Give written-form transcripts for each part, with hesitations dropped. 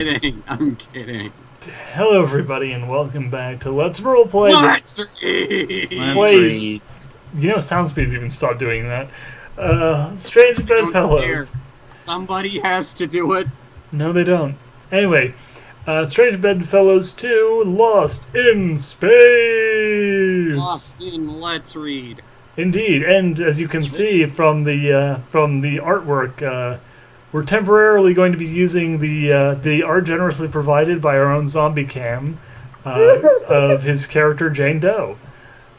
kidding. I'm kidding. Hello, everybody, and welcome back to Let's Roleplay. Let's read. Play. You know, Soundspeed's even stopped doing that. Strange Bedfellows. Somebody has to do it. No, they don't. Anyway, Strange Bedfellows 2, Lost in Space. Lost in Let's Read. Indeed, and as you can see from the artwork, we're temporarily going to be using the art generously provided by our own zombie cam of his character Jane Doe.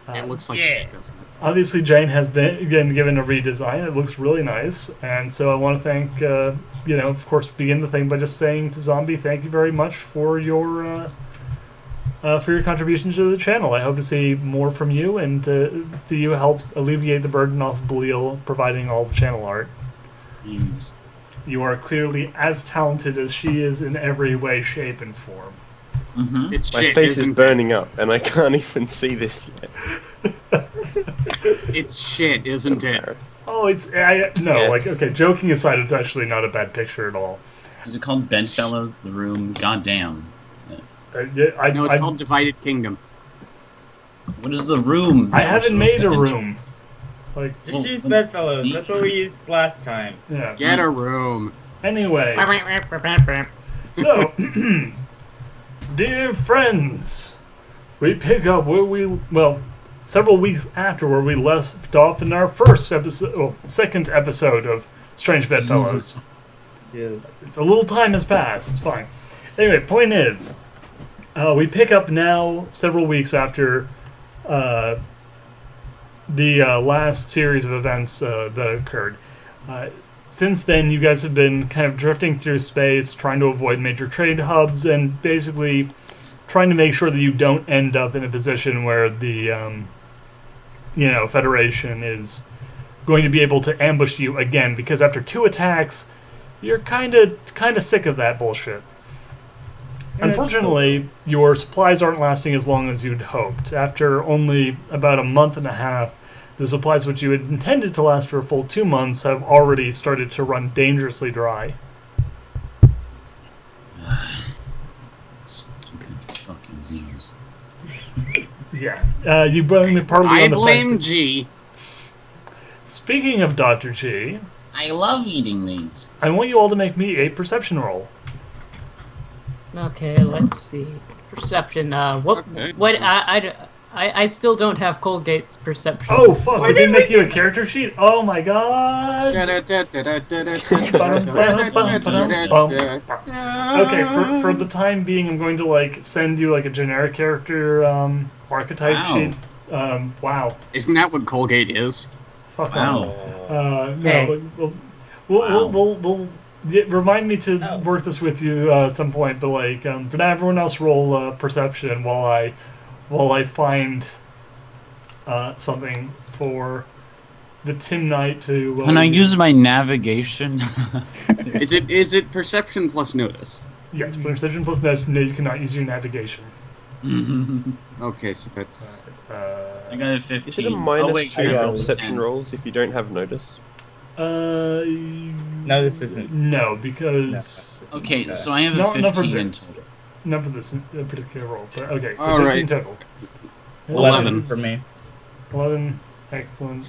It looks like shit, doesn't it? Obviously, Jane has been given a redesign. It looks really nice, and so I want to thank, of course, begin the thing by just saying to Zombie, thank you very much for your contribution to the channel. I hope to see more from you and to see you help alleviate the burden off Bleal providing all the channel art. Jeez. You are clearly as talented as she is in every way, shape, and form. Mm-hmm. It's My shit, face is isn't burning up, and I can't even see this yet. It's shit, isn't it? Oh, okay, joking aside, it's actually not a bad picture at all. Is it called Bedfellows? The Room? Goddamn. No, it's called Divided Kingdom. What is the room? I haven't made a room. Just use Bedfellows. That's what we used last time. Yeah. Get a room. Anyway. So, dear friends, we pick up several weeks after where we left off in our second episode of Strange Bedfellows. Yes. A little time has passed. It's fine. Anyway, point is, we pick up now several weeks after the last series of events that occurred. Since then, you guys have been kind of drifting through space, trying to avoid major trade hubs, and basically trying to make sure that you don't end up in a position where the, Federation is going to be able to ambush you again, because after 2 attacks, you're kind of sick of that bullshit. Unfortunately, your supplies aren't lasting as long as you'd hoped. After only about a month and a half, the supplies which you had intended to last for a full 2 months have already started to run dangerously dry. Fucking zingers. Yeah, you blame me partly I on the blame fact G. Speaking of Dr. G, I love eating these. I want you all to make me a perception roll. Okay, let's see. Perception. I still don't have Colgate's perception. Oh fuck! Did they make you a character sheet? Oh my god! Okay, for the time being, I'm going to send you a generic character archetype sheet. Wow. Isn't that what Colgate is? Fuck wow. No, we'll remind me to work this with you at some point. But for now, everyone else roll perception while I find something for the Tim Knight to. Can I use my navigation? Is it perception plus notice? Yes, perception plus notice. No, you cannot use your navigation. Okay, so that's. I got a 15. Is it a minus 2 got for a perception 10. rolls if you don't have notice? No, this isn't. No, because Okay, so I have a not for 15 in this. total. Not for this particular roll. But okay, so All 15 right. total. 11 for me. 11. Excellent.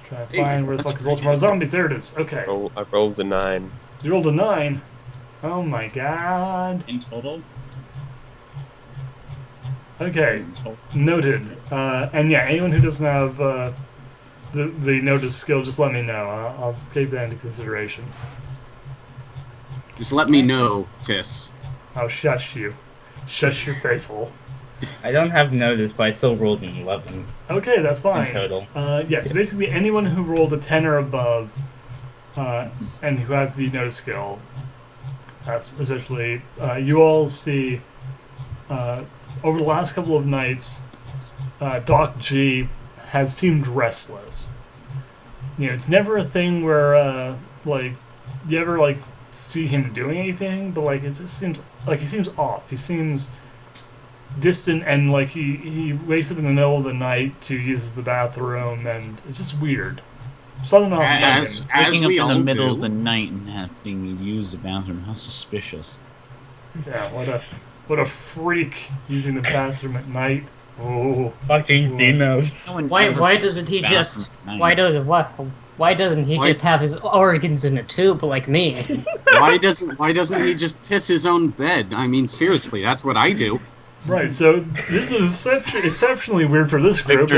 Try to find where the fuck is Ultramar Zombies. There it is. Okay. I rolled a 9. You rolled a 9. Oh my god. In total? Okay. In total. Noted. And yeah, anyone who doesn't have the notice skill, just let me know. I'll take that into consideration. Just let me know, Tis. I'll shush you. Shush your face hole. I don't have notice, but I still rolled an 11 Okay, that's fine. in total. So basically anyone who rolled a 10 or above and who has the notice skill, especially, you all see over the last couple of nights, Doc G has seemed restless. It's never a thing where, you ever, see him doing anything, but, it just seems like he seems off. He seems distant, and, he wakes up in the middle of the night to use the bathroom, and it's just weird. Something off. As Waking up we in the all middle do. of the night and having to use the bathroom. How suspicious. Yeah, what a freak using the bathroom at night. Oh, Fucking Whoa. Xenos. No one Why ever why goes doesn't to he the just bathroom at why night. does why doesn't he Why- just have his organs in a tube like me? Why doesn't he just piss his own bed? I mean, seriously, that's what I do. right. So this is exceptionally weird for this group.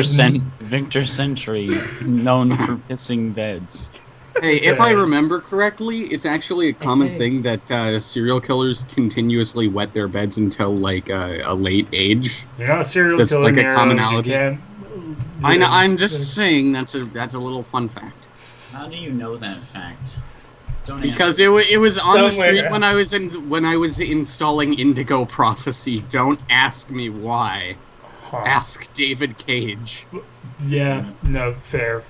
Victor Century, known for pissing beds. Hey, if I Okay. remember correctly, it's actually a common Okay. thing that serial killers continuously wet their beds until like a late age. You're not a serial That's killer, like a Nero. commonality. You can't. I know. yeah, I'm just saying that's a little fun fact. How do you know that fact? Don't Because answer. it was on the Somewhere. screen when I was installing Indigo Prophecy. Don't ask me why. Huh. Ask David Cage. Yeah, no, fair.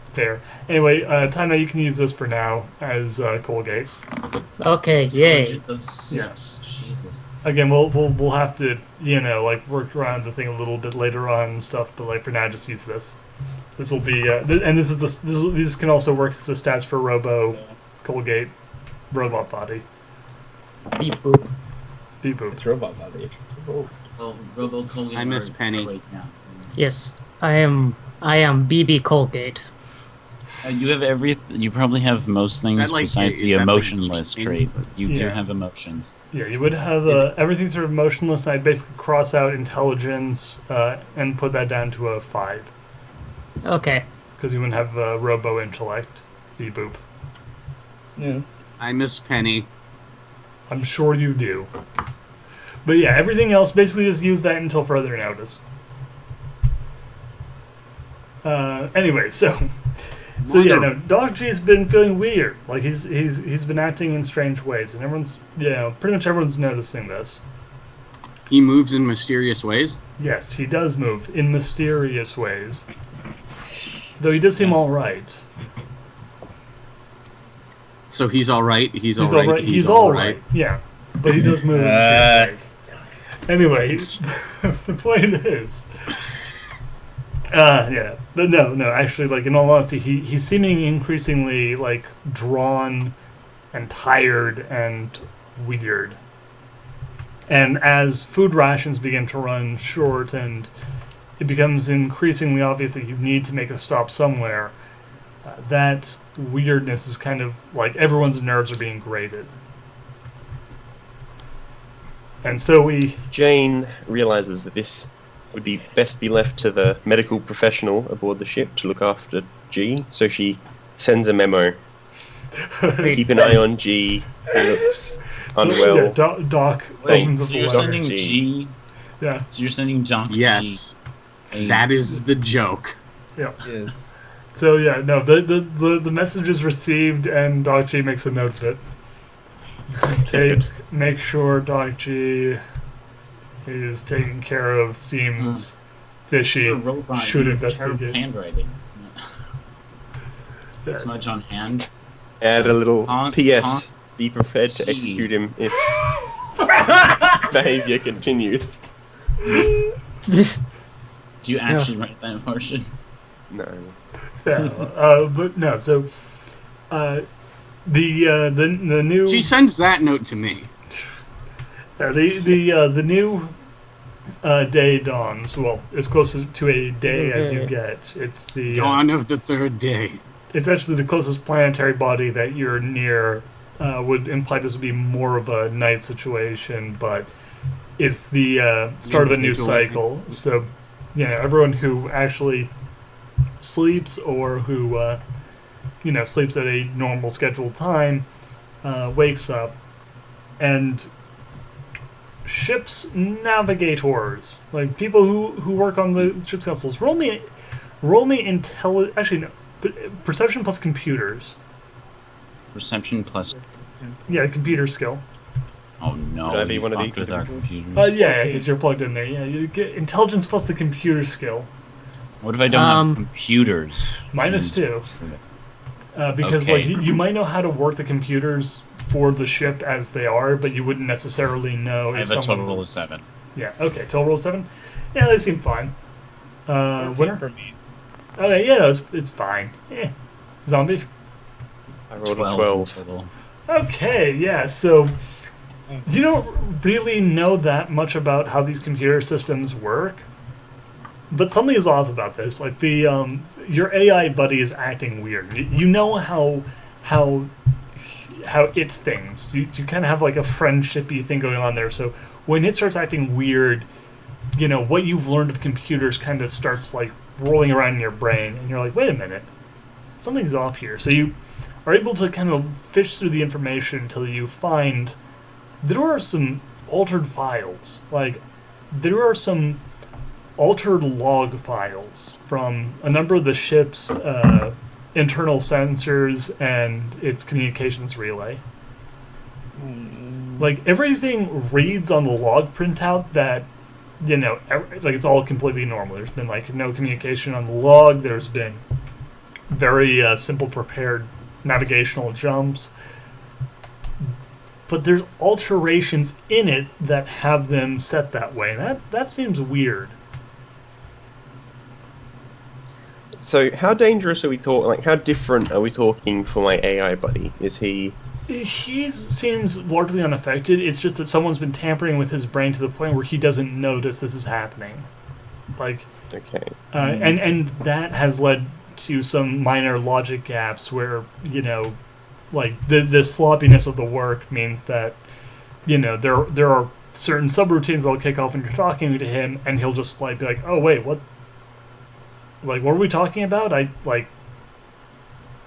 Anyway, Taina, you can use this for now as Colgate. Okay, yay. Hundreds of steps. Jesus. Again, we'll have to like work around the thing a little bit later on and stuff. But like for now, just use this. This will be and this is these can also work as the stats for Robo Colgate robot body. Beep boop. Beep boop. It's robot body. Well, Robo-Colgate I miss are Penny. right now. Yes, I am BB Colgate. You have everything. You probably have most things that like- besides is the that like emotionless cheating? trait. But you do Yeah. have emotions. Yeah, you would have everything sort of emotionless. I'd basically cross out intelligence and put that down to a 5 Okay. because you wouldn't have Robo intellect. Beep boop. Yes. I miss Penny. I'm sure you do. But yeah, everything else, basically just use that until further notice. Anyway, so yeah, no, Doc G's been feeling weird. Like he's been acting in strange ways, and everyone's pretty much everyone's noticing this. He moves in mysterious ways. Yes, he does move in mysterious ways. Though he does seem all right. So he's all right. He's all He's right. all right. He's all right. Yeah, but he does move in mysterious ways. Anyway, the point is, but no, actually, like in all honesty, he's seeming increasingly like drawn and tired and weird. And as food rations begin to run short and it becomes increasingly obvious that you need to make a stop somewhere, that weirdness is kind of like everyone's nerves are being grated. And so Jane realizes that this would be best be left to the medical professional aboard the ship to look after G, so she sends a memo. Keep an eye on G. He looks unwell. Yeah, Doc opens up So the you're letter. sending G. Yeah, So you're sending Doc Yes, G. that is the joke. yeah. Yes. So yeah, no, the message is received, and Doc G makes a note of it. Make sure Doc G is taken care of. Seems fishy. You're a robot. Should You have terrible investigate. handwriting. Yes. Smudge on hand. Add a little Honk, PS. honk. Be prepared to See. execute him if behavior continues. Do you actually write that portion? No. Yeah, but no. So, the new She sends that note to me. the new day dawns. Well, it's closest to a day as you get. It's the Dawn of the third day. it's actually the closest planetary body that you're near. Would imply this would be more of a night situation, but it's the start of a new cycle. So, everyone who actually sleeps or who sleeps at a normal scheduled time wakes up, and ship's navigators, like people who work on the ship's consoles, roll me perception plus computers. Perception plus. Yeah, computer skill. Oh no! Would I be you one of fucked these with our individuals? computers. Yeah, because you're plugged in there. Yeah, you get intelligence plus the computer skill. What if I don't have computers? -2. Because Okay. like you might know how to work the computers for the ship as they are, but you wouldn't necessarily know I if have a someone total of was- 7. Yeah. Okay. Total roll 7. Yeah, they seem fine. Winner. For me. Okay. Yeah, no, it's fine. Zombie? I rolled a 12 12. total. Okay, yeah, so you don't really know that much about how these computer systems work, but something is off about this. Like your AI buddy is acting weird. You know how it thinks. You kind of have like a friendshipy thing going on there. So when it starts acting weird, you know what you've learned of computers kind of starts like rolling around in your brain, and you're like, wait a minute, something's off here. So you are able to kind of fish through the information until you find there are some altered files. Like, there are some altered log files from a number of the ship's internal sensors and its communications relay. Like, everything reads on the log printout that, you know, like it's all completely normal. There's been, like, no communication on the log. There's been very simple prepared navigational jumps, but there's alterations in it that have them set that way. That seems weird. So how dangerous are we talking? Like, how different are we talking for my AI buddy? Is he? He seems largely unaffected. It's just that someone's been tampering with his brain to the point where he doesn't notice this is happening. Like, Okay. and that has led to some minor logic gaps where, you know, like the sloppiness of the work means that, you know, there are certain subroutines that'll kick off when you're talking to him, and he'll just like be like, oh wait, what? Like, what are we talking about?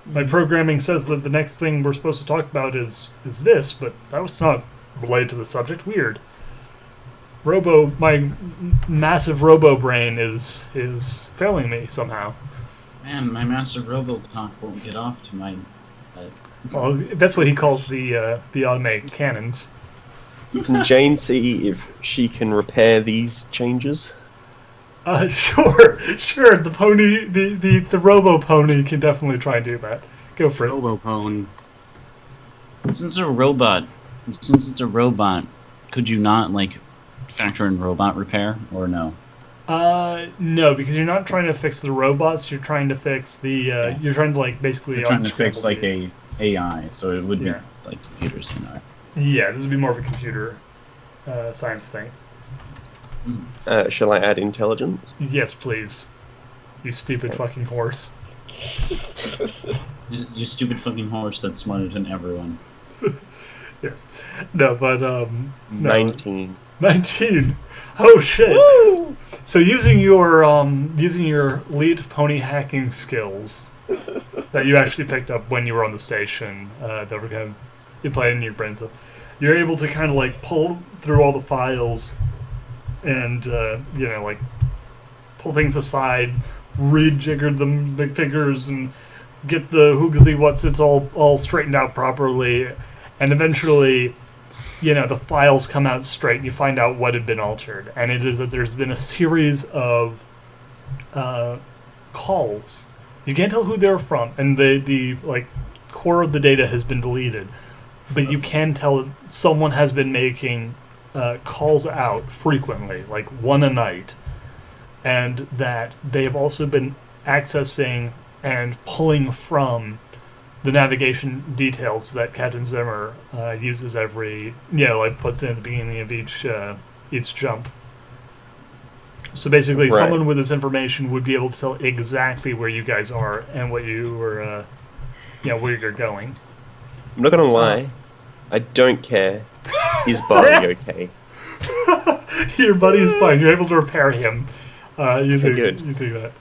My programming says that the next thing we're supposed to talk about is this, but that was not related to the subject. Weird. My massive robo brain is failing me somehow. Man, my master Robocop won't get off to my... Well, that's what he calls the automated cannons. Can Jane see if she can repair these changes? Sure. The pony, the robo pony can definitely try and do that. Go for it. Robopone. Since it's a robot, could you not, like, factor in robot repair, or no? No, because you're not trying to fix the robots. You're trying to fix the. You're trying to like basically. You're trying to fix unscramble like a AI, so it would be Yeah. like computers, you know. Yeah, this would be more of a computer science thing. Shall I add intelligence? Yes, please. You stupid fucking horse. You stupid fucking horse that's smarter than everyone. Yes. No, but no. 19. 19. Oh shit. Woo! So using your elite pony hacking skills that you actually picked up when you were on the station, that were kind of implanted in your brain stuff, you're able to kind of like pull through all the files and you know, like pull things aside, rejigger the big figures, and get the hoogazee what's it's all straightened out properly, and eventually, you know, the files come out straight and you find out what had been altered. And it is that there's been a series of calls. You can't tell who they're from, and the like core of the data has been deleted. But you can tell that someone has been making calls out frequently, like one a night. And that they have also been accessing and pulling from the navigation details that Captain Zimmer uses every, like puts in at the beginning of each jump. So basically, Right. someone with this information would be able to tell exactly where you guys are and what you were, where you're going. I'm not gonna lie, I don't care. Is Barley okay? Your buddy is fine. You're able to repair him using good. that.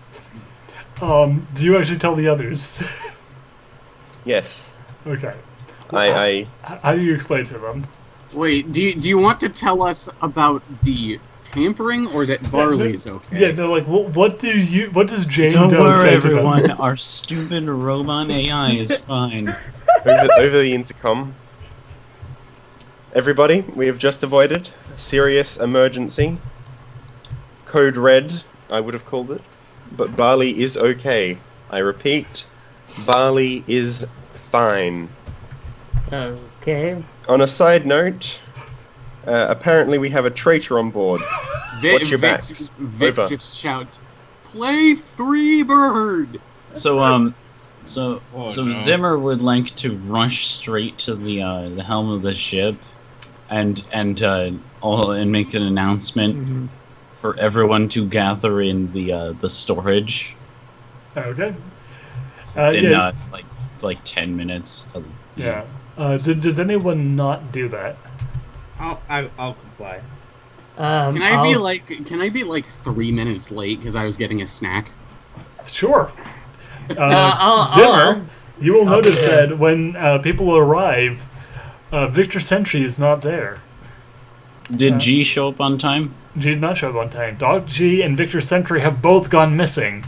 Do you actually tell the others? Yes. Okay. I How do you explain to them? Wait, do you want to tell us about the tampering, or that Barley's okay? Yeah, no, like what does Jane Don't Doe worry, say to them? everyone. Our stupid robot AI is fine. over the intercom. Everybody, we have just avoided a serious emergency. Code red, I would have called it. But Barley is okay. I repeat, Barley is fine. Okay. On a side note, apparently we have a traitor on board. Watch your backs. Vic Over. just shouts, "Play Freebird!" So, So Oh, so no. Zimmer would like to rush straight to the helm of the ship, and make an announcement Mhm. for everyone to gather in the storage Okay. within Yeah. like 10 minutes. Yeah. Does anyone not do that? I'll comply. Can I be I'll- like 3 minutes late because I was getting a snack? Sure. I'll- Zimmer, you will I'll notice be there. that when people arrive, Victor Sentry is not there. Did G show up on time? G did not show up on time. Doc G and Victor Sentry have both gone missing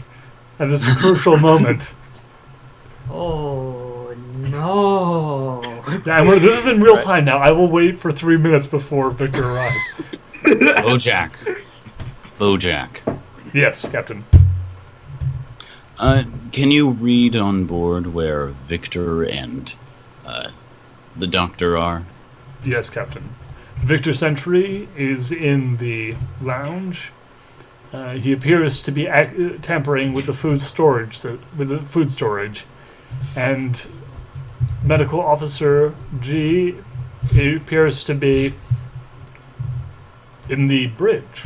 at this crucial moment. Oh no! Yeah, and this is in real time now. I will wait for 3 minutes before Victor arrives. Bojack. Yes, Captain. Can you read on board where Victor and the doctor are? Yes, Captain. Victor Sentry is in the lounge. He appears to be tampering with the food storage, and Medical Officer G appears to be in the bridge.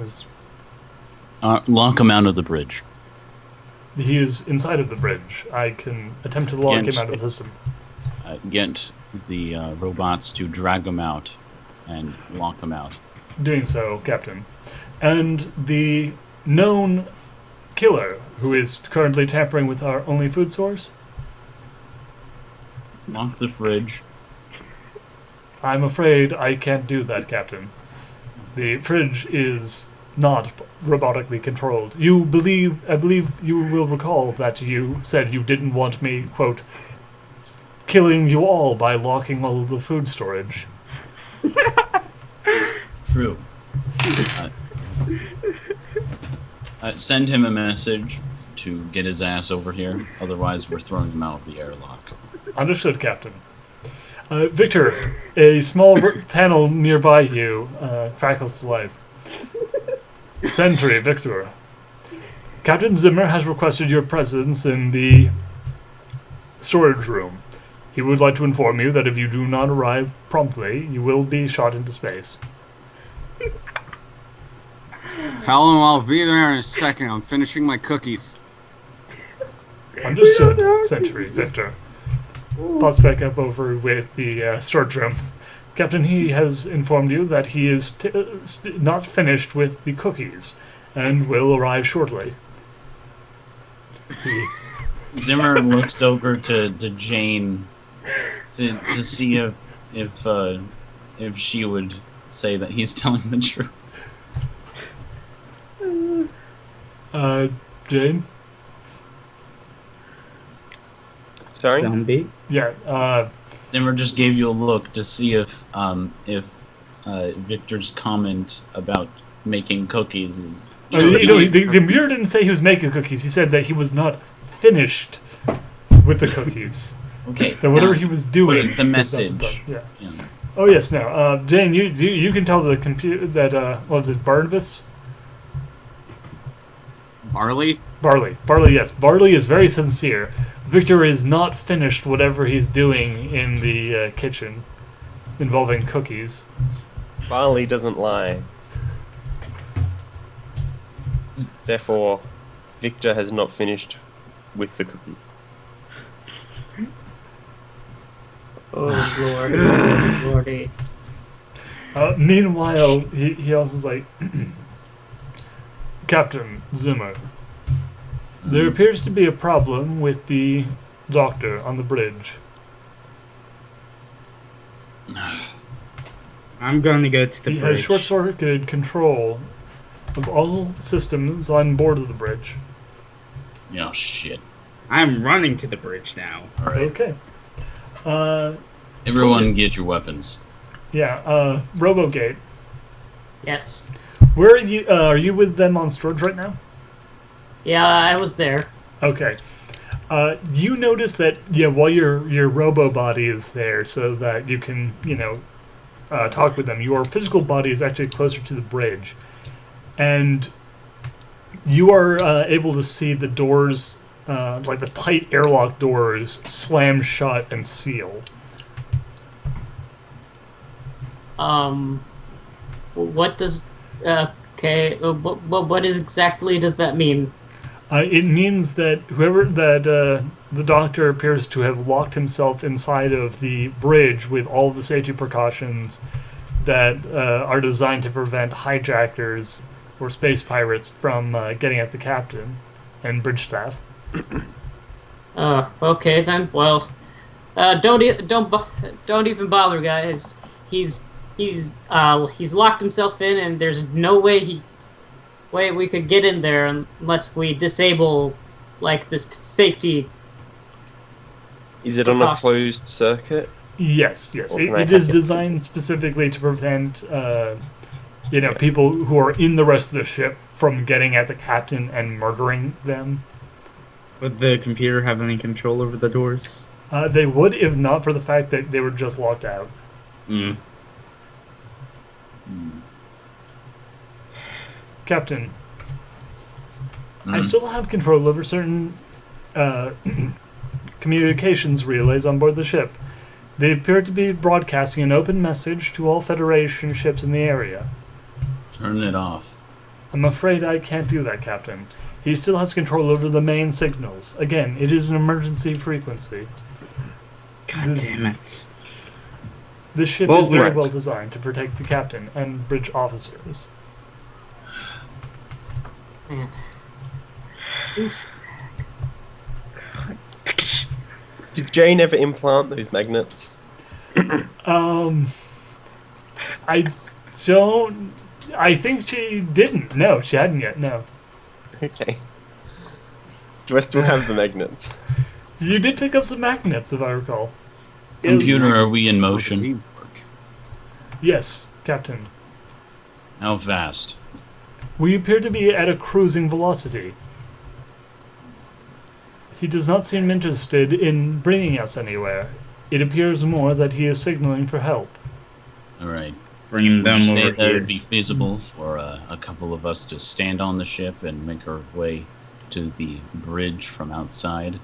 As Lock him out of the bridge. he is inside of the bridge. I can attempt to lock him out of the system. Get the robots to drag him out and lock him out. Doing so, Captain. And the known killer, who is currently tampering with our only food source, Lock the fridge. I'm afraid I can't do that, Captain. The fridge is not robotically controlled. I believe you will recall that you said you didn't want me, quote, killing you all by locking all of the food storage. True. Send him a message to get his ass over here. Otherwise, we're throwing him out of the airlock. Understood, Captain. Victor, a small panel nearby you crackles to life. Sentry, Victor. Captain Zimmer has requested your presence in the storage room. He would like to inform you that if you do not arrive promptly, you will be shot into space. Tell him I'll be there in a second. I'm finishing my cookies. Understood, Sentry, Victor. Pops back up over with the storage room. Captain, he has informed you that he is not finished with the cookies and will arrive shortly. Zimmer looks over to Jane to see if she would say that he's telling the truth. Jane? Sorry? Zombie. Yeah, Zimmer just gave you a look to see if Victor's comment about making cookies is. the mirror didn't say he was making cookies. He said that he was not finished with the cookies. Okay. That whatever now, he was doing. the was not message. done. Yeah. Yeah. Oh yes. Now, Jane, you can tell the computer that what was it, Barnabas? Barley? Barley. Yes. Barley is very sincere. Victor is not finished whatever he's doing in the kitchen involving cookies. Barley doesn't lie. Therefore, Victor has not finished with the cookies. Oh lord, lordy. Meanwhile, he also is like, Captain Zimmer, there appears to be a problem with the doctor on the bridge. I'm going to go to the He bridge. has short-circuited control of all systems on board of the bridge. Oh shit! I'm running to the bridge now. All right. Okay. Everyone, get your weapons. Yeah, Robogate. Yes. Where are you with them on storage right now? Yeah, I was there. Okay. You notice that while your robo body is there, so that you can talk with them. Your physical body is actually closer to the bridge, and You are able to see the doors, like the tight airlock doors, slam shut and seal. What does? Okay. What exactly does that mean? It means that the doctor appears to have locked himself inside of the bridge with all of the safety precautions that are designed to prevent hijackers or space pirates from getting at the captain and bridge staff. Okay then. Well, don't even bother, guys. He's locked himself in, and there's no way we could get in there unless we disable, like, this safety. Is it on a closed circuit? Yes. It is designed specifically to prevent, people who are in the rest of the ship from getting at the captain and murdering them. Would the computer have any control over the doors? They would, if not for the fact that they were just locked out. Captain, I still have control over certain communications relays on board the ship. They appear to be broadcasting an open message to all Federation ships in the area. Turn it off. I'm afraid I can't do that, Captain. He still has control over the main signals. Again, it is an emergency frequency. God damn it. This ship is very well designed to protect the captain and bridge officers. Man. Did Jane ever implant those magnets? I think she didn't. No, she hadn't yet. No. Okay. Do I still have the magnets? You did pick up some magnets, if I recall. Computer, are we in motion? Yes, Captain. How fast? We appear to be at a cruising velocity. He does not seem interested in bringing us anywhere. It appears more that he is signaling for help. Alright. Bring them Would you say over that here. would be feasible for a couple of us to stand on the ship and make our way to the bridge from outside?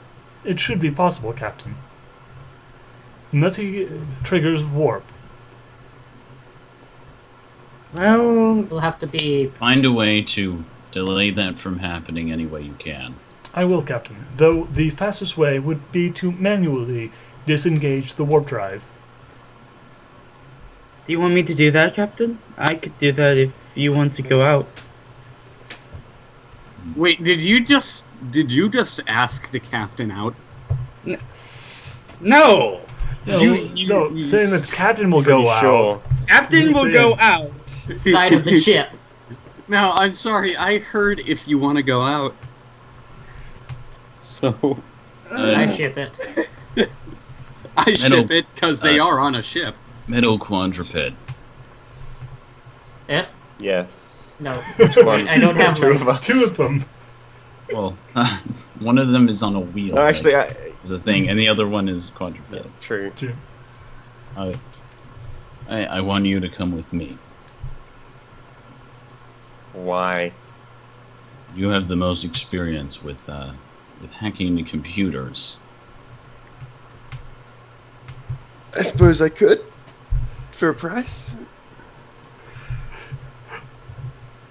It should be possible, Captain. Unless he triggers warp. Well, It'll have to be. Find a way to delay that from happening any way you can. I will, Captain. Though the fastest way would be to manually disengage the warp drive. do you want me to do that, Captain? I could do that if you want to go out. Wait, did you just ask the captain out? No! No, You- saying that the captain will Pretty go out. sure. Captain will go out! Side of the ship. No, I'm sorry. I heard if you want to go out. So I ship it. I ship it because they are on a ship. Metal quadruped. Eh? Yes. No. One. I don't have Two of legs. us. Two of them. Well, one of them is on a wheel. No, actually, right? Is a thing, and the other one is quadruped. yeah, true. I want you to come with me. Why? You have the most experience with hacking the computers. I suppose I could. For a price.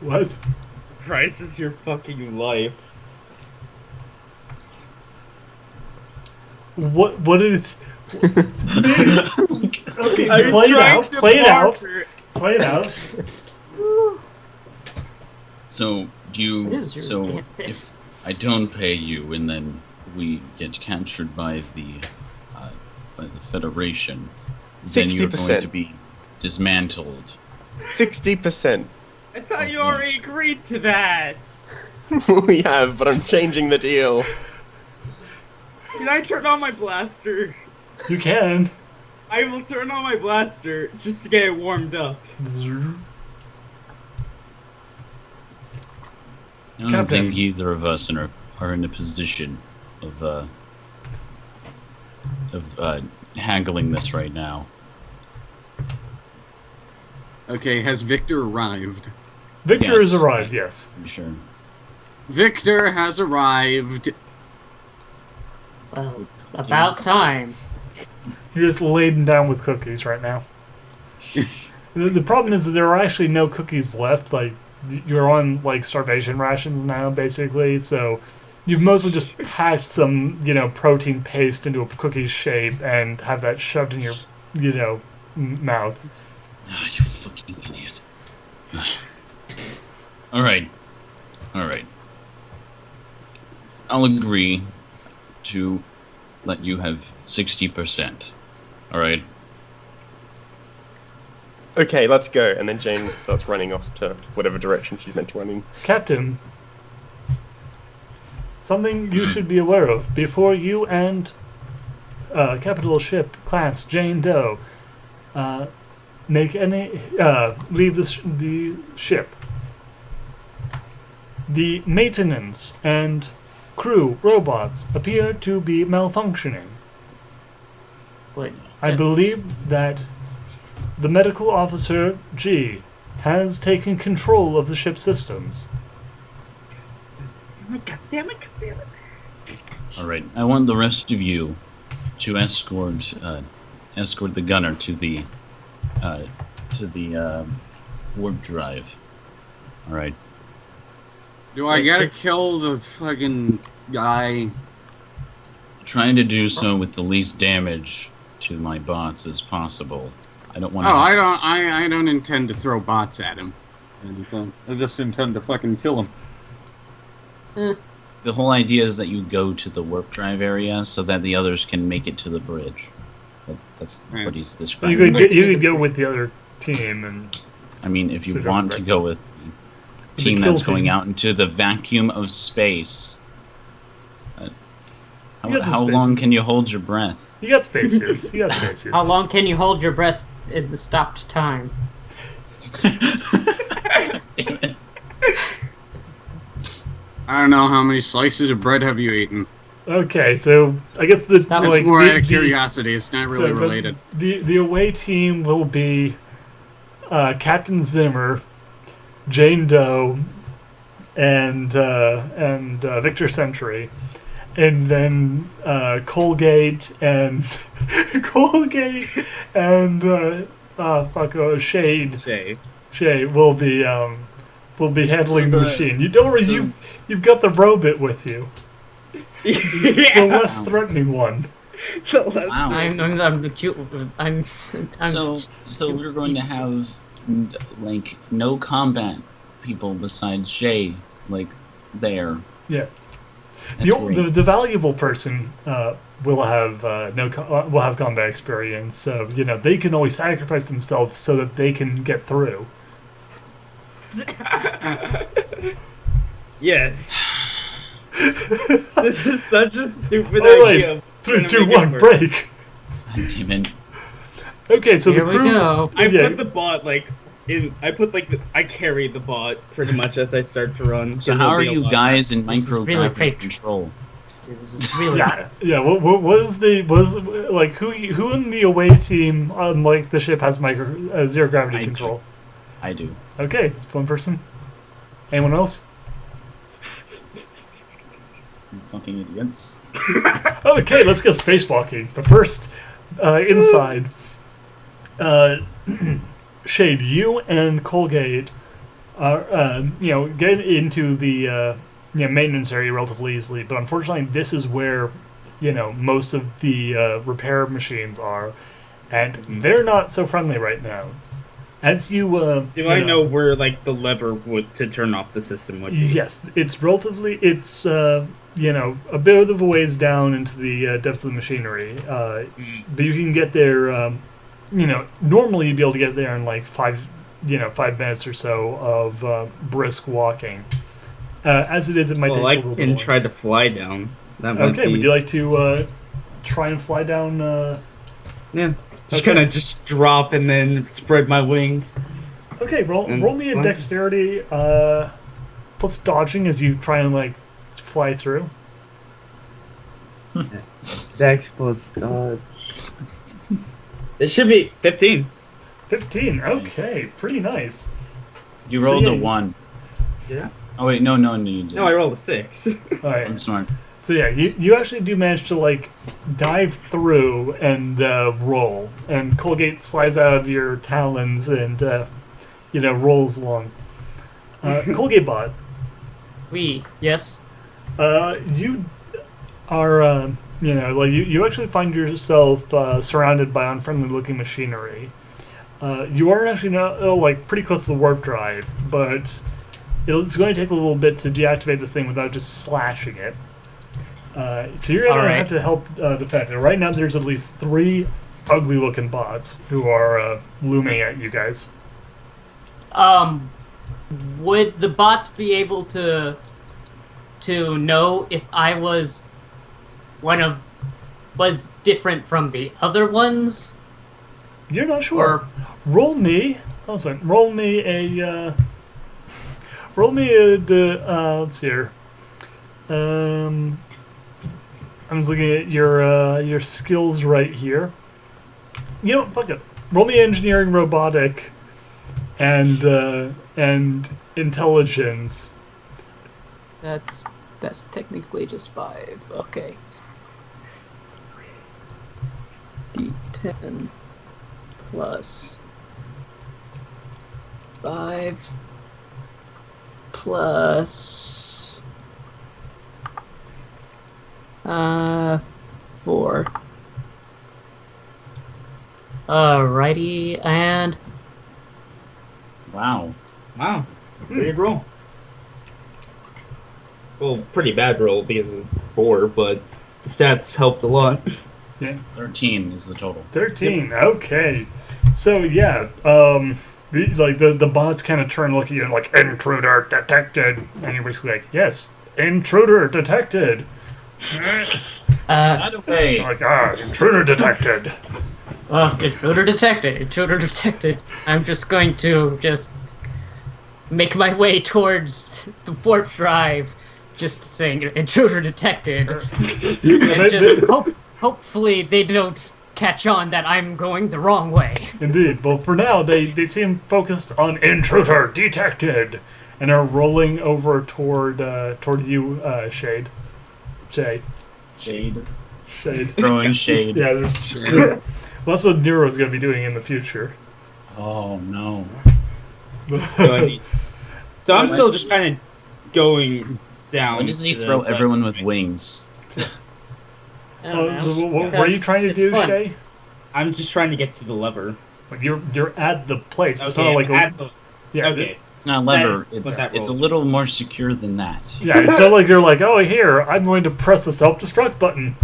What? Price is your fucking life. What is... Okay, I was play it trying out. to Play it out. barter. Play it out. So What is your so damn if fist? I don't pay you, and then we get captured by the Federation, then you're going 60%. to be dismantled. 60%. I thought you already agreed to that! We have, but I'm changing the deal. Can I turn on my blaster? You can. I will turn on my blaster just to get it warmed up. I don't Captain. think either of us are in a position of haggling this right now. Okay, has Victor arrived? Victor Yes. has arrived, yes. I'm sure. Victor has arrived. Well, about time. You're just laden down with cookies right now. The problem is that there are actually no cookies left. Like, you're on, like, starvation rations now, basically, so you've mostly just packed some, protein paste into a cookie shape and have that shoved in your, mouth. Ah, you fucking idiot. Alright. I'll agree to let you have 60%. Alright? Okay, let's go. And then Jane starts running off to whatever direction she's meant to run in. Captain, something you should be aware of. Before you and capital ship class Jane Doe leave the ship, the maintenance and crew robots appear to be malfunctioning. Wait, I believe that the medical officer, G, has taken control of the ship's systems. God damn it. Alright, I want the rest of you to escort the gunner to the warp drive. Alright. Do I gotta kill the fucking guy? Trying to do so with the least damage to my bots as possible. I don't want to. Oh, I don't intend to throw bots at him. I just intend to fucking kill him. The whole idea is that you go to the warp drive area so that the others can make it to the bridge. That's what he's describing. You could go with the other team, and I mean, if you want to go with the team that's going out into the vacuum of space, how long can you hold your breath? You got spacesuits. How long can you hold your breath in the stopped time? Damn it. I don't know how many slices of bread have you eaten. Okay, so I guess It's more out of curiosity. It's not really related. The away team will be Captain Zimmer, Jane Doe, and Victor Sentry, and then Colgate and Shay will be handling the machine. You don't worry, you've got the robot with you. Yeah. The less threatening one. Wow. So we're going to have like no combat people besides Shay, like there. Yeah. That's The valuable person will have will have combat experience, so they can always sacrifice themselves so that they can get through. Yes. This is such a stupid Alright, idea. 3, 2, 1, break. God damn it. Okay, so Here the crew. we go. I put the bot I carry the bot pretty much as I start to run. So how are you guys in This is really microgravity fake. control? This is really Yeah. What who in the away team on the ship has zero gravity I do. control? I do. Okay, it's one person. Anyone else? You fucking idiots. Okay, let's go spacewalking. But first, inside, Shade, you and Colgate are, get into the maintenance area relatively easily. But unfortunately, this is where, most of the repair machines are, and they're not so friendly right now. As you, Do I know where the lever would to turn off the system would be? Yes, it's a bit of a ways down into the depths of the machinery. But you can get there, normally you'd be able to get there in 5 minutes or so of brisk walking. As it is, it might take a little bit. I can try to fly down. That might Okay, be... would you like to try and fly down? Yeah. Just Okay. gonna just drop and then spread my wings. Okay, roll me a fly. dexterity plus dodging as you try and fly through. Dex plus dodge. It should be 15. 15. Okay, pretty nice. You So, rolled yeah, a 1. Yeah. Oh wait, no, you didn't. No, I rolled a 6. All right. I'm smart. So yeah, you actually do manage to like dive through and roll, and Colgate slides out of your talons and rolls along. Colgate bot, Yes. you are you actually find yourself surrounded by unfriendly looking machinery. You are actually pretty close to the warp drive, but it's going to take a little bit to deactivate this thing without just slashing it. So you're going to have to help defend it. Right now, there's at least 3 ugly-looking bots who are looming at you guys. Would the bots be able to know if I was different from the other ones? You're not sure. Or Roll me a let's see here. I'm just looking at your skills right here. You know, fuck it. Roll me engineering, robotic, and intelligence. that's technically just 5. Okay. D10 plus 5 plus 4. Alrighty, and Wow. Wow. Pretty good roll. Well, pretty bad roll because of 4, but the stats helped a lot. Yeah. 13 is the total. 13. Okay. So yeah, the bots kind of turn, look at you, and like, intruder detected, and you're basically like, yes, intruder detected. Not away. Like, intruder detected. intruder detected. I'm just going to make my way towards the warp drive, just saying intruder detected. And just hopefully they don't catch on that I'm going the wrong way. Indeed. Well, for now, they seem focused on intruder detected, and are rolling over toward you, Shade. Shade. Shade. Throwing shade. Yeah, there's shade. Well, that's what Nero's going to be doing in the future. Oh no. So I'm still just kind of going down. Why does he to the throw left. everyone with wings? I don't know. So what were you trying to It's do, fun. Shay? I'm just trying to get to the lever. Like you're at the place. It's Okay, not like at the- yeah. okay. It's not lever. That is what that It's a roll. little more secure than that. Yeah, it's not like you're like, oh, here, I'm going to press the self-destruct button.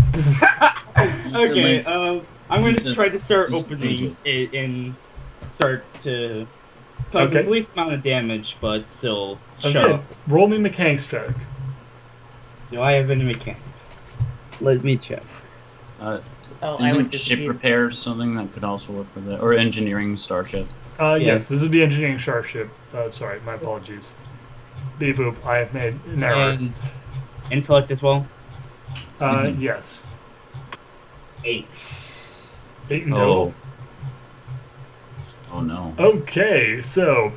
Okay, I'm going to Just- try to start just opening it and start to cause Okay. the least amount of damage, but still Okay, sharp. roll me mechanics check. Do I have any mechanics? Let me check. Oh, I would Isn't just ship be- repair something that could also work with it? Or engineering starship? Yes, this would be engineering starship. Sorry, my apologies. Beep boop, I have made an error. And intellect as well. Yes. 8. 8 in total. Oh. Oh no. Okay, so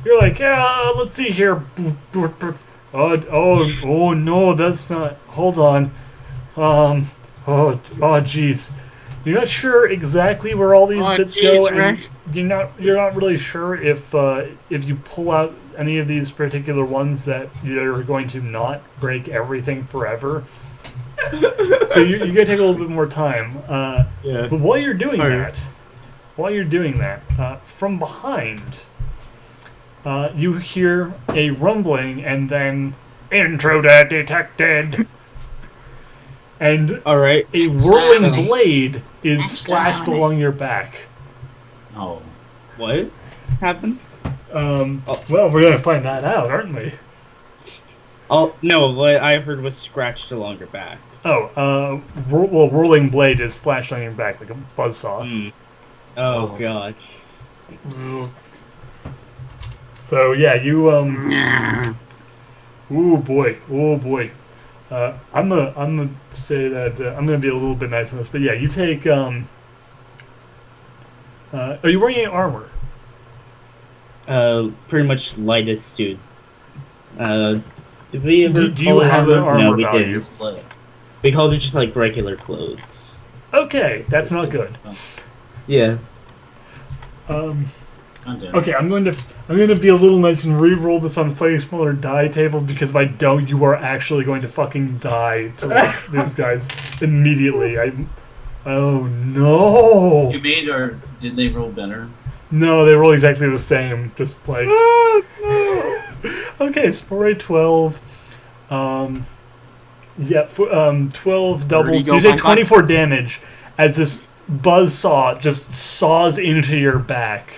you're like, yeah, let's see here. Oh no, that's not. Hold on. Oh jeez. You're not sure exactly where all these bits go, and you're not really sure if you pull out any of these particular ones that you're going to not break everything forever. So you're gonna take a little bit more time. Yeah. But while you're doing Alright. that, from behind, you hear a rumbling, and then intruder detected, and Alright. a whirling Extra. blade is Extra slashed on it. along your back. Oh. What happens? Well, we're gonna find that out, aren't we? Oh, no, what I heard was scratched along your back. Whirling blade is slashed on your back like a buzzsaw. Hmm. Oh, gosh. So yeah, you Oh boy. I'm gonna say that I'm gonna be a little bit nice on this, but yeah, you take. Are you wearing any armor? Pretty much lightest suit. Did we ever Do you call it have an armor No, we value? didn't. We called it just like regular clothes. Okay, that's not good. Yeah. Okay, I'm going to be a little nice and re-roll this on a slightly smaller die table because if I don't, you are actually going to fucking die to like, these guys immediately. Oh no! You made or did they roll better? No, they roll exactly the same. Just like okay, it's 4 12. Yeah, 12 doubles. go, You take Bonka? 24 damage as this buzzsaw just saws into your back.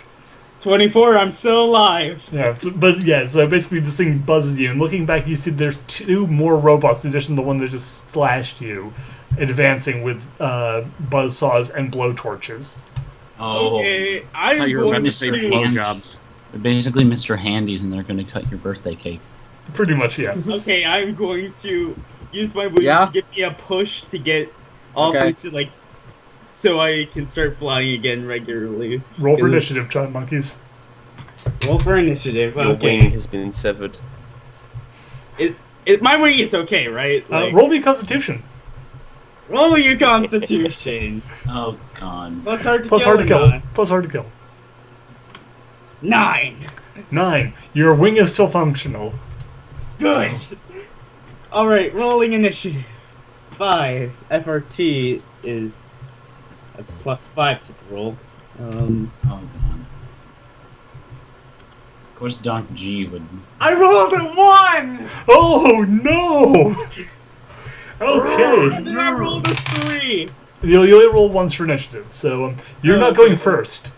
24, I'm still alive. Yeah, so basically the thing buzzes you, and looking back, you see there's 2 more robots in addition to the one that just slashed you, advancing with buzzsaws and blowtorches. Oh, Okay, I I'm thought you were about going to say to blowjobs. they're basically Mr. Handies, and they're going to cut your birthday cake. Pretty much, yeah. Okay, I'm going to use my wings Yeah? to give me a push to get off Okay. into like, so I can start flying again regularly. Roll for It was- initiative, Giant Monkeys. Roll for initiative. Your Okay. wing has been severed. My wing is okay, right? Like, Roll me Constitution. roll your Constitution. Oh, God. Plus hard to Plus kill. hard to or kill. not? Plus hard to kill. 9. 9. Your wing is still functional. Good. All right, rolling initiative. 5. FRT is a +5 to the roll. Oh, God. Of course, Doc G would... I rolled a 1. Oh no! Okay. And then I rolled a 3. You only roll once for initiative, so you're not going first.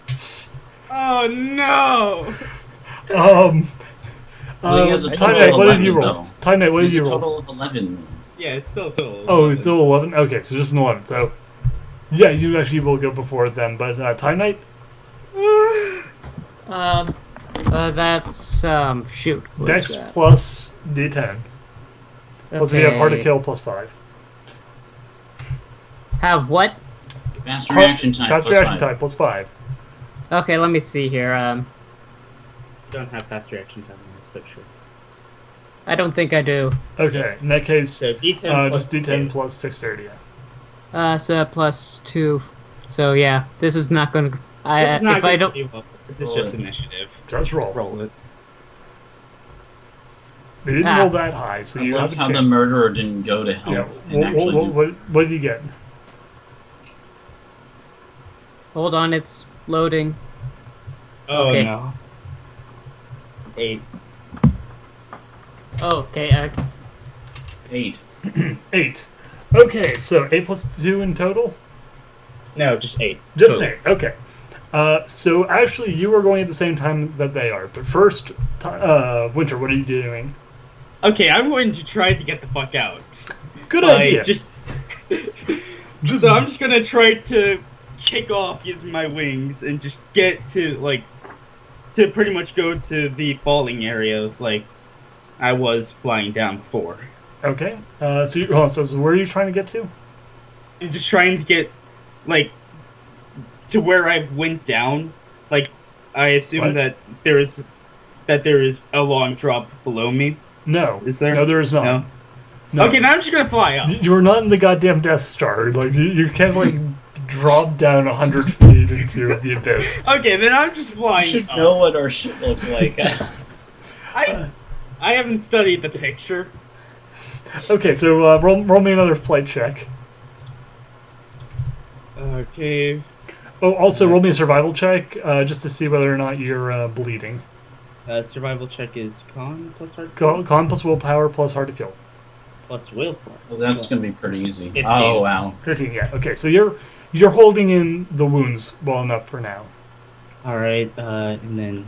Oh no! Well, he has a Time total Knight, of what did 11, you roll? though. Time Knight, what did There's you a roll? total of 11. Yeah, it's still cool. Oh, it's still 11? Okay, so just an 11. So, yeah, you actually will go before them, but Time Knight? That's shoot. What is Dex that? plus D10. Plus if you have hard to Okay. kill plus 5. Have what? Fast reaction time. Fast plus reaction 5. time plus 5. Okay, let me see here. Don't have fast reaction time in this picture. I don't think I do. Okay, in that case, So D10 plus just D10 2. plus dexterity. Yeah. So +2. So yeah, this is not going to. This is not If I gonna don't. be well. This is Roll just it. initiative. Just roll. Roll it. They didn't Ah. roll that high, so I you love have a how chance. the murderer didn't go to Yeah. help and actually do... What did you get? Hold on, it's loading. Oh Okay. no. 8. Oh, okay. 8. 8. Okay, so 8 plus 2 in total? No, just 8. Just Total. an 8, okay. So actually, you are going at the same time that they are. But first, Winter, what are you doing? Okay, I'm going to try to get the fuck out. Good Like, idea. Just. So I'm just gonna try to kick off using my wings and just get to to pretty much go to the falling area like I was flying down before. Okay. So where are you trying to get to? And just trying to get to where I went down. Like I assume What? that there is a long drop below me. No. Is there? No, there is not. No. No. Okay, now I'm just gonna fly up. You're not in the goddamn Death Star. Like you can't drop down 100 feet into the abyss. Okay, then I'm just You flying should up. know what our ship looks like. I haven't studied the picture. Okay, so roll me another flight check. Okay. Oh, also roll me a survival check, just to see whether or not you're bleeding. Survival check is con plus hard to kill Con plus willpower plus hard to kill. plus willpower. Well, that's going to be pretty easy. 15. Oh, wow. 15, yeah. Okay, so you're holding in the wounds well enough for now. All right, and then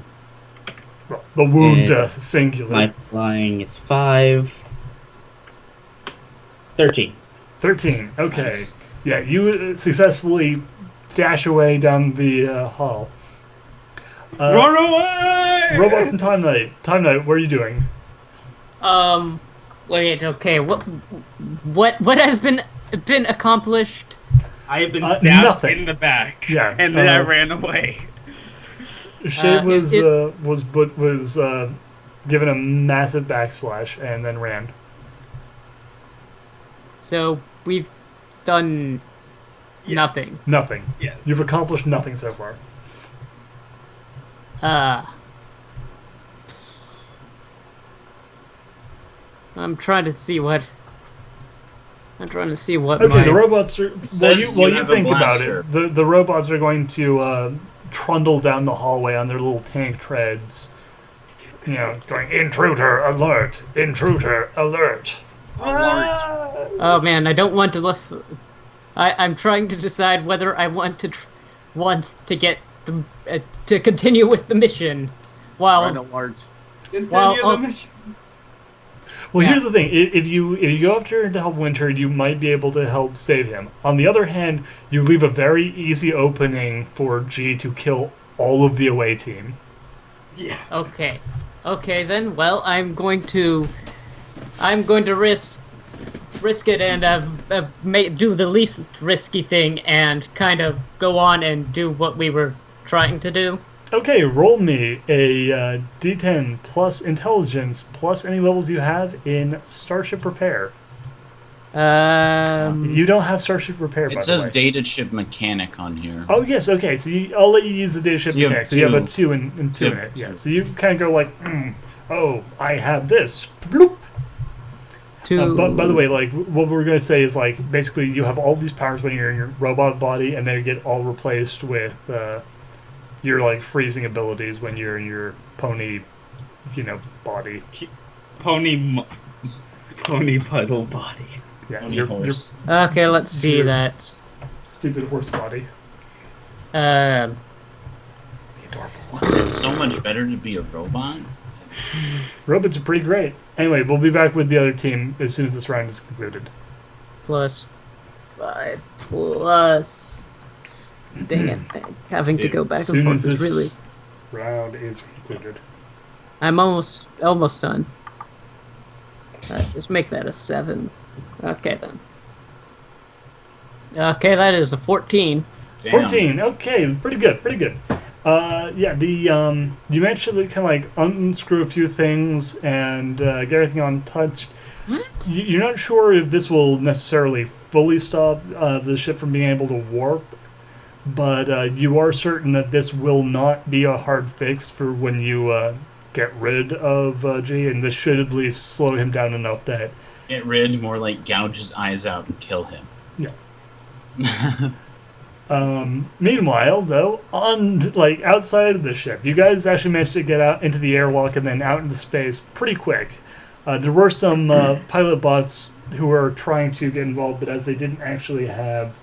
Well, the wound And singular. my flying is 5. 13. 13. Okay. Nice. Yeah, you successfully dash away down the hall. Run away! Robots and Time Knight. Time Knight, what are you doing? Wait. Okay. What has been accomplished? I have been stabbed nothing. in the back. Yeah, And then I ran away. Shay it- was given a massive backslash, and then ran. So we've done nothing. Nothing. Yeah. You've accomplished nothing so far. I'm trying to see what. Okay, the robots are. While you have a think about blaster. it, the robots are going to trundle down the hallway on their little tank treads. You know, going, intruder alert, intruder alert. Alert. Oh man, I don't want to. I'm trying to decide whether I want to get to continue with the mission, while Red alert. Continue Well, the mission. Well, Yeah. here's the thing: if you go after to help Winter, you might be able to help save him. On the other hand, you leave a very easy opening for G to kill all of the away team. Yeah. Okay then. Well, I'm going to risk it and do the least risky thing and kind of go on and do what we were trying to do. Okay, roll me a D10 plus intelligence plus any levels you have in Starship Repair. You don't have Starship Repair, by It the says way. data ship mechanic on here. Oh yes, okay. So I'll let you use the data ship You have mechanic. So you have a two. 2 and 2 You in have it. Yeah. two. So you kind of go like, oh, I have this. Bloop. By the way, like what we're gonna say is like basically you have all these powers when you're in your robot body, and they get all replaced with your like freezing abilities when you're in your pony, body. Pony puddle body. Yeah, Pony your horse. Okay, let's see Your- that. stupid horse body. It's so much better to be a robot. Robots are pretty great. Anyway, we'll be back with the other team as soon as this round is concluded. +5 plus. Dang it! Having to go back and Soon forth as is this really. round is concluded. I'm almost done. Just make that a 7. Okay then. Okay, that is a 14. Damn. 14. Okay, pretty good. Yeah, you managed to kind of like unscrew a few things and get everything untouched. You're not sure if this will necessarily fully stop the ship from being able to warp, but you are certain that this will not be a hard fix for when you get rid of G, and this should at least slow him down enough that. Get rid, more like gouge his eyes out and kill him. Yeah. Meanwhile, though, on like outside of the ship, you guys actually managed to get out into the airlock and then out into space pretty quick. There were some pilot bots who were trying to get involved, but as they didn't actually have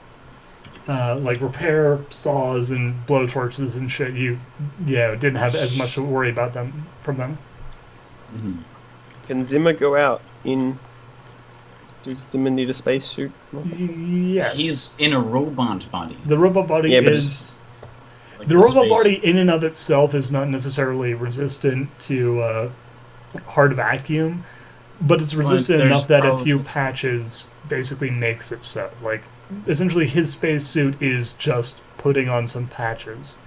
like repair saws and blowtorches and shit, you didn't have as much to worry about from them. Mhm. Can Zimmer go out in? Does Zimmer need a spacesuit? Yes, He's in a robot body. the robot body Yeah, but is. Like The robot space. body in and of itself is not necessarily resistant to hard vacuum, but it's resistant there's enough that a probably- few patches basically makes it so. Like, essentially his spacesuit is just putting on some patches.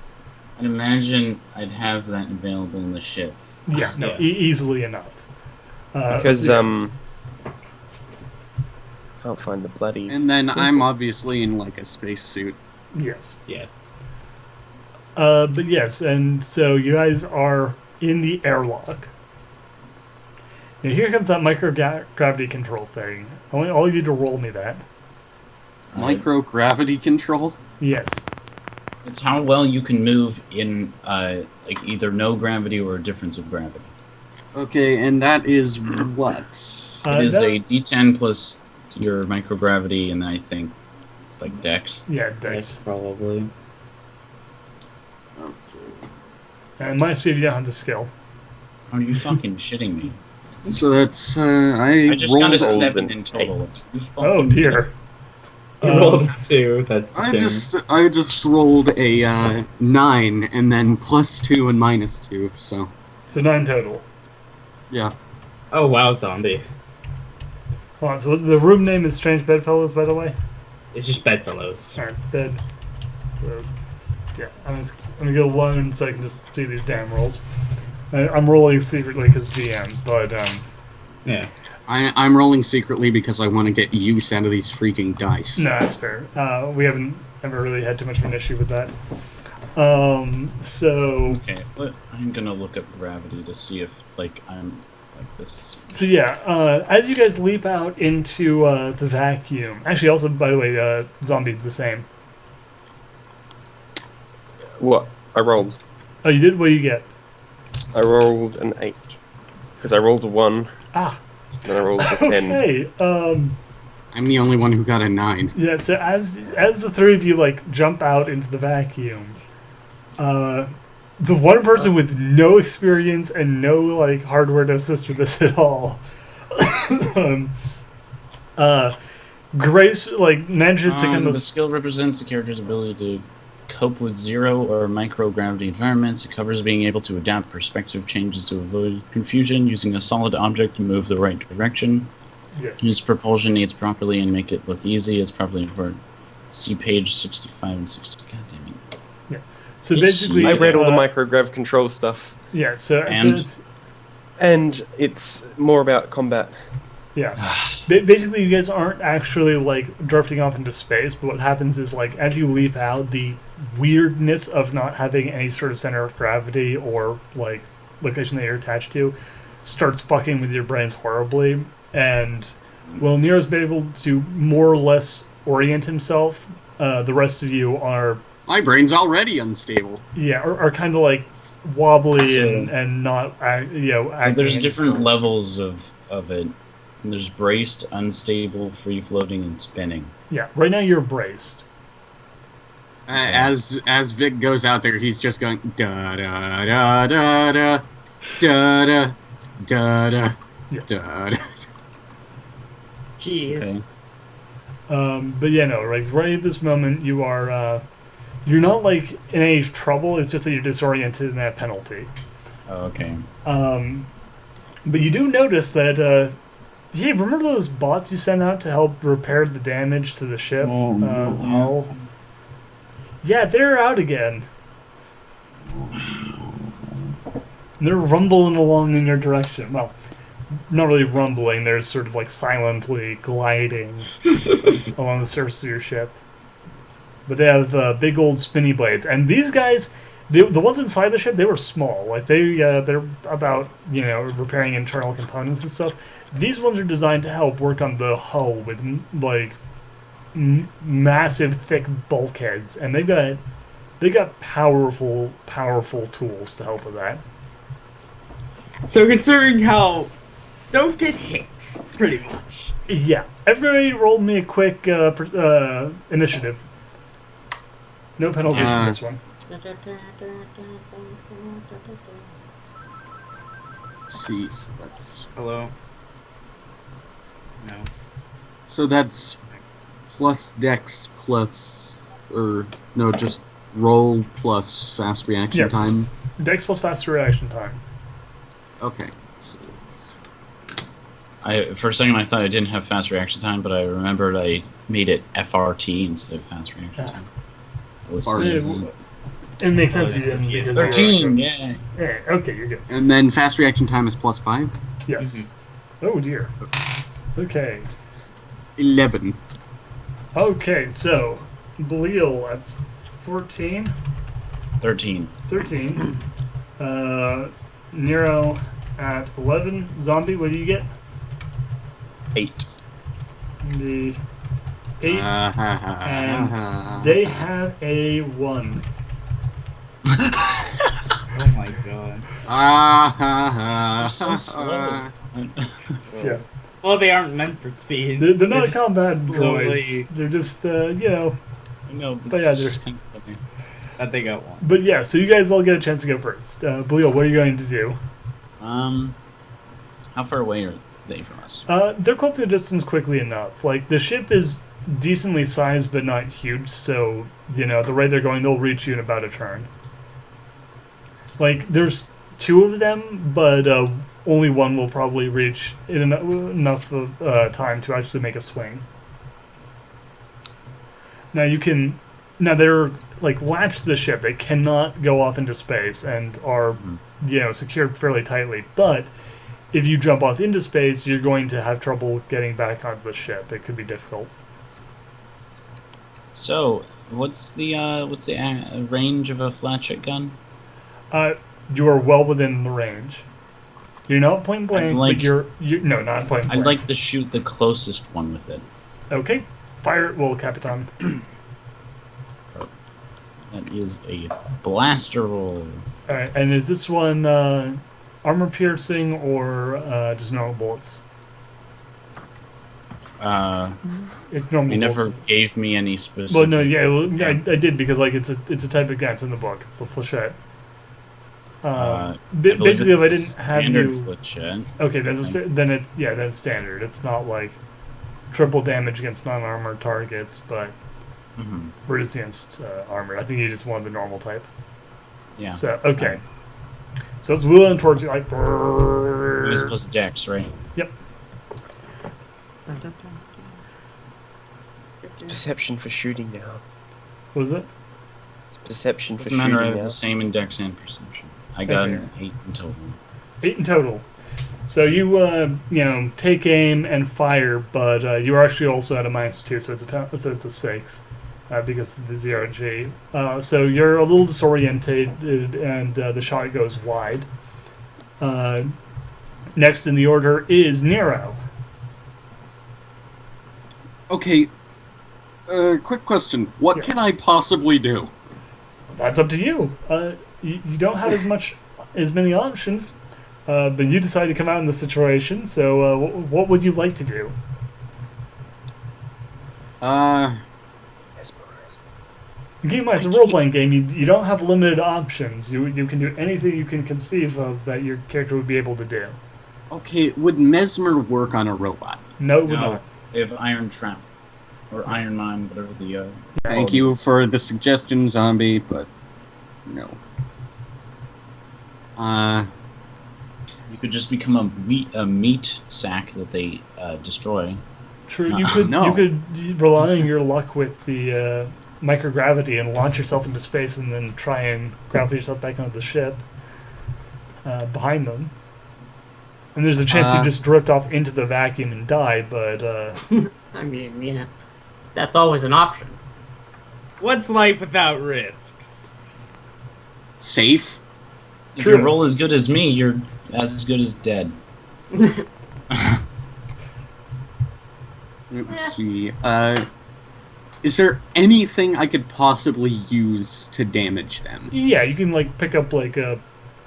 I'd imagine I'd have that available in the ship. Yeah, no, Yeah. easily enough. Because so- can't find the bloody. And then I'm obviously in like a spacesuit. yes. Yeah. But yes, and so you guys are in the airlock. Now here comes that microgravity control thing. I want all of you to roll me that. Microgravity control? Yes. It's how well you can move in like either no gravity or a difference of gravity. Okay, and that is what? It is that- a D10 plus your microgravity, and I think like Dex. Yeah, That's dice. probably. Okay. And minus 2 if you don't have the skill. Are you fucking shitting me? So that's I just got a rolled. 7 in total. You fucking Oh dear. You rolled a 2. That's the I thing. just rolled a 9 and then +2 and -2. So So 9 total. yeah. Oh wow, zombie. Hold on, so the room name is Strange Bedfellows, by the way? It's just bedfellows. Alright, Bedfellows. Yeah, I'm gonna go alone so I can just see these damn rolls. I'm rolling secretly because GM, but Yeah. I'm rolling secretly because I want to get use out of these freaking dice. no, that's fair. We haven't ever really had too much of an issue with that. So I'm gonna look up gravity to see if I'm like this. So yeah, as you guys leap out into the vacuum. Actually, also by the way, zombie the same. What? I rolled. Oh, you did? What do you get? I rolled an 8. Because I rolled a 1, Ah, then I rolled a 10. okay. I'm the only one who got a 9. Yeah. So as the three of you like jump out into the vacuum, the one person with no experience and no like hardware to assist with this at all, Grace like manages to kind The of skill represents the character's ability to cope with zero or microgravity environments. It covers being able to adapt perspective changes to avoid confusion, using a solid object to move the right direction. yes. Use propulsion aids properly and make it look easy. It's properly important. See page 65 and 60. God damn it. So basically, I read all the micrograv control stuff. Yeah. So And? it's, And it's more about combat. yeah. Basically, you guys aren't actually like drifting off into space, but what happens is like as you leap out, the weirdness of not having any sort of center of gravity or like location that you're attached to starts fucking with your brains horribly. And while Nero's been able to more or less orient himself, the rest of you are My brain's already unstable. are kind of like wobbly So- and not So acting there's any different form. levels of it. There's braced, unstable, free floating, and spinning. Yeah, right now you're braced. As Vic goes out there, he's just going da da da da da da da da da Yes. da. Jeez. Okay. But yeah, no, like right at this moment, you are you're not like in any trouble. It's just that you're disoriented and at penalty. Oh, okay. But you do notice that. Hey, remember those bots you sent out to help repair the damage to the ship? Oh, no. Hull? Yeah, they're out again. They're rumbling along in your direction. Well, not really rumbling. They're sort of like silently gliding along the surface of your ship. But they have big old spinny blades, and these guys, the ones inside the ship, they were small. Like they're about repairing internal components and stuff. These ones are designed to help work on the hull with like massive, thick bulkheads, and they got powerful tools to help with that. So considering how don't get hits, pretty much. Yeah, everybody roll me a quick initiative. No penalties for this one. See, so that's Hello. No. that's plus dex plus just roll plus fast reaction Yes. time. Dex plus faster reaction time. Okay. So, For a second, I thought I didn't have fast reaction time, but I remembered I made it FRT instead of fast reaction time. It makes sense if you didn't. Because 13, yeah. Yeah, okay, you're good. and then fast reaction time is plus 5. Yes. Oh dear. Okay. 11. Okay, so Belial at 14, 13. 13. Nero at 11. Zombie, what do you get? 8. The 8. And They have a 1. Oh my god. So slow. Yeah. Well, they aren't meant for speed. They're not just combat slowly- droids. They're just, I know, but But yeah, it's just kind of funny. That they got one. But yeah, so you guys all get a chance to go first. Belial, what are you going to do? How far away are they from us? They're close to the distance quickly enough. Like, the ship is decently sized but not huge, so, the rate they're going, they'll reach you in about a turn. Like, there's 2 of them, but only one will probably reach in enough of time to actually make a swing. Now, they're like latched to the ship. They cannot go off into space and are, secured fairly tightly. But if you jump off into space, you're going to have trouble getting back onto the ship. It could be difficult. So, what's the range of a flat shot gun? You are well within the range. You're not point blank, but you're no, not point blank. I'd like to shoot the closest one with it. Okay, fire at will, Capitan. That is a blaster roll. All right, and is this one armor piercing or just normal bullets? It's normal. You never bullets. gave me any specific. Well, no, yeah, I did because like it's a type of gun. It's in the book. It's the flechette. Basically, if I didn't have you, flechette. Okay, then it's standard. It's not like triple damage against non-armored targets, but reduced against armor. I think you just wanted the normal type. Yeah. So okay, so it's wheeling towards you like. It was plus dex, right? Yep. It's perception for shooting now. What was it? It's perception for Doesn't shooting matter. now. It's the same in dex and perception. I got Okay. an 8 in total. 8 in total. So you take aim and fire, but you are actually also at a -2, so it's a 6 because of the 0G. So you're a little disorientated, and the shot goes wide. Next in the order is Nero. Okay. Quick question. What Yes. can I possibly do? That's up to you. You don't have as many options, but you decided to come out in this situation. So what would you like to do? Keep in mind, it's a role-playing game. You don't have limited options. You can do anything you can conceive of that your character would be able to do. Okay, would Mesmer work on a robot? No, it would No, not. they have Iron Trap. Or Iron Mine, whatever the... Thank you for the suggestion, Zombie, but no. You could just become a meat sack that they destroy. True, No. you could No. you could rely on your luck with the microgravity and launch yourself into space and then try and grapple yourself back onto the ship behind them. And there's a chance you just drift off into the vacuum and die, but... I mean, yeah, that's always an option. What's life without risks? Safe? If True. you roll as good as me, you're as good as dead. Let's see. Is there anything I could possibly use to damage them? Yeah, you can like pick up like a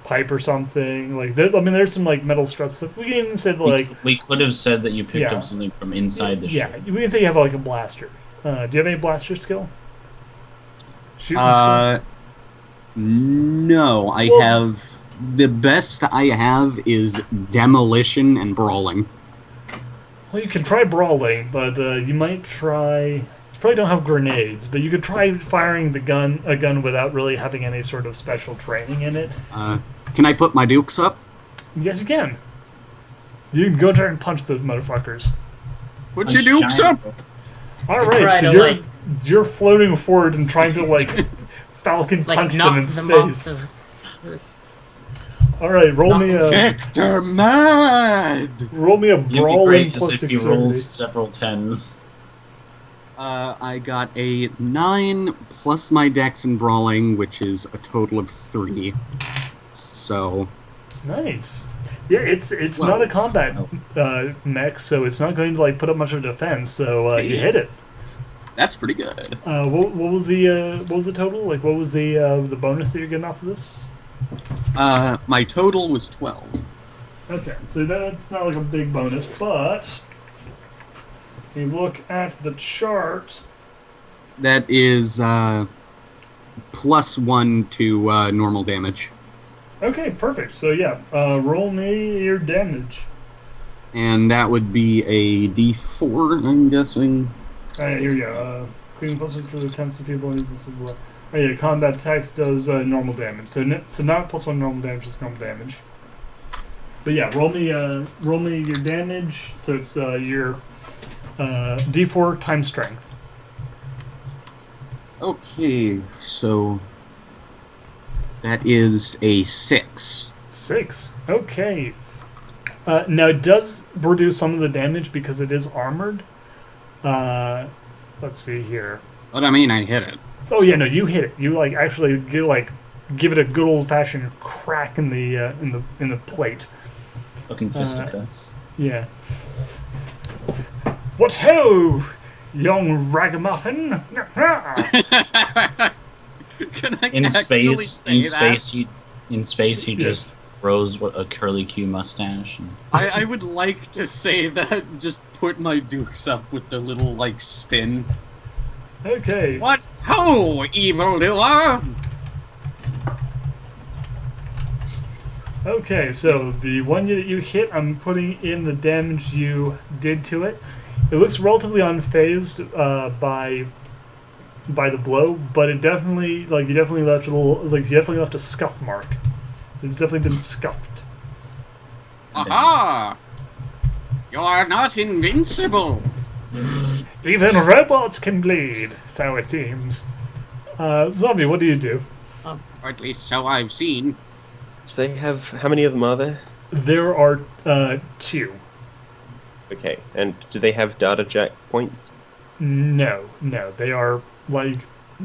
pipe or something. Like, there's some like metal strut stuff. We can even say like, We could have said that you picked Yeah. up something from inside the yeah, ship. we can say you have like a blaster. Do you have any blaster skill? Shooting skill? No. I Well- have... The best I have is demolition and brawling. Well, you can try brawling, but you might try. You probably don't have grenades, but you could try firing a gun without really having any sort of special training in it. Can I put my dukes up? Yes, you can. You can go try and punch those motherfuckers. Put your dukes up! All Try right, so to, you're floating forward and trying to like falcon like punch knock them in them off space. the- All right, roll me a Victor Mad! brawling Great plus as if he dexterity. rolls several tens. I got a 9 plus my dex and brawling, which is a total of 3. So, Nice. Yeah, it's Well, not a combat mech, so it's not going to like put up much of a defense. So you hit it. that's pretty good. What was the total? Like, what was the bonus that you're getting off of this? My total was 12. Okay, so that's not like a big bonus, but if you look at the chart, That is plus 1 to normal damage. okay, perfect. So yeah, roll me your damage. And that would be a d4, I'm guessing. Alright, here we go. Cleaning plus one for the attempts to people uses of oh yeah, combat attacks does normal damage. So not plus 1 normal damage, just normal damage. But yeah, roll me your damage. So it's your d4 times strength. Okay, so that is a 6. 6. Okay. Now it does reduce some of the damage because it is armored. Let's see here. But I mean, I hit it. Oh yeah, no, you hit it. You actually give it a good old fashioned crack in the plate. Fucking fisticuffs. Yeah. What ho, young ragamuffin! Can I In actually space, say that? in space, he Yes. just grows a curly Q mustache. And I would like to say that. Just put my dukes up with the little spin. Okay. What ho, evildoer! Okay, so the one that you hit, I'm putting in the damage you did to it. It looks relatively unfazed by the blow, but it definitely you definitely left a scuff mark. It's definitely been scuffed. Aha! You are not invincible. Even robots can bleed, so it seems. Zombie, what do you do? Or at least so I've seen. So they have, how many of them are there? There are 2. Okay, and do they have data jack points? No, they are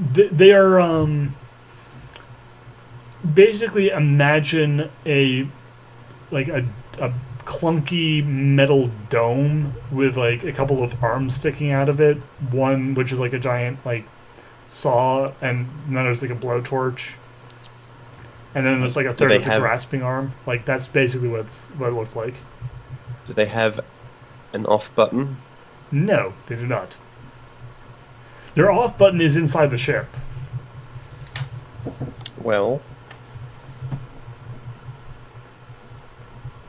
they are basically imagine a clunky metal dome with a couple of arms sticking out of it. One which is a giant saw, and then there's a blowtorch, and then there's a third that's a grasping arm. That's basically what it looks like. Do they have an off button? No, they do not. Their off button is inside the ship. Well,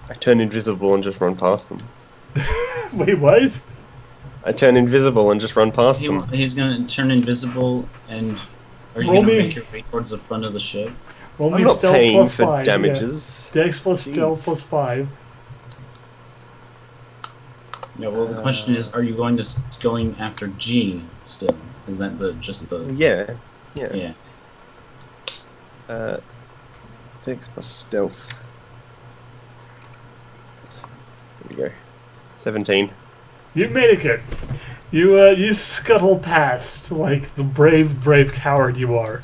I turn invisible and just run past them. Wait, what? I turn invisible and just run past them. he's gonna turn invisible, and are you Roll gonna me. make your way towards the front of the ship? Roll I'm me not stealth paying plus for 5. damages. Yeah. Dex plus Jeez. stealth plus 5. Yeah. Well, the question is, are you going after G still? Is that just the? Yeah. Yeah. Dex plus stealth. There we go. 17. You made it. You scuttle past like the brave coward you are.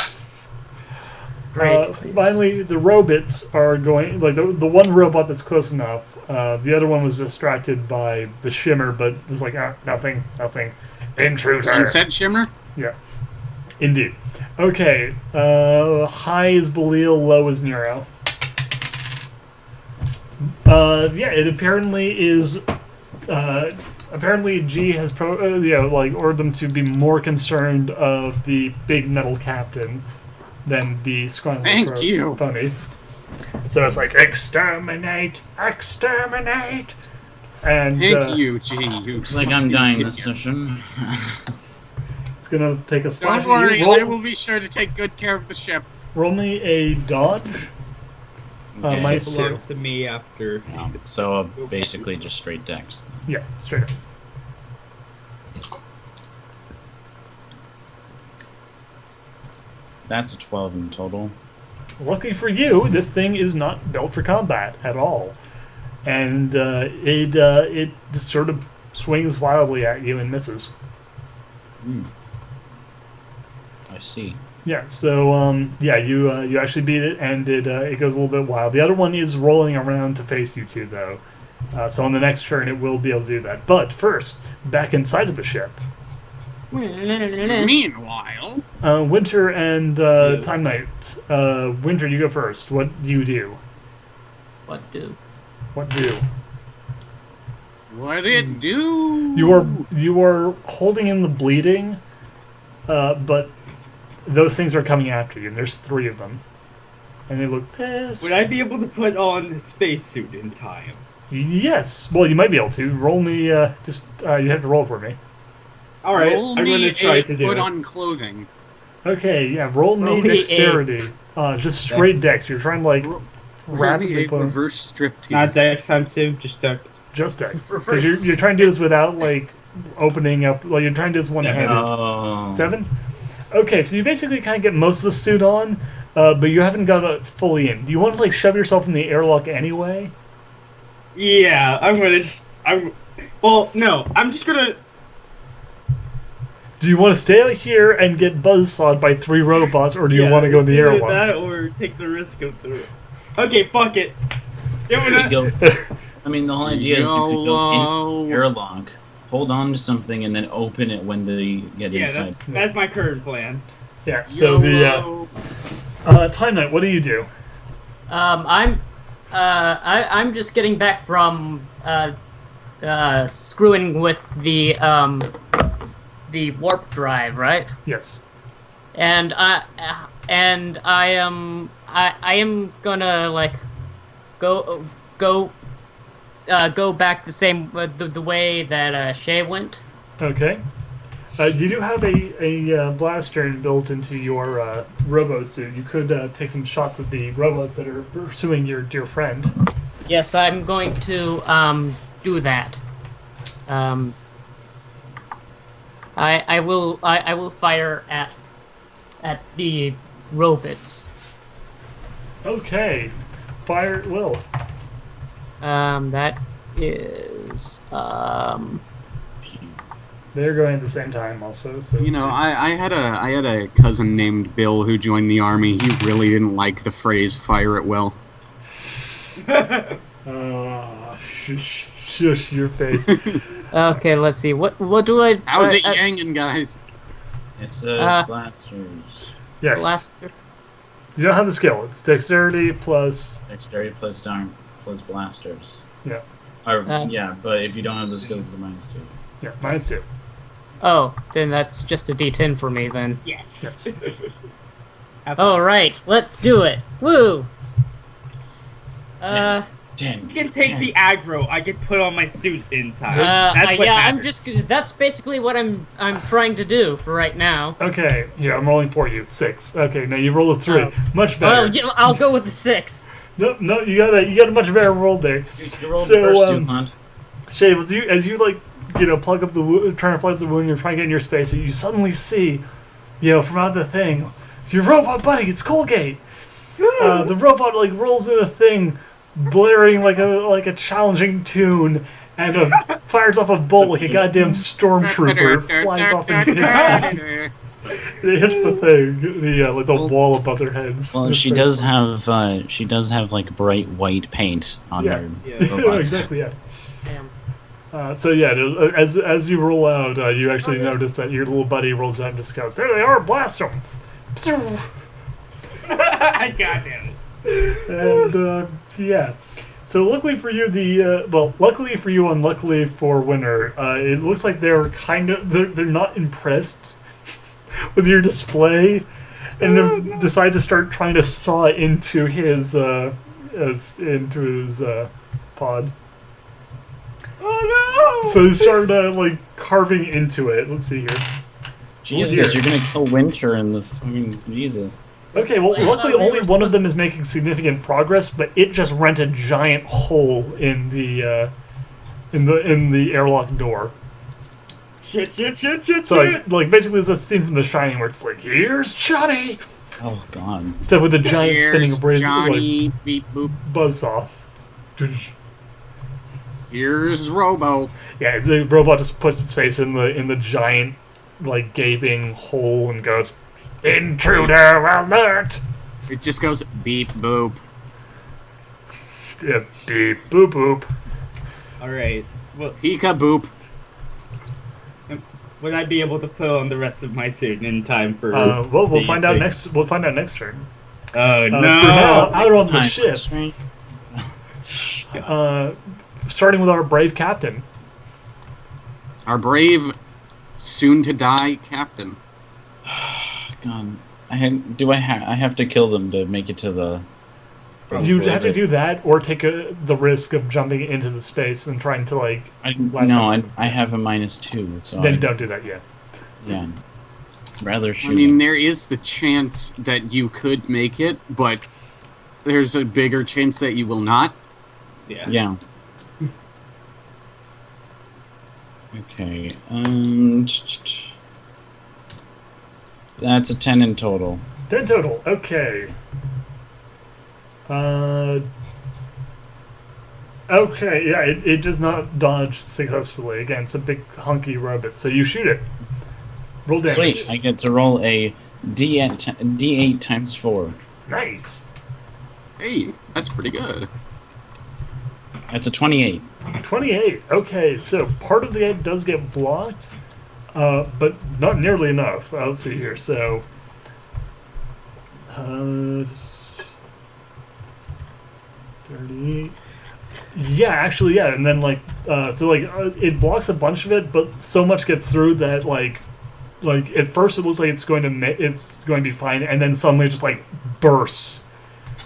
Great. Finally, the robots are going. The one robot that's close enough. The other one was distracted by the shimmer, but was nothing. Intruder. Sunset shimmer? Yeah. Indeed. Okay. High is Belial, low is Nero. Yeah, it apparently is. Apparently, G has ordered them to be more concerned of the big metal captain than the scrawny Thank you. pony. So it's exterminate, exterminate, and Thank you, G. You Looks like I'm dying this idiot. session. it's gonna take a slash. Don't worry, You I will be sure to take good care of the ship. roll me a dodge. Okay. Minus It 2. belongs to me after. So basically just straight dex. Yeah, straight up. That's a 12 in total. Lucky for you, this thing is not built for combat at all, and it just sort of swings wildly at you and misses. I see. Yeah, so you actually beat it, and it goes a little bit wild. The other one is rolling around to face you two, though. So on the next turn, it will be able to do that. But first, back inside of the ship, Meanwhile, Winter and Yes. Time Knight. Winter, you go first. What do you do? What do? What do? what it do? You are holding in the bleeding, but those things are coming after you, and there's 3 of them, and they look pissed. Would I be able to put on the spacesuit in time? Yes. Well, you might be able to. Roll me. You have to roll for me. All right, Roll I'm me gonna try a to do put it. on clothing. Okay. Yeah. Roll me Roll me a- dexterity. Just straight dex. You're trying to Roll me rapidly a put reverse striptease. Not Dex times 2, just Dex. just dex because you're trying to do this without opening up. You're trying to do this one handed. Oh. 7. Okay, so you basically kind of get most of the suit on, but you haven't got it fully in. Do you want to like shove yourself in the airlock anyway? Yeah, I'm gonna. Well, no, I'm just gonna. Do you want to stay out here and get buzzsawed by 3 robots, or do you want to go in the either airlock? that or take the risk of the. Okay, fuck it. Yeah, we're You not. go, I mean, the whole idea is you could go YOLO. in the airlock, hold on to something, and then open it when they get Yeah, inside. that's my current plan. Yeah. So YOLO. Time Knight, what do you do? I'm just getting back from screwing with the warp drive, right? Yes. And I am gonna like go back the same the way that Shay went. Okay. You do have a blaster built into your robo suit. You could take some shots at the robots that are pursuing your dear friend. Yes, I'm going to do that. I will fire at the robots. Okay. Fire at will. That is They're going at the same time also. So You know, I had a cousin named Bill who joined the army. He really didn't like the phrase "fire at will." Shush your face. okay. Let's see. What do I? How's it yangin', guys? It's blasters. Yes. Blaster? You don't have the skill. It's dexterity plus. Dexterity plus darm plus blasters. Yeah. Or, Uh, yeah, but if you don't have the skills, it's a -2. Yeah, -2. Oh, then that's just a D10 for me then. Yes. Yes. All right, let's do it. Woo! 10. You can take the aggro. I can put on my suit in time. yeah, That's what I'm matters. just. That's basically what I'm trying to do for right now. Okay, here, I'm rolling for you. 6. Okay, now you roll a 3. Oh. Much better. Well, yeah, I'll go with the 6. No, you got a much better roll there. You rolled So, first, um, Duhad. Shay, as you like, plug up the trying to plug up the wound, you're trying to get in your space, and you suddenly see, from out the thing, your robot buddy, it's Colgate. The robot like rolls in the thing, blaring like a challenging tune, and fires off a bolt like a goddamn stormtrooper, flies off and it hits the thing, like the wall above their heads. Well, she does have like bright white paint on Yeah. her Yeah. robots. Exactly, yeah. Damn. So yeah, as you roll out, you actually notice that your little buddy rolls out and just goes, "There they are, blast them!" I got him. And yeah, so luckily for you, luckily for you, unluckily for Winner, it looks like they're they're not impressed with your display, and have decided to start trying to saw into his pod. Oh no! So they started like carving into it. Let's see here. Jesus, you're gonna kill Winter in the fucking Jesus. Okay, well, luckily only one of them is making significant progress, but it just rent a giant hole in the airlock door. Shit! So like basically it's a scene from The Shining where it's like, "Here's Johnny," Oh God. except with a giant spinning Here's abrasive Johnny, beep boop. buzzsaw. Here's Robo. Yeah, the robot just puts its face in the giant like gaping hole and goes, "Intruder alert!" It just goes beep boop. Yeah, beep boop boop. All right. Well, Pika boop. would I be able to put on the rest of my suit in time for? Well, we'll the find out big- next. We'll find out next turn. Oh For no! now, out on the Time ship, constraint. starting with our brave captain. Our brave, soon-to-die captain. God. I have to kill them to make it to the. You have to do that, or take the risk of jumping into the space and trying to like. I Last have a -2, so Then don't do that yet. yeah. Rather shoot. I mean, him. there is the chance that you could make it, but there's a bigger chance that you will not. Yeah. Yeah. Okay. That's a 10 in total. 10 total. Okay. Okay, yeah, it does not dodge successfully. Again, it's a big hunky robot, so you shoot it. Roll damage. Sweet. I get to roll a D8 times 4. Nice. Hey, that's pretty good. That's a 28. 28. Okay, so part of the egg does get blocked, but not nearly enough. Let's see here. So, 38. Yeah, actually, yeah, and then it blocks a bunch of it, but so much gets through that like at first it looks like it's going to be fine, and then suddenly it just like bursts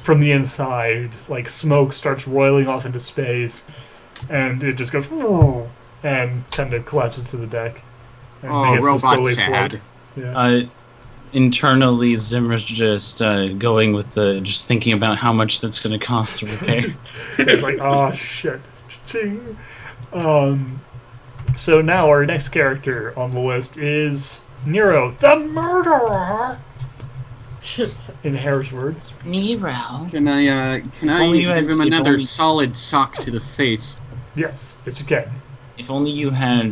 from the inside, like smoke starts roiling off into space, and it just goes and kind of collapses to the deck. And begins to robot slowly sad. float. Yeah. Internally, Zimmer's just going with just thinking about how much that's going to cost to repair. It's like, oh shit. Ching. So now our next character on the list is Nero, the murderer. In Hare's words. Nero. Can I only you give had- him if another only- solid sock to the face? Yes, you can. If only you had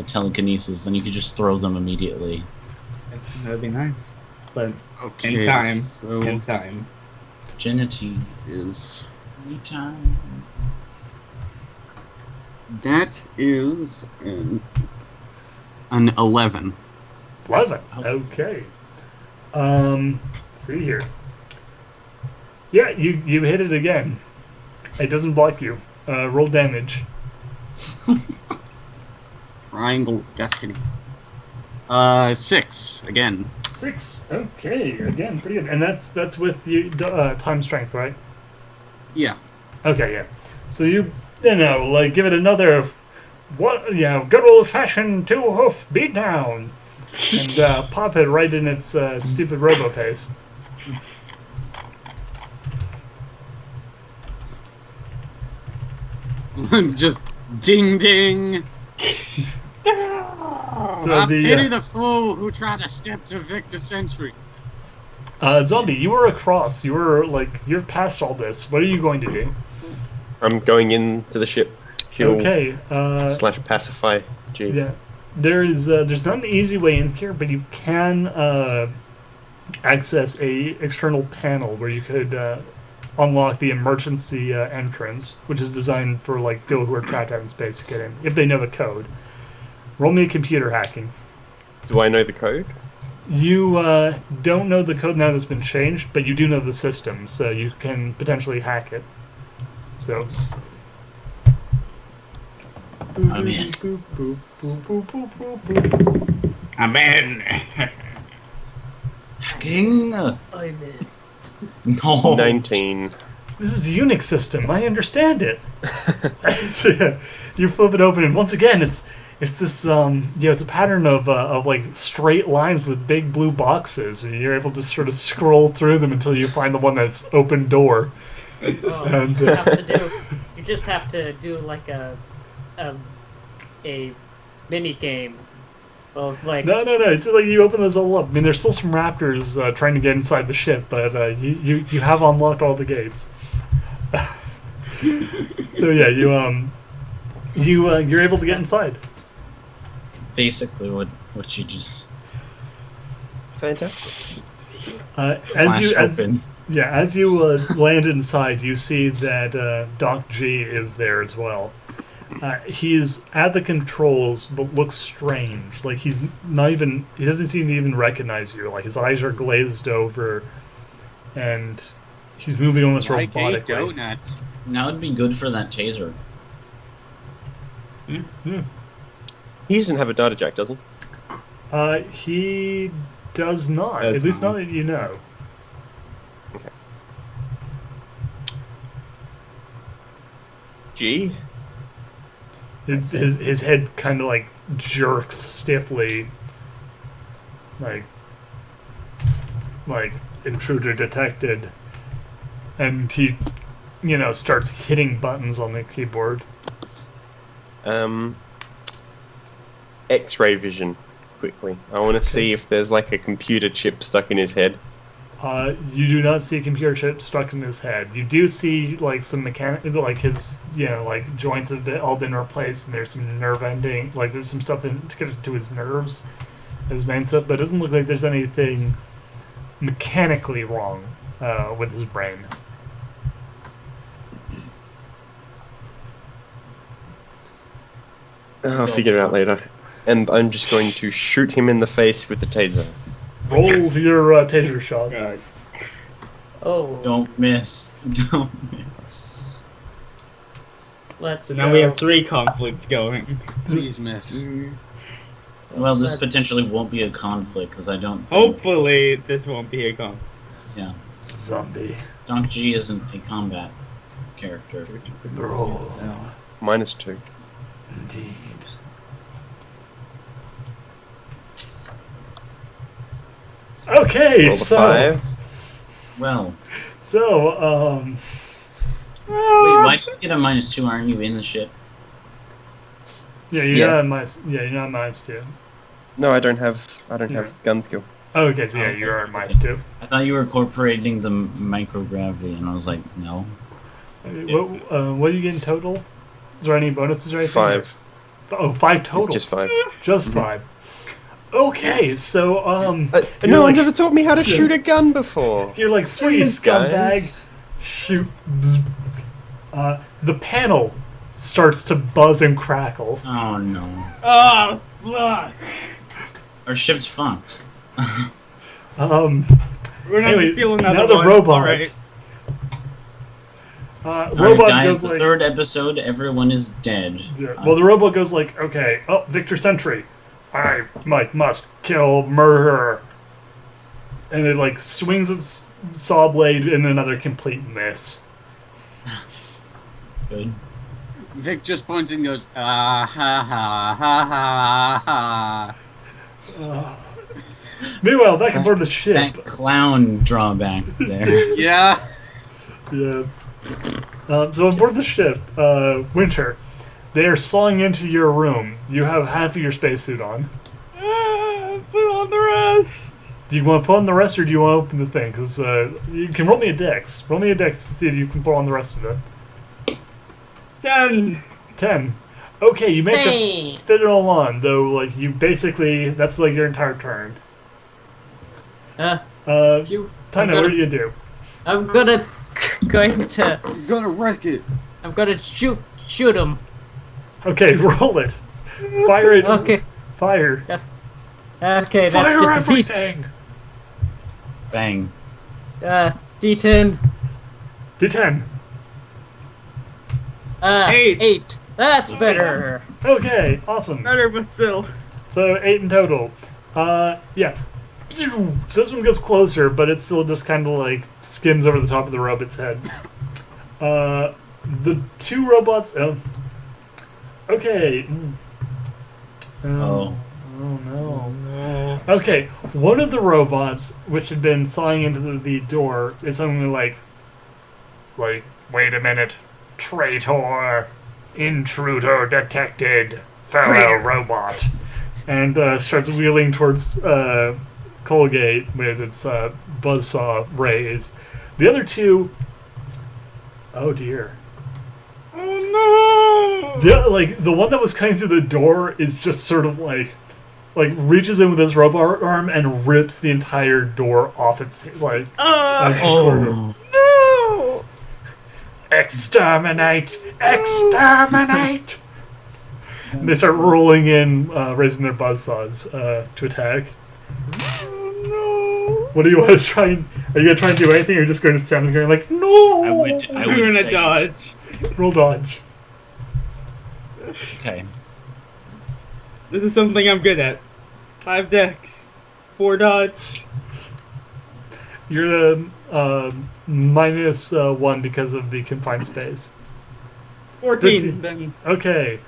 telekinesis, then you could just throw them immediately. That'd be nice. But Okay. in time. So In time. Virginity. is Anytime. that is an 11. 11. Okay. Let's see here. Yeah, you hit it again. It doesn't block you. Roll damage. Triangle Destiny. 6 again. 6. Okay, again, pretty good. And that's with the time strength, right? Yeah. Okay, yeah. So you know, like give it another good old fashioned 2-hoof beatdown, and pop it right in its stupid robo face. Just ding ding. So I the pity the fool who tried to step to Victor Century. zombie, you were across. You're past all this. What are you going to do? I'm going into the ship to kill Okay. / pacify G. Yeah. There's not an easy way in here, but you can access a external panel where you could unlock the emergency entrance, which is designed for like people who are trapped out in space to get in, if they know the code. Roll me computer hacking. Do I know the code? You don't know the code now that's been changed, but you do know the system, so you can potentially hack it. So. I'm in. I'm in. Hacking. No. 19. This is a Unix system. I understand it. You flip it open, and once again, it's this it's a pattern of like straight lines with big blue boxes, and you're able to sort of scroll through them until you find the one that's open door. And, you just have to do like a mini game of like. No. It's just like you open those all up. I mean, there's still some raptors trying to get inside the ship, but you have unlocked all the gates. So yeah, you're able to get inside. Basically, what you just Fantastic. As you land inside, you see that Doc G is there as well. He's at the controls, but looks strange. Like he doesn't seem to even recognize you. Like his eyes are glazed over, and he's moving almost Like a robotically. donut. Now it'd be good for that taser. He doesn't have a data jack, does he? He does not. Does At least not. not that you know. Okay. G? His head kind of like jerks stiffly, like intruder detected, and he, starts hitting buttons on the keyboard. X-ray vision. quickly. I want to see if there's like a computer chip stuck in his head. You do not see a computer chip stuck in his head. You do see like some like his like joints have all been replaced, and there's some nerve ending, like there's some stuff to his nerves, his vein stuff, but it doesn't look like there's anything mechanically wrong with his brain. I'll figure it out later. And I'm just going to shoot him in the face with the taser. Roll your taser shot. God. Oh, Don't miss. Don't miss. let's So now go. we have 3 conflicts going. Please miss. Well, this potentially won't be a conflict because I don't. Hopefully, this won't be a conflict. Yeah. Zombie. Doc G isn't a combat character. Roll. -2. Indeed. Okay, Roll the so 5. Well, so wait, why did you get a -2? Aren't you in the ship? yeah, Yeah. not minus. Yeah, you're not -2. No, I don't have Yeah. gun skill. Oh, okay, so yeah, you're at -2. I thought you were incorporating the microgravity, and I was like, no. What do you get in total? Is there any bonuses or anything? 5. Oh, 5 total. It's just 5. Just 5. Okay, so you're No one's like- ever taught me how to shoot a gun before. you're like freeze, scumbag. Guys. Shoot. Bzz. The panel starts to buzz and crackle. Oh no. Oh, fuck! Our ship's fucked. We're not Anyway, stealing another now the one. robot. Alright. Alright, Robot guys, goes the like. third episode, everyone is dead. Well, the robot goes like, okay, oh, Victor Sentry, I must kill murderer, and it like swings its saw blade in another complete miss. Good. Vic just points and goes, ah, ha, ha, ha, ha, ha. Meanwhile, back aboard the ship. That clown drawback there. Yeah. Yeah. So on board the ship, Winter, they are sawing into your room. You have half of your spacesuit on. Put on the rest! Do you want to put on the rest, or do you want to open the thing? Because you can roll me a dex. Roll me a dex to see if you can put on the rest of it. 10! 10. Okay, you managed Hey. to fit it all on, though. Like you basically, that's like your entire turn. You, Tina, what are you gonna do? I'm going to I'm gonna wreck it. shoot him. Okay, roll it. Fire it. Okay. Fire. Okay, that's Fire just everything. Bang. D10. D10. 8. 8. That's better. Okay, awesome. Better, but still. So 8 in total. Yeah. So this one goes closer, but it still just kind of like skims over the top of the robot's heads. The 2 robots. Okay. Oh. Oh no. Okay, one of the robots, which had been sawing into the door, is suddenly like, wait a minute, traitor, intruder detected, fellow robot, and starts wheeling towards Colgate with its buzzsaw raised. The other 2, oh dear. Oh no! Yeah, like the one that was cutting through the door is just sort of like reaches in with his robot arm and rips the entire door off its corner. Oh. No! Exterminate! Exterminate! And they start rolling in, raising their buzzsaws to attack. Oh What do you want to try and... Are you going to try and do anything, or are you just going to stand there like, no! I no! would I'm gonna say- dodge. Roll dodge. Okay. This is something I'm good at. 5 decks. 4 dodge. You're minus 1 because of the confined space. 14, then. Okay.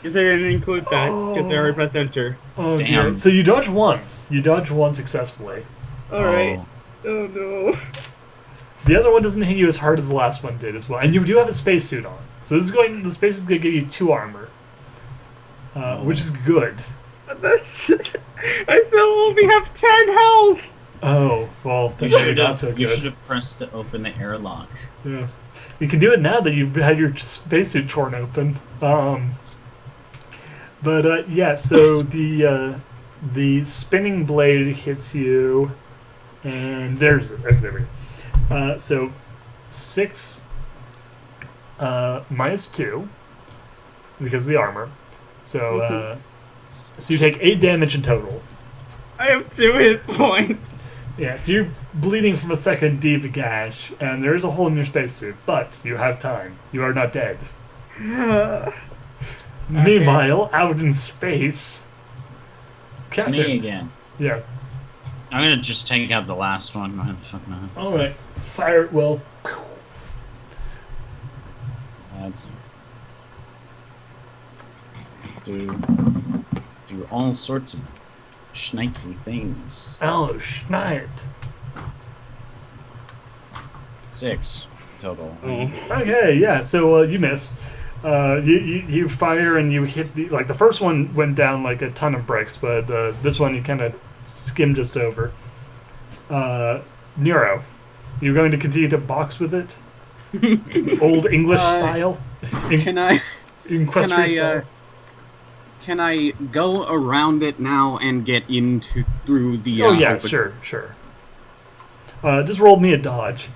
Because I didn't include that, because I already pressed enter. Oh dear. Damn. So you dodge 1. You dodge 1 successfully. Alright. Oh. Oh no. The other one doesn't hit you as hard as the last one did as well, and you do have a spacesuit on. So this is the spacesuit's going to give you 2 armor, which is good. That's... I still only have 10 health! Oh, well, You that's maybe should not have. so You should good. have pressed to open the airlock. Yeah. You can do it now that you've had your spacesuit torn open. Yeah, so the spinning blade hits you, and there's it. Okay, there we go. So 6 minus 2 because of the armor. So so you take 8 damage in total. I have 2 hit points. Yeah, so you're bleeding from a second deep gash, and there is a hole in your spacesuit, but you have time. You are not dead. Meanwhile, out in space, Me Captain. again. Yeah. I'm gonna just take out the last one. Why the fuck not? All right. Fire. Well. That's do all sorts of schnikey things. Oh, schneid. 6 total. Okay. Yeah. So you miss. You fire and you hit the first one went down like a ton of bricks, but this one you kind of skimmed just over. Nero, you're going to continue to box with it, old English style. Can I Equestrian style. can I go around it now and get into through the? Oh yeah, open- sure. Just roll me a dodge.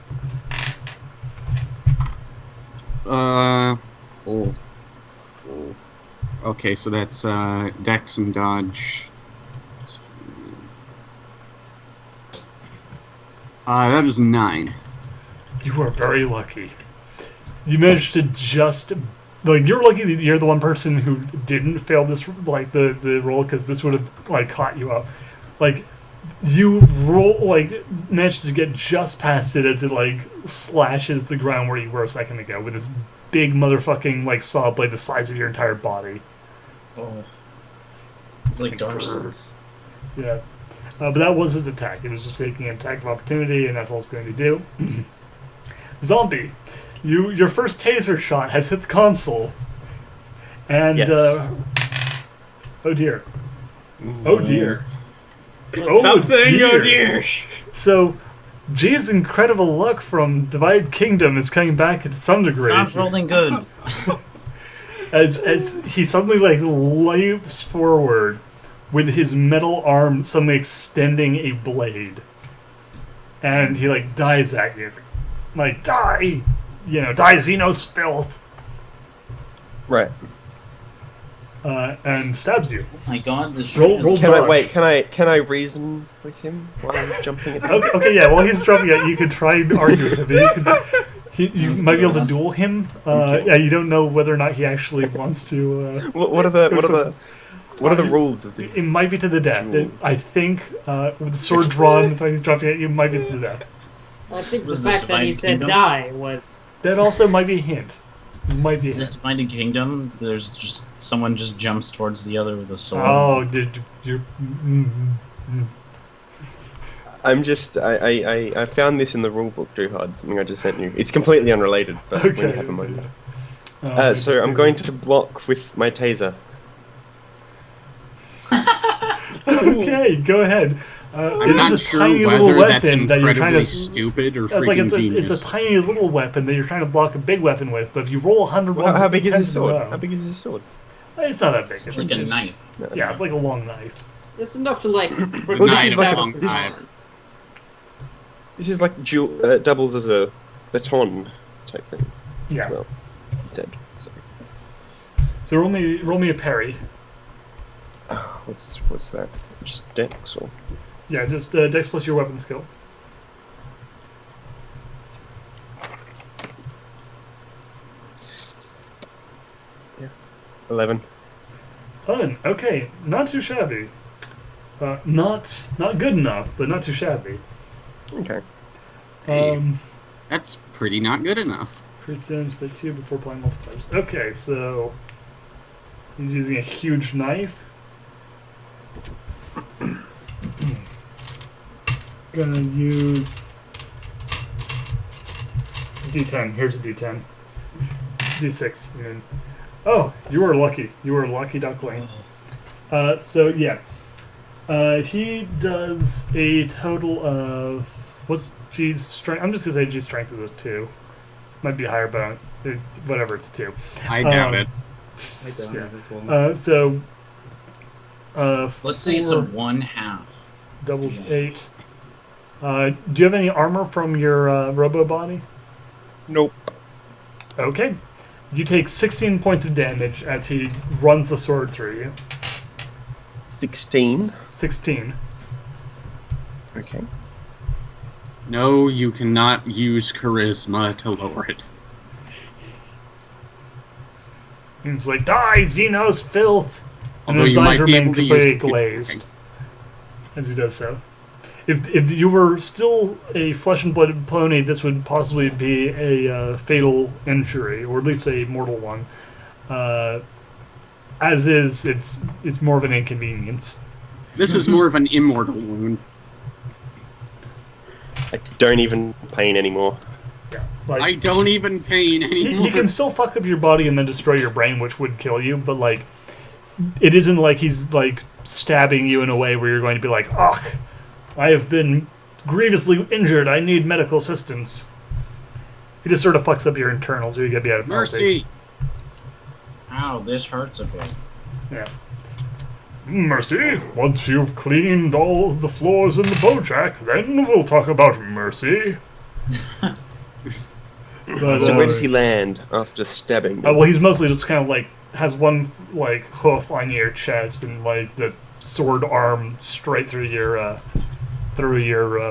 Oh. Okay, so that's Dex and Dodge. That is 9. You are very lucky. You managed to just you're lucky that you're the one person who didn't fail this the roll, because this would have caught you up. You managed to get just past it as it slashes the ground where you were a second ago with this big motherfucking saw blade the size of your entire body. Oh. It's like Darcy's. Yeah. But that was his attack. It was just taking an attack of opportunity, and that's all it's going to do. Zombie, your first taser shot has hit the console. And, Yes. oh dear. Oh dear. Stop saying oh dear. So, G's incredible luck from Divide Kingdom is coming back to some degree. Not rolling good. As he suddenly leaps forward with his metal arm suddenly extending a blade, and he dies at you. He's like die, die Xenos filth, Right. and stabs you. Oh my god, this Roll- shit roll is... dodge. Can I reason with him while he's jumping at me? Okay, yeah. While he's jumping at you, can try and argue with him. You might be able to duel him. Yeah, you don't know whether or not he actually wants to. What are the rules of the? It might be to the death. Duel. I think with the sword drawn, if he's dropping at you, it might be to the death. I think the Was this fact that he Divine said Kingdom? die was. That also might be a hint. Might be a Is this hint. Divided Kingdom? There's just someone just jumps towards the other with a sword. Oh, did you? I'm just I found this in the rulebook, Duhad. Something I just sent you. It's completely unrelated, but when you have a moment. So I'm going to block with my taser. Okay, go ahead. I'm It not is a sure tiny whether little that's weapon that you're trying incredibly to. stupid or It's freaking it's genius. a tiny little weapon that you're trying to block a big weapon with. But if you roll 100 ones, How big is his 10s in a sword? row- How big is his sword? It's not that big. It's like a knife. No. Yeah, it's like a long knife. It's enough to Well, Nine this is of like long this, knives. this is like doubles as a baton type thing Yeah. as well. Instead. So, So roll me a parry. what's that? Just dex or? Yeah, just dex plus your weapon skill. Yeah. 11. Okay, not too shabby. Not good enough, but not too shabby. Okay. That's pretty not good enough. Increase damage by 2 before applying multipliers. Okay, so he's using a huge knife. Gonna use it's a D10. Here's a D10. D6. Even. Oh, you were lucky. You were lucky, duckling. So yeah, he does a total of what's G's strength? I'm just gonna say G's strength is a 2. Might be higher, but whatever. It's 2. I doubt it. I don't Yeah. have this one. So. Let's say it's a 4 1/2. doubles 8. Do you have any armor from your robo body? Nope. Okay. You take 16 points of damage as he runs the sword through you. 16. 16. Okay. No, you cannot use charisma to lower it. And it's like, die, Xenos filth! And Although his you eyes might be remain able to completely use glazed as he does so. If you were still a flesh and blood pony, this would possibly be a fatal injury, or at least a mortal one. As is, it's more of an inconvenience. This is more of an immortal wound. I don't even pain anymore. Yeah, like, I don't even pain anymore. he can still fuck up your body and then destroy your brain, which would kill you, but like, it isn't like he's like stabbing you in a way where you're going to be like, ugh, I have been grievously injured, I need medical assistance. He just sort of fucks up your internals, or you get out of Mercy! Ow, this hurts a bit. Yeah. Mercy, once you've cleaned all of the floors in the Bojack, then we'll talk about mercy. But, So where does he land after stabbing me? well, he's mostly just kind of like has one like hoof on your chest and like the sword arm straight through your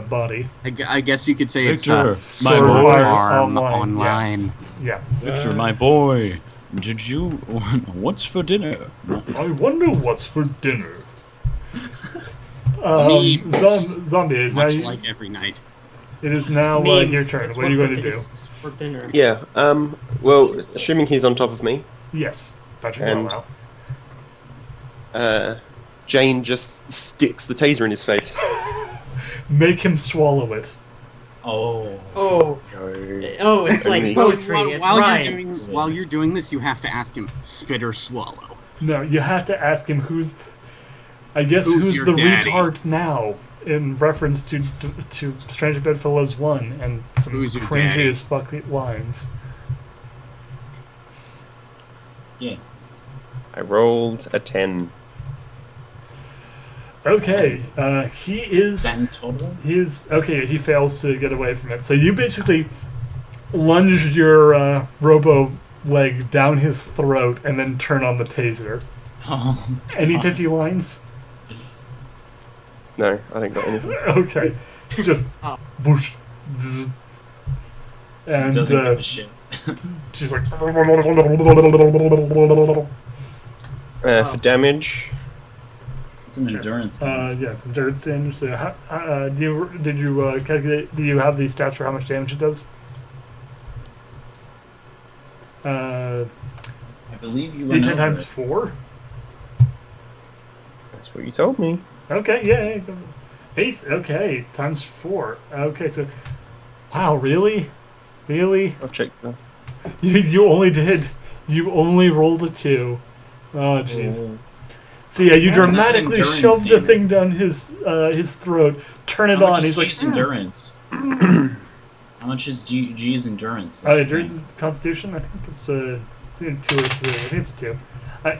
body. I guess you could say it's Victor, my sword boy. arm Online, online. Yeah. Victor, my boy, did you... What's for dinner? I wonder what's for dinner. Memes. Zombie is now. Much like every night. It is now Memes, your turn. that's What are you for going to do? this- For dinner. Yeah, well, assuming he's on top of me, Yes, Patrick. And- Now. Jane just sticks the taser in his face. Make him swallow it. Oh. Oh, Go. oh, it's like Only- poetry. It's rhyme. While you're doing this, you have to ask him, spit or swallow. No, you have to ask him who's. I guess who's your the daddy? retard now, in reference to Strange Bedfellows 1 and some Who's your cringy daddy? as fuck lines. Yeah. I rolled a 10. Okay, he is. That in total? Okay, he fails to get away from it. So you basically lunge your robo leg down his throat and then turn on the taser. Oh. Any pithy lines? No, I didn't got anything. Okay, just Oh. whoosh, zzz. She And doesn't give a shit. she's like. For damage, It's an endurance. Yeah, it's endurance damage. So, did you calculate? Do you have the stats for how much damage it does? I believe you went D10 over times it. 4. that's what you told me. Okay, yeah. Base. Okay, times 4. Okay, so, wow, really? I'll check that. You only rolled a 2. Oh, jeez. Oh. So yeah, you Yeah, dramatically that's shove the endurance thing down his throat, turn it How much on. is He's like, G's endurance? How much is G's endurance? That's the endurance thing. and Constitution. I think it's either 2 or 3. I think it's 2.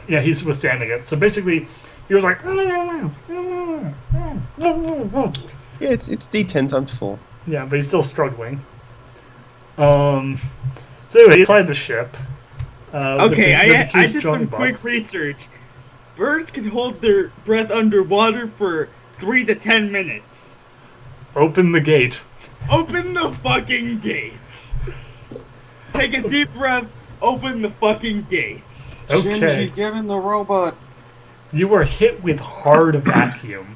Yeah, he's withstanding it. So basically, he was like, Yeah, it's D10 times 4. yeah, but he's still struggling. So anyway, inside the ship. Okay, I huge did Johnny some quick box. research. Birds can hold their breath underwater for 3 to 10 minutes. Open the gate. Open the fucking gates. Take a deep breath. Open the fucking gates. Okay. get in the robot. You were hit with hard vacuum.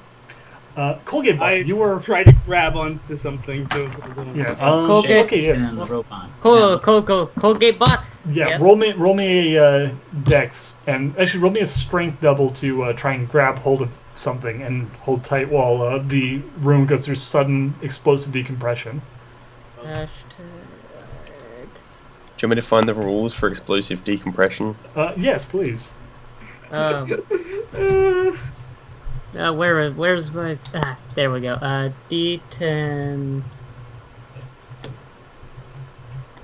Colgate I Bob, you were. try to grab onto something. Yeah. Colgate. Okay. Yeah. And the robot. Colgate bot. Yeah. Yes. Roll me a dex, and actually roll me a strength double to try and grab hold of something and hold tight while the room goes through sudden explosive decompression. Hashtag. Do you want me to find the rules for explosive decompression? Yes, please. Where's my... there we go. D10...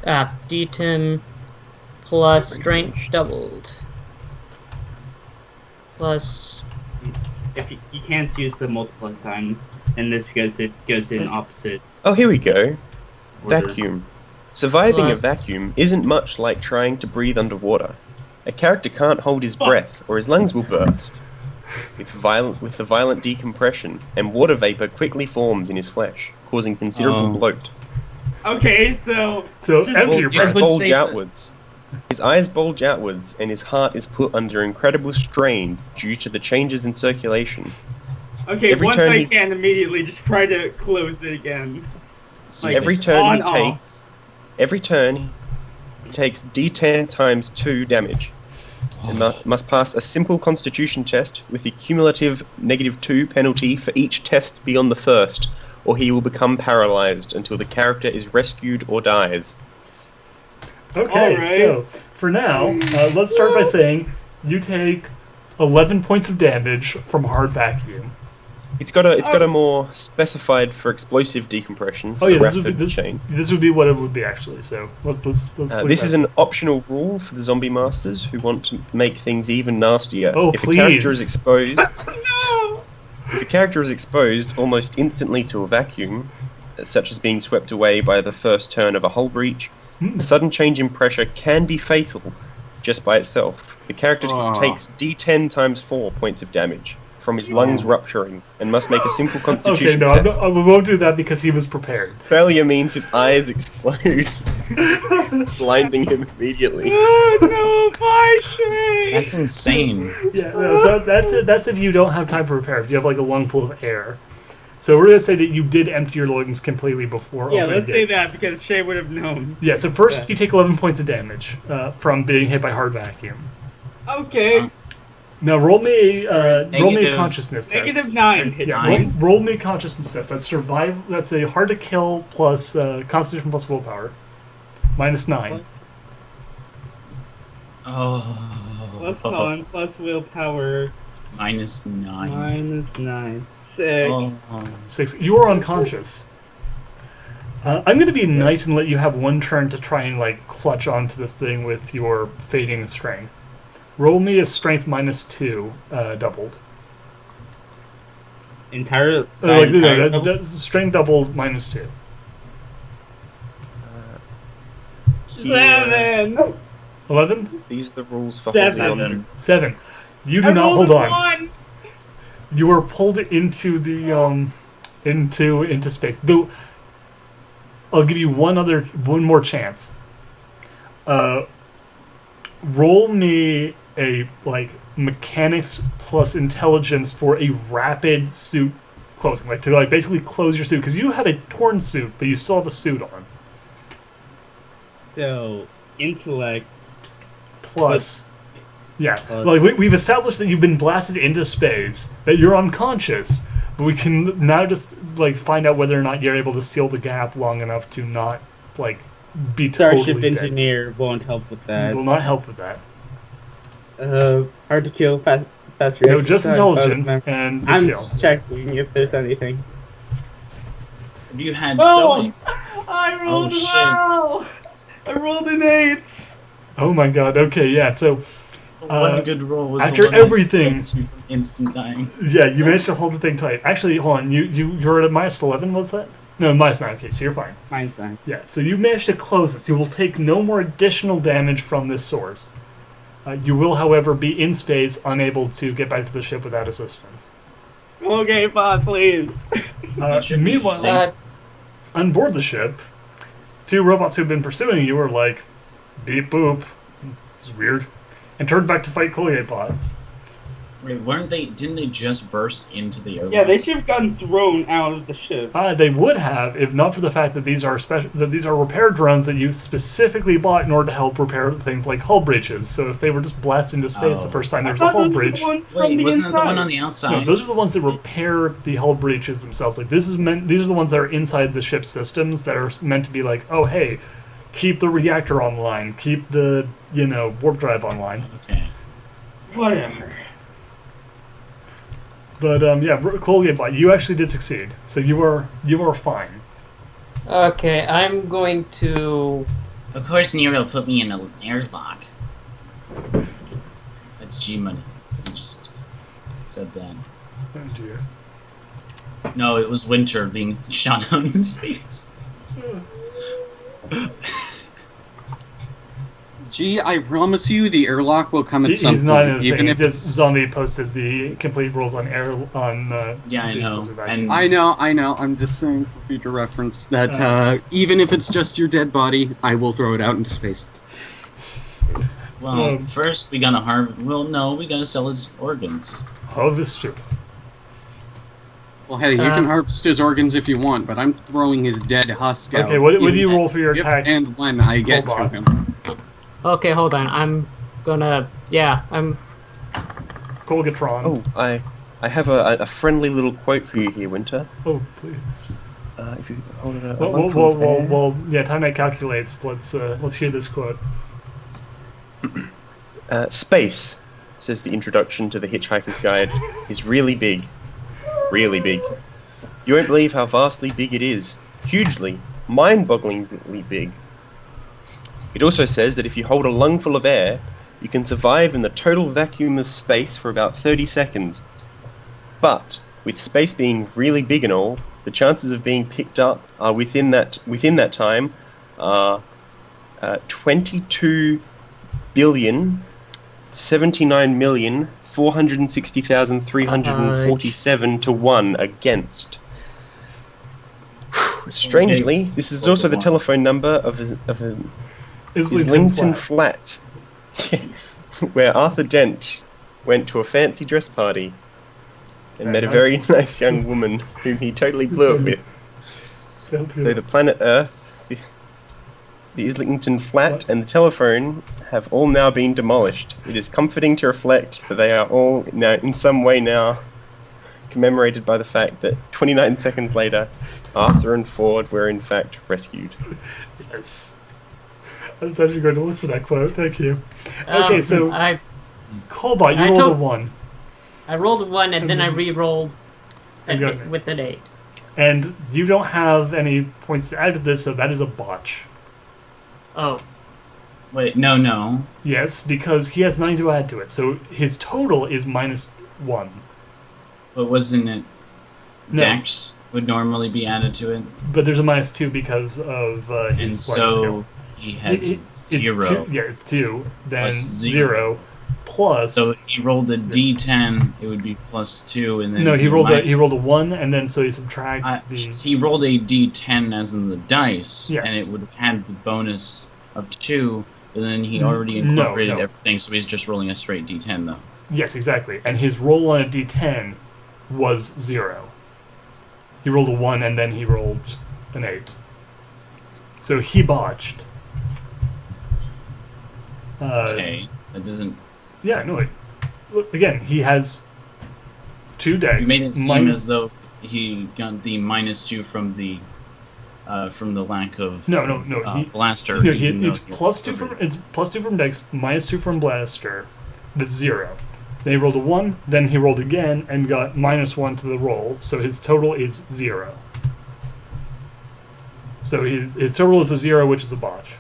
D10 plus strength doubled. Plus... If you can't use the multiply sign in this because it goes in opposite. Oh, here we go. order. Vacuum. Surviving a Plus- vacuum isn't much like trying to breathe underwater. A character can't hold his breath, or his lungs will burst. With the violent decompression, and water vapor quickly forms in his flesh, causing considerable Oh. bloat. Okay, so So Just- empty your His eyes breath. would bulge say that- outwards. His eyes bulge outwards, and his heart is put under incredible strain due to the changes in circulation. okay, Every once turn I he- can immediately just try to close it again. Like, Every just turn he on, off. takes, every turn he takes D10 times 2 damage. And must pass a simple constitution test with a cumulative -2 penalty for each test beyond the first, or he will become paralyzed until the character is rescued or dies. Okay, Alright. so for now, let's start by saying you take 11 points of damage from hard vacuum. It's got a more specified for explosive decompression. For Oh yeah, the this would be rapid chain. this would be what it would be actually. So let's leave This that. is an optional rule for the zombie masters who want to make things even nastier. Oh, if a character please. is exposed, No! if a character is exposed almost instantly to a vacuum, such as being swept away by the first turn of a hull breach, Hmm. a sudden change in pressure can be fatal just by itself. The character Ah. takes D10 times 4 points of damage from his lungs rupturing and must make a simple Okay, constitution no, test. we won't do that because he was prepared. Failure means his eyes explode, blinding him immediately. Oh, no, my shame! That's insane. Yeah, no, so that's it. That's if you don't have time to prepare. If you have like a lung full of air. So we're gonna say that you did empty your lungs completely before. Yeah, opening let's it. say that because Shay would have known. Yeah. So first, Yeah. you take 11 points of damage from being hit by hard vacuum. Okay, Now roll me roll me a Negative- consciousness test. -9 hit Yeah, points. roll me a consciousness test. That's survive. That's a hard to kill plus Constitution plus willpower, -9. Oh. Plus con, plus willpower, -9. -9. 6. Oh. 6. You are unconscious. I'm going to be nice and let you have one turn to try and like clutch onto this thing with your fading strength. Roll me a strength -2 doubled. Entire. Like, entire strength doubled -2. Here, 7. 11? these are the rules for 7. holding on. 7. You do I not rolled hold a on. 1. You are pulled into the into space. Though I'll give you one more chance. Roll me a like mechanics plus intelligence for a rapid suit closing, like to like basically close your suit because you have a torn suit, but you still have a suit on. So, intellect. Plus, yeah, Plus- like we've established that you've been blasted into space, that you're unconscious, but we can now just like find out whether or not you're able to seal the gap long enough to not like be Starship totally dead. engineer won't help with that. Will not help with that. Hard to kill, fast No, reaction just time. intelligence Oh, and the I'm skill. just checking if there's anything. Have you had Oh! so many? I rolled Oh, shit. well! I rolled an 8! Oh my god. Okay, yeah. So One good roll was after the one everything- that prevents me from instant dying. yeah, you managed to hold the thing tight. Actually, hold on. You're at a -11. Was that? No, -9. Okay, so you're fine. Mine's 9. Yeah, so you managed to close this. You will take no more additional damage from this source. You will, however, be in space, unable to get back to the ship without assistance. Okay, Bob, please. should be Meanwhile, easy. on board the ship, 2 robots who've been pursuing you are like, beep boop, it's weird, and turned back to fight Kolyepod. Wait, didn't they just burst into the airlock? Yeah, they should have gotten thrown out of the ship. They would have, if not for the fact that these are repair drones that you specifically bought in order to help repair things like hull breaches. So if they were just blasted into space the first time there was a I thought hull those were breach, the ones from Wait, the wasn't it inside. the one on the outside? no, those are the ones that repair the hull breaches themselves. Like these are the ones that are inside the ship's systems that are meant to be like, oh hey, keep the reactor online, keep the warp drive online. Okay. Whatever. But yeah, cool game, but you actually did succeed, so you are fine. Okay, I'm going to. Of course, Nero put me in an airlock. That's G money. I just said that. Oh dear. No, it was Winter being shot out in space. Gee, I promise you, the airlock will come at some He's not in point, the even thing. if He's it's... just zombie posted the complete rules on air on. Yeah, I know. And I know. I'm just saying for future reference that even if it's just your dead body, I will throw it out into space. well, first we gotta harvest. Well, no, we gotta sell his organs. Harvest ship. Well, hey, you can harvest his organs if you want, but I'm throwing his dead husk out. Okay, what do you roll for your if attack? and when I get to him. Okay, hold on. I'm gonna. Yeah, I'm. Colgatron. Oh, I have a friendly little quote for you here, Winter. Oh, please. If you hold it a Well, yeah. Time that calculates. Let's hear this quote. Space, says the introduction to the Hitchhiker's Guide, is really big. Really big. You won't believe how vastly big it is. Hugely, mind-bogglingly big. It also says that if you hold a lungful of air, you can survive in the total vacuum of space for about 30 seconds. But, with space being really big and all, the chances of being picked up are within that time are 22 billion 79,460,347 to 1 against. Strangely, this is also the telephone number of Islington Flat, where Arthur Dent went to a fancy dress party and met a very nice young woman whom he totally blew it with. So the planet Earth, the Islington Flat, and the telephone have all now been demolished. It is comforting to reflect that they are all now, in some way now, commemorated by the fact that 29 seconds later, Arthur and Ford were in fact rescued. Yes. I was actually going to look for that quote. Thank you. Okay, so Cobalt, you rolled a 1. I rolled a 1 and then I re-rolled with an 8. And you don't have any points to add to this, so that is a botch. Oh. Wait, no. Yes, because he has 9 to add to it, so his total is -1. But wasn't it No. Dex would normally be added to it? But there's a -2 because of his And sliding so scale. he has It's 0. it's 2, then Plus 0, plus... So if he rolled a d10, it would be +2, and then... No, he rolled a 1, and then so he subtracts the... He rolled a d10 as in the dice, Yes. and it would have had the bonus of 2, but then he already incorporated everything, so he's just rolling a straight d10, though. Yes, exactly. And his roll on a d10 was 0. He rolled a 1, and then he rolled an 8. So he botched. Okay, that doesn't... Yeah, no, again, he has 2 decks. You made it seem as though he got the -2 from the lack of blaster. No, it's +2 from Dex, -2 from blaster. That's 0. Then he rolled a 1, then he rolled again and got -1 to the roll. So his total is 0. So his total is a 0, which is a botch.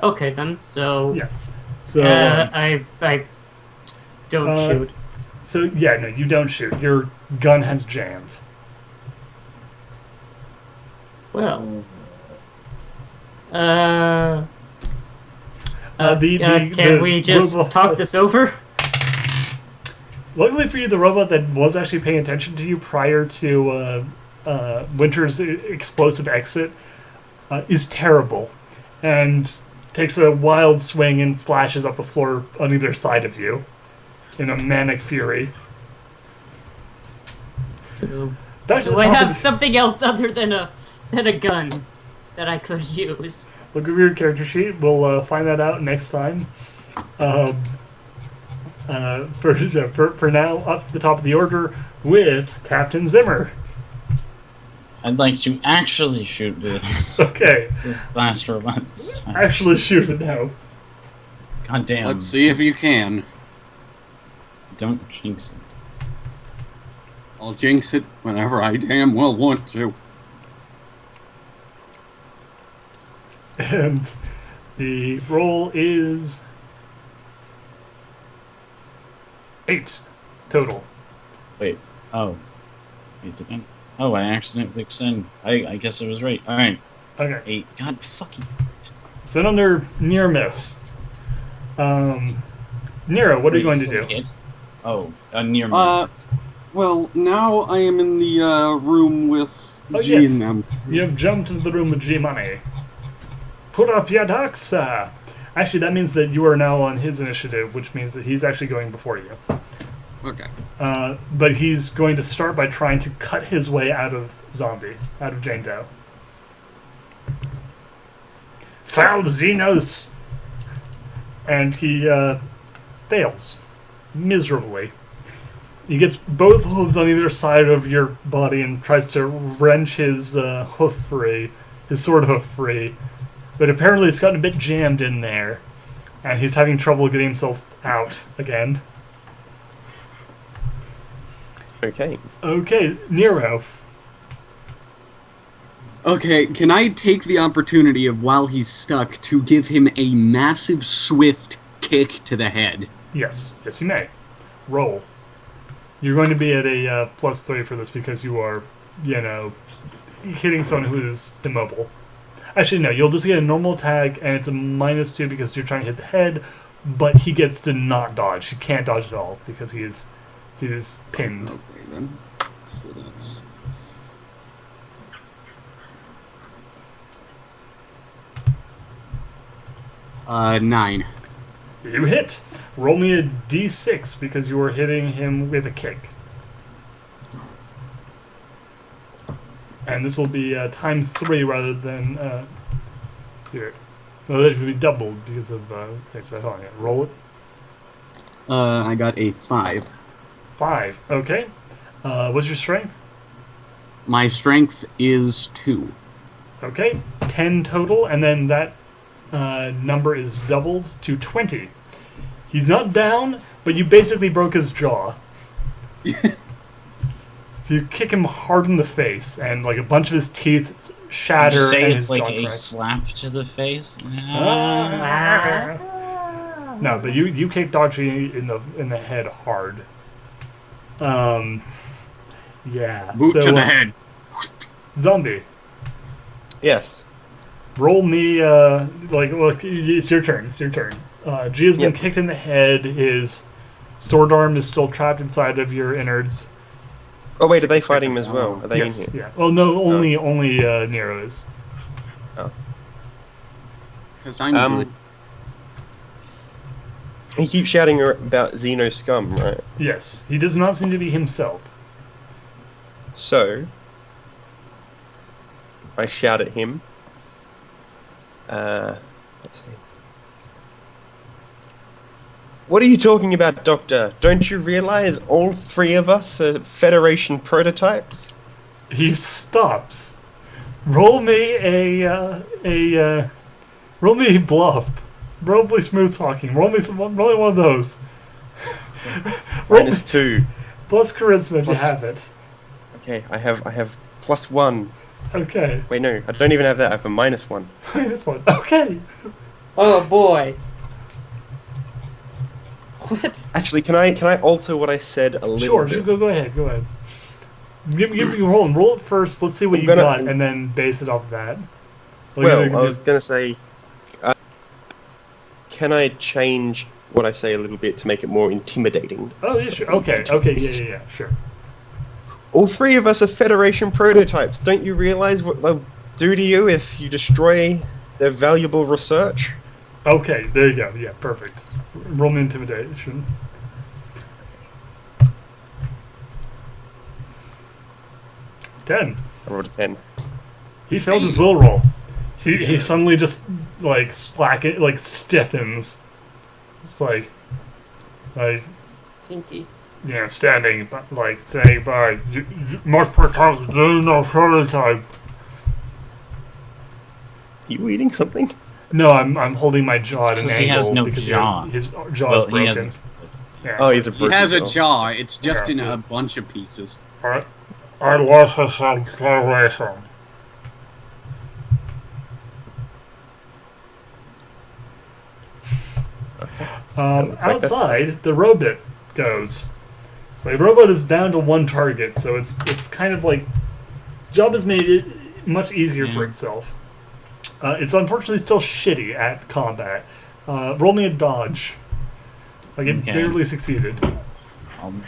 Okay then. So yeah. So I don't shoot. So yeah, no, you don't shoot. Your gun has jammed. Well. Can we just talk this over? Luckily for you, the robot that was actually paying attention to you prior to Winter's explosive exit is terrible, and takes a wild swing and slashes up the floor on either side of you in a manic fury. Do I have something else other than a gun that I could use? Look over your character sheet. We'll find that out next time. For now, up the top of the order with Captain Zimmer. I'd like to actually shoot the last robot this time. Actually shoot it now. God damn. Let's see if you can. Don't jinx it. I'll jinx it whenever I damn well want to. And the roll is 8 total. Wait. Oh. Wait, did I? Oh, I accidentally extended. I guess I was right. Alright. Okay. 8. God fucking. So under near miss. Nero, what are you going to do? Hit? Oh, near miss. Well, now I am in the room with G yes. and them. You have jumped into the room with G-Money. Put up your ducks, sir. Actually, that means that you are now on his initiative, which means that he's actually going before you. Okay. But he's going to start by trying to cut his way out of Jane Doe. Foul Xenos! And he fails miserably. He gets both hooves on either side of your body and tries to wrench his hoof free, his sword hoof free. But apparently it's gotten a bit jammed in there, and he's having trouble getting himself out again. Okay. Okay, Nero. Okay, can I take the opportunity of while he's stuck to give him a massive, swift kick to the head? Yes, you may. Roll. You're going to be at a +3 for this because you are, hitting someone who's immobile. Actually, no, you'll just get a normal attack, and it's a -2 because you're trying to hit the head, but he gets to not dodge. He can't dodge at all because he is pinned. Okay, then. So that's... Nine. You hit. Roll me a d6 because you were hitting him with a kick. And this will be ×3 rather than here. No, that would be doubled because of okay, so hold on, roll it. I got a 5. 5. Okay. What's your strength? My strength is 2. Okay. 10 total, and then that number is doubled to 20. He's not down, but you basically broke his jaw. So you kick him hard in the face, and like a bunch of his teeth shatter. Did you say and it's his like jaw a cracks. slap to the face? No, but you kicked Dodgy in the head hard. Yeah. Boot so, to the head. Zombie. Yes. Roll me. Look, it's your turn. It's your turn. G has been kicked in the head. His sword arm is still trapped inside of your innards. Oh wait, are they fighting him as well? Are they Yes. in here? Yeah. Well, no. Only Nero is. Because I'm good. He keeps shouting about Xeno scum, right? Yes. He does not seem to be himself. So, I shout at him. Let's see. What are you talking about, Doctor? Don't you realize all 3 of us are Federation prototypes? He stops. Roll me roll me bluff. Roll me smooth talking. Roll me one of those. -2. Plus charisma if you have it. Okay, I have +1. Okay. Wait, no, I don't even have that. I have a -1. -1. Okay. Oh boy. What? Actually, can I alter what I said a little Sure. bit? Go ahead. Give me roll. Roll it first. Let's see what you got, and then base it off of that. Well, I was gonna say, can I change what I say a little bit to make it more intimidating? Oh yeah, sure. Okay. Yeah. Sure. All 3 of us are Federation prototypes. Don't you realize what they'll do to you if you destroy their valuable research? Okay. There you go. Yeah. Perfect. Roll me intimidation. Ten. I rolled a 10. He failed his will roll. He suddenly just stiffens. It's like Tinky. standing saying by must protect the prototype. You eating something? No, I'm holding my jaw at an Because angle he has no because jaw. His jaw is broken. Yeah. Oh, he's a He broken has a jaw. jaw. It's just Yeah. in a bunch of pieces. I lost a circulation. looks like that's Outside, the robot goes. So the robot is down to one target, so it's kind of like its job has made it much easier for itself. It's unfortunately still shitty at combat. Roll me a dodge. Like it Okay. barely succeeded. Um,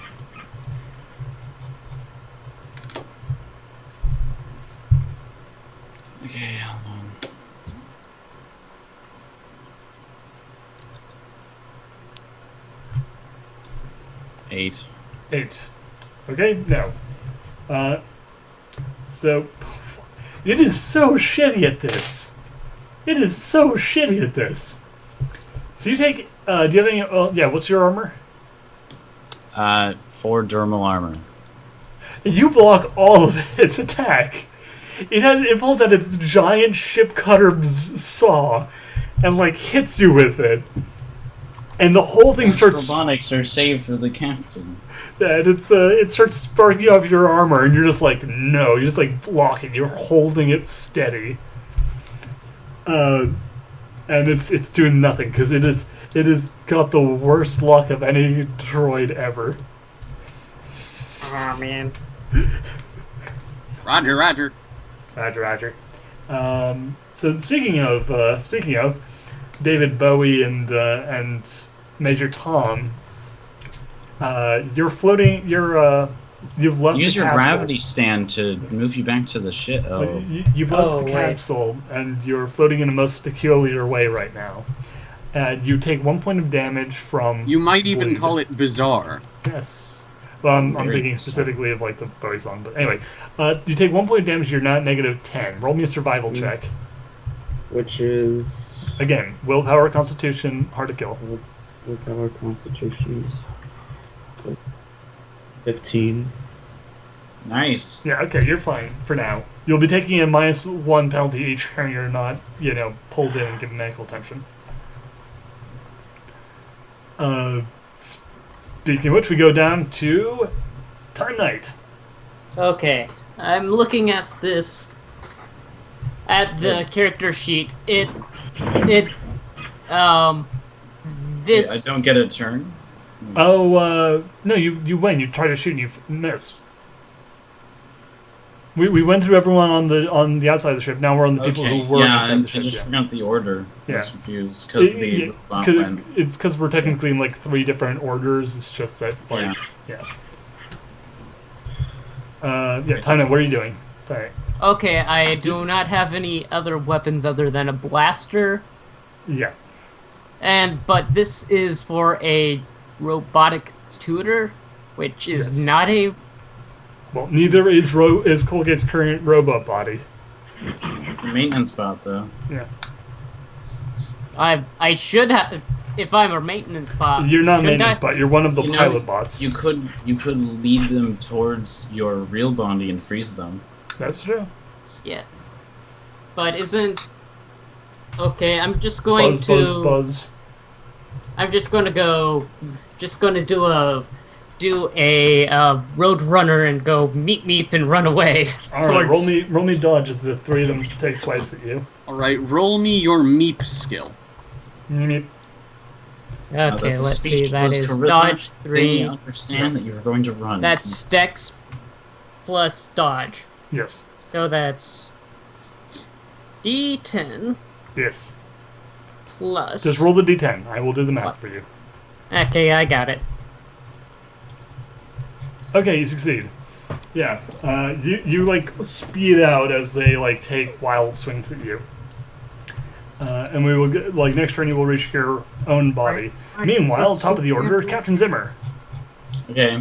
okay, hold on. Eight. 8. Okay, no. So it is so shitty at this. It is so shitty at this. So you take. Do you have any? Yeah. What's your armor? 4 dermal armor. You block all of its attack. It pulls out its giant ship cutter saw, and like hits you with it, and the whole thing starts. Robotics are saved for the captain. And it starts sparking off your armor, and you're just like, no, you're just like blocking. You're holding it steady. And it's doing nothing because it is got the worst luck of any droid ever. Oh man. Roger, Roger. Roger. So speaking of David Bowie and Major Tom, you're floating. You've left. Use the your capsule. gravity stand to move you back to the ship. Oh, You've left Oh, the right. capsule, and you're floating in a most peculiar way right now. And you take 1 point of damage from. You might even bleed. call it bizarre. Yes. Well, I'm Very thinking bizarre. specifically of like the Bowie song, but anyway, you take 1 point of damage. You're not -10. Roll me a survival check. Which is Again, willpower, Constitution, hard to kill. willpower constitutions. 15. nice. Yeah, okay, you're fine for now. You'll be taking a -1 penalty each turn you're not, pulled in and given medical attention. Speaking of which, we go down to Time Knight. Okay, I'm looking at this. At the character sheet, this. I don't get a turn. Oh, no, you win. You try to shoot and you missed. We went through everyone on the outside of the ship. Now we're on the people who were yeah, inside the I ship. just Yeah. forgot the order. I was Yeah. confused because the robot went. It's because we're technically in like 3 different orders. It's just that, like, yeah. Time Knight, what are you doing? Sorry. Okay, I do not have any other weapons other than a blaster, Yeah. but this is for a robotic tutor, which is Yes. not a. Well, neither is Colgate's current robot body. Maintenance bot though. Yeah. I should have. If I'm a maintenance bot, You're not shouldn't maintenance I- bot. You're one of the You know, pilot bots. You could lead them towards your real body and freeze them. That's true. Yeah. But isn't. Okay, I'm just going Buzz. I'm just gonna go. Just gonna do a road runner and go meep and run away. All right, towards- roll me dodge as the 3 of them take swipes at you. All right, roll me your meep skill. Meep. Okay, that's a let's see. speech That plus is charisma. dodge They 3. understand that you're going to run. That's Dex plus dodge. Yes. So that's D10 Yes. plus. Just roll the d10. I will do the math for you. Okay, I got it. Okay, you succeed. Yeah. You like speed out as they like take wild swings at you. And we will get, like, next turn you will reach your own body. Meanwhile, top of the order, Captain Zimmer. Okay,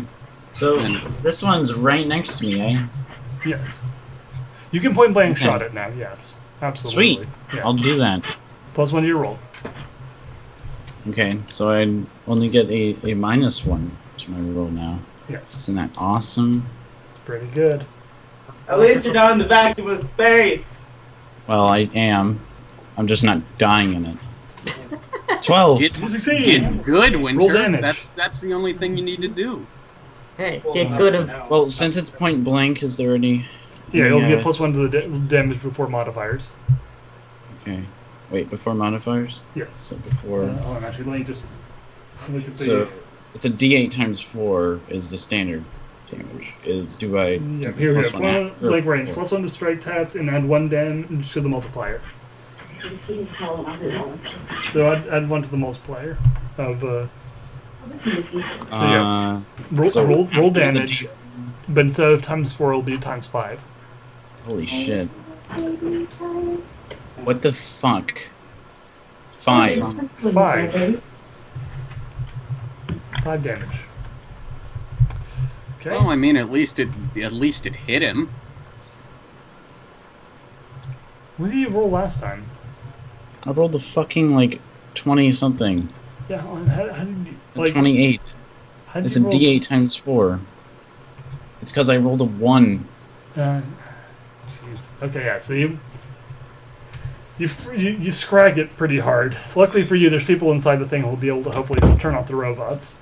so this one's right next to me, eh? Yes. You can point blank Okay. shot it now. Yes. Absolutely. Sweet. Yeah. I'll do that. +1 to your roll. Okay, so I only get a -1 to my roll now. Yes. Isn't that awesome? It's pretty good. At least you're not in the vacuum of space. Well, I am. I'm just not dying in it. 12. Get, You succeed. get good, Winter. damage. That's the only thing you need to do. Hey, get good of. Well, since it's point blank, is there any... Yeah, you'll any, get +1 to the damage before modifiers. Okay. Wait, before modifiers? Yes. So before... Hold on, actually, let me just look at the... So it's a D8 times 4 is the standard damage. Do I... yeah, does the here we plus go. one add- or- Like range. or- +1 to strike test and add 1 damage to the multiplier. So add 1 to the multiplier of... so yeah. Roll after the damage, D- but instead of ×4, it'll be ×5. Holy shit. What the fuck? 5. 5. 5 damage. Okay. Well, I mean, at least it hit him. What did you roll last time? I rolled the fucking, like, 20-something. Yeah, how did you... Like, 28. how did It's you a roll? D8 times 4. It's because I rolled a 1. Jeez. Okay, yeah. So you scrag it pretty hard. Luckily for you, there's people inside the thing who will be able to hopefully turn off the robots.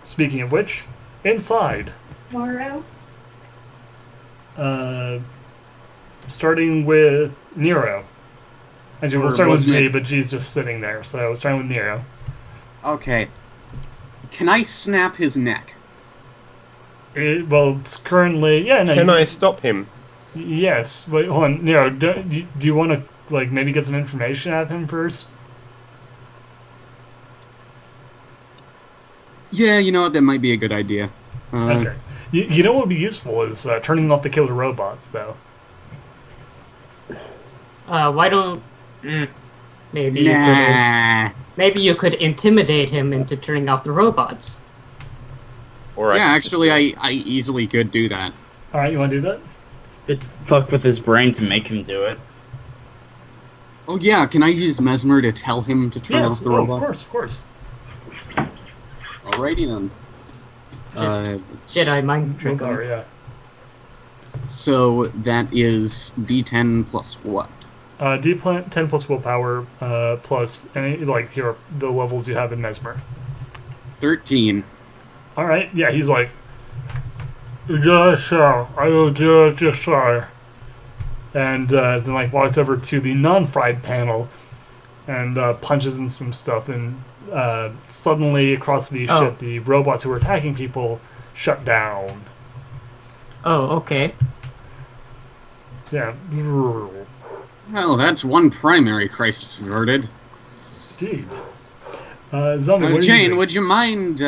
Speaking of which, inside. Tomorrow? Starting with Nero. Actually, we'll Or start with wasn't G, it- but G's just sitting there. So starting with Nero. Okay. Can I snap his neck? Well, it's currently Can I stop him? Yes, but hold on, Nero. Do you want to like maybe get some information out of him first? Yeah, you know what? That might be a good idea. Okay. You know what would be useful is turning off the killer robots, though. Why don't? Maybe Nah. maybe you could intimidate him into turning off the robots. Or I Yeah, could just actually, I easily could do that. All right, you want to do that? Could fuck with his brain to make him do it. Oh yeah, can I use Mesmer to tell him to turn Yes. off the Oh, robot? of course. Alrighty then. Jedi mind trick. Willpower, yeah. So that is D10 plus what? D10 plus willpower plus any like the levels you have in Mesmer. 13. All right. Yeah, he's like, yes, sir. I will do it, yes, sir. And then like walks over to the non-fried panel and punches in some stuff, and suddenly across the ship, the robots who were attacking people shut down. Oh, okay. Yeah. Well, that's one primary crisis averted. Indeed. Zombie, what are you Jane, doing? would you mind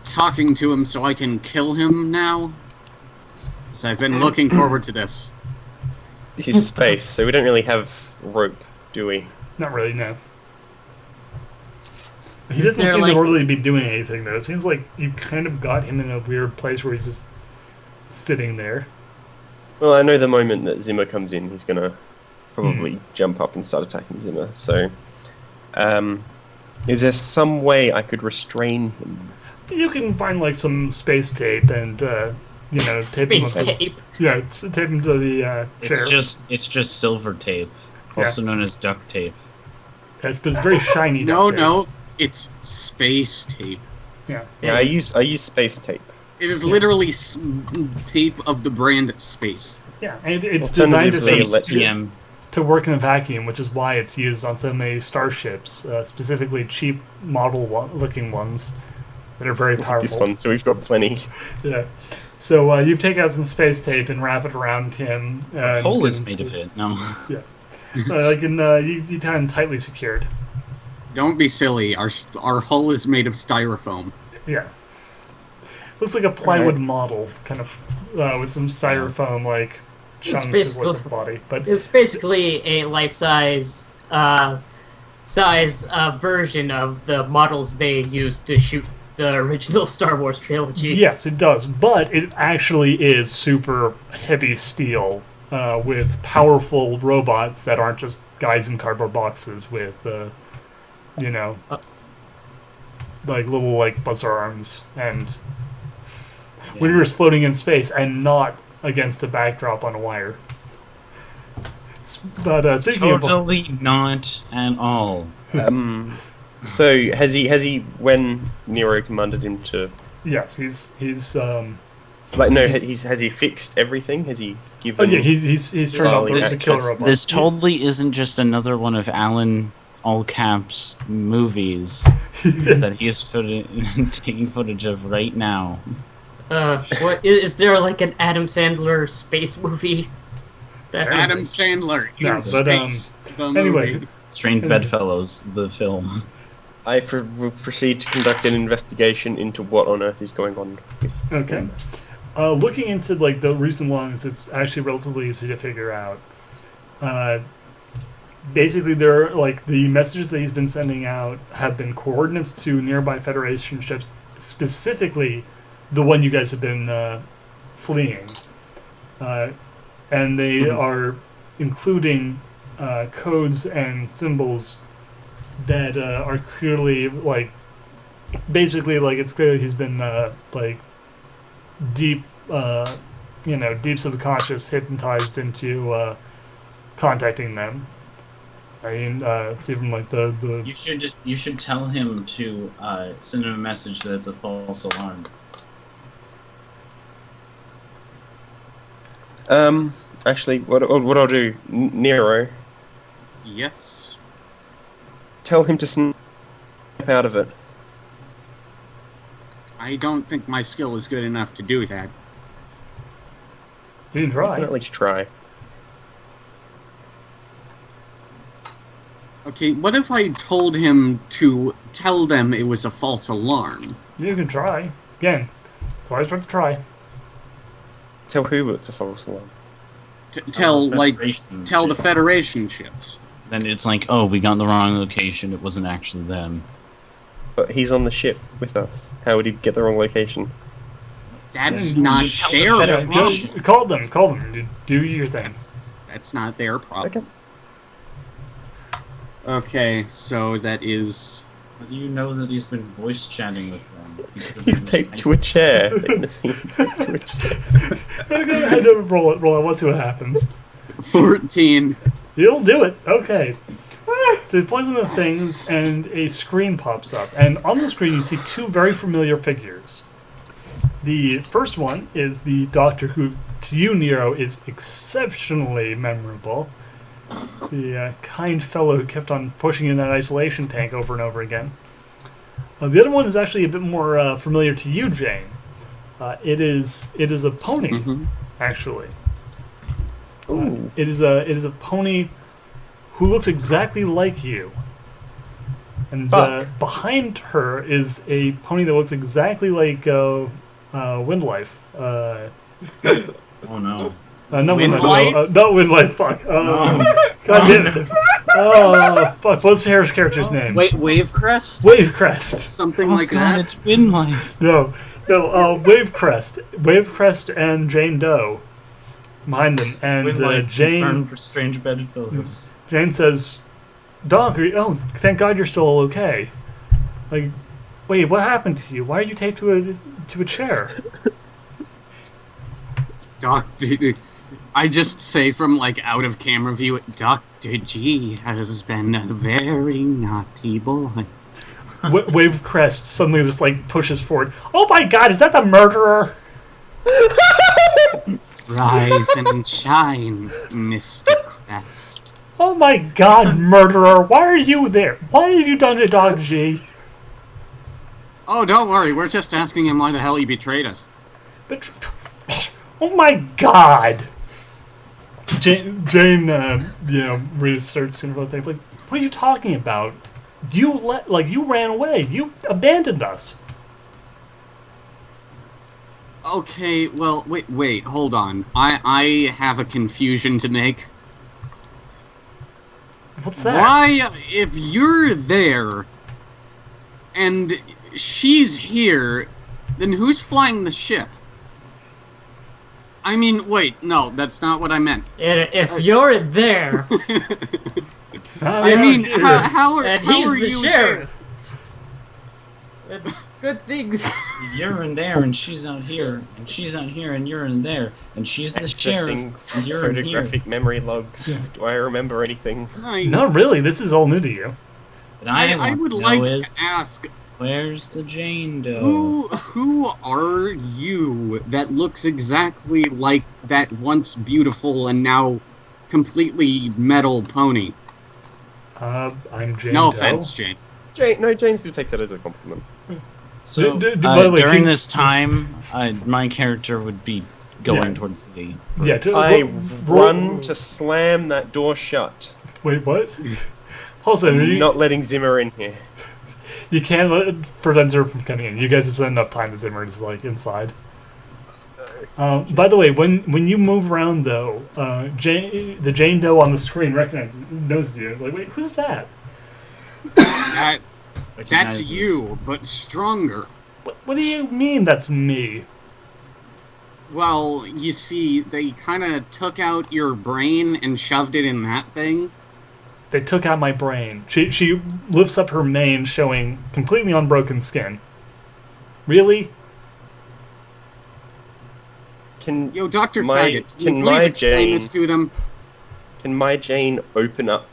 talking to him so I can kill him now? So I've been looking forward to this. This is space, so we don't really have rope, do we? Not really, no. He Is doesn't there, seem like- to really be doing anything, though. It seems like you kind of got him in a weird place where he's just sitting there. Well, I know the moment that Zimmer comes in, he's gonna probably jump up and start attacking Zimmer. So, is there some way I could restrain him? You can find like some space tape and tape him Space up. tape. Yeah, tape him to the chair. It's just silver tape, also known as duct tape. But it's very shiny. No, duct tape. no, it's space tape. Yeah. Yeah, I use space tape. It is literally tape of the brand Space. Yeah, and it's designed Alternatively, to work in a vacuum, which is why it's used on so many starships, specifically cheap model-looking ones that are very powerful. This one, so we've got plenty. Yeah. So you take out some space tape and wrap it around him. A hole is made of it. No. Yeah. You kind of tightly secured. Don't be silly. Our hull is made of styrofoam. Yeah. Looks like a plywood model, kind of with some styrofoam like chunks as like the body. But It's basically a life-size version of the models they used to shoot the original Star Wars trilogy. yes, it does. But it actually is super heavy steel with powerful robots that aren't just guys in cardboard boxes with, like little like buzzer arms and when you're just floating in space and not against a backdrop on a wire. But speaking of Totally not at all. So has he when Nero commanded him to Yes, he's like no has he fixed everything? Has he given? oh yeah, he's turned off the This- killer robot. This totally isn't just another one of Alan all caps movies that he is taking footage of right now. What is there like an Adam Sandler space movie? Adam Sandler in No, but, space. The anyway. movie. Strange Bedfellows, the film. I will proceed to conduct an investigation into what on earth is going on with. Okay. Looking into like the recent ones, it's actually relatively easy to figure out. Basically, there are, like the messages that he's been sending out have been coordinates to nearby Federation ships, specifically the one you guys have been fleeing, and they are including codes and symbols that are clearly like basically like it's clear he's been like deep deep subconscious hypnotized into contacting them. I mean, see from like the You should tell him to send him a message that it's a false alarm. Actually, what I'll do, Nero, Yes. tell him to snap out of it. I don't think my skill is good enough to do that. you can I try. can at least try. Okay, what if I told him to tell them it was a false alarm? You can try again. It's always worth a try. Tell who it's a false alarm. Tell the Federation Federation ships. Then it's like, oh, we got the wrong location. It wasn't actually them. But he's on the ship with us. How would he get the wrong location? That's Yeah, not tell the their Federation. problem. Call them. Do your thing. That's not their problem. Okay. Okay, so that is... How do you know that he's been voice chatting with them? He's taped to a chair. Taped to a chair. Go ahead and roll it. Let's see what happens. 14. You'll do it. Okay. So he points on the things, and a screen pops up. And on the screen, you see two very familiar figures. The first one is the doctor who, to you, Nero, is exceptionally memorable. The kind fellow who kept on pushing in that isolation tank over and over again. The other one is actually a bit more familiar to you, Jane. It is a pony, Mhm. actually. Ooh. It is a pony who looks exactly like you. And Fuck. behind her is a pony that looks exactly like Windlife. Oh no. Not Windlife. Windlife? Not Windlife. Fuck. God damn it. Oh fuck. What's Harris' character's name? Wait, Wavecrest? Wavecrest. Something Oh like god, that? it's Windlife. No. Wavecrest. Wavecrest and Jane Doe behind them, and Windlife Jane. confirmed for Strange Bedfellows. Jane says, "Doc, oh, thank God you're still okay." Like, wait, what happened to you? Why are you taped to a chair? Doctor... I just say from, like, out of camera view, Dr. G has been a very naughty boy. Wavecrest suddenly just like pushes forward. Oh my God, is that the murderer? Rise and shine, Mr. Crest. Oh my God, murderer! Why are you there? What have you done to Dog G? Oh, don't worry, we're just asking him why the hell he betrayed us. But oh my God! Jane, really starts confronting things like, "What are you talking about? You ran away. You abandoned us." Okay, well, wait, hold on. I have a confusion to make. What's that? Why, if you're there, and she's here, then who's flying the ship? I mean, wait, no, that's not what I meant. If you're there, I mean, how are and how he's are the you sheriff. That's good things. You're in there, and she's out here, and she's out here, and you're in there, and she's the sheriff, Accessing and you're in here. photographic memory logs. Yeah. Do I remember anything? there? Not really. This is all new to you. But I I want would to know like is, to ask, where's the Jane doe? who are you that looks exactly like that once beautiful and now completely metal pony? I'm Jane No Doe. offense, Jane. Jane still takes that as a compliment. So by the way, during can- this time, my character would be going Yeah. towards the. Yeah, I roll- run to slam that door shut. Wait, what? Hold on, I'm not letting Zimmer in here. you can't prevent Zimmer from coming in. You guys have spent enough time that Zimmer is like inside. By the way, when you move around though, the Jane Doe on the screen knows you. Like, wait, who's that? That's Recognizes- you, but stronger. What do you mean that's me? Well, you see, they kind of took out your brain and shoved it in that thing. They took out my brain. She lifts up her mane, showing completely unbroken skin. Really? Can Yo, Dr. My- Faggot, can can you my please explain Jane- this to them? Can my Jane open up,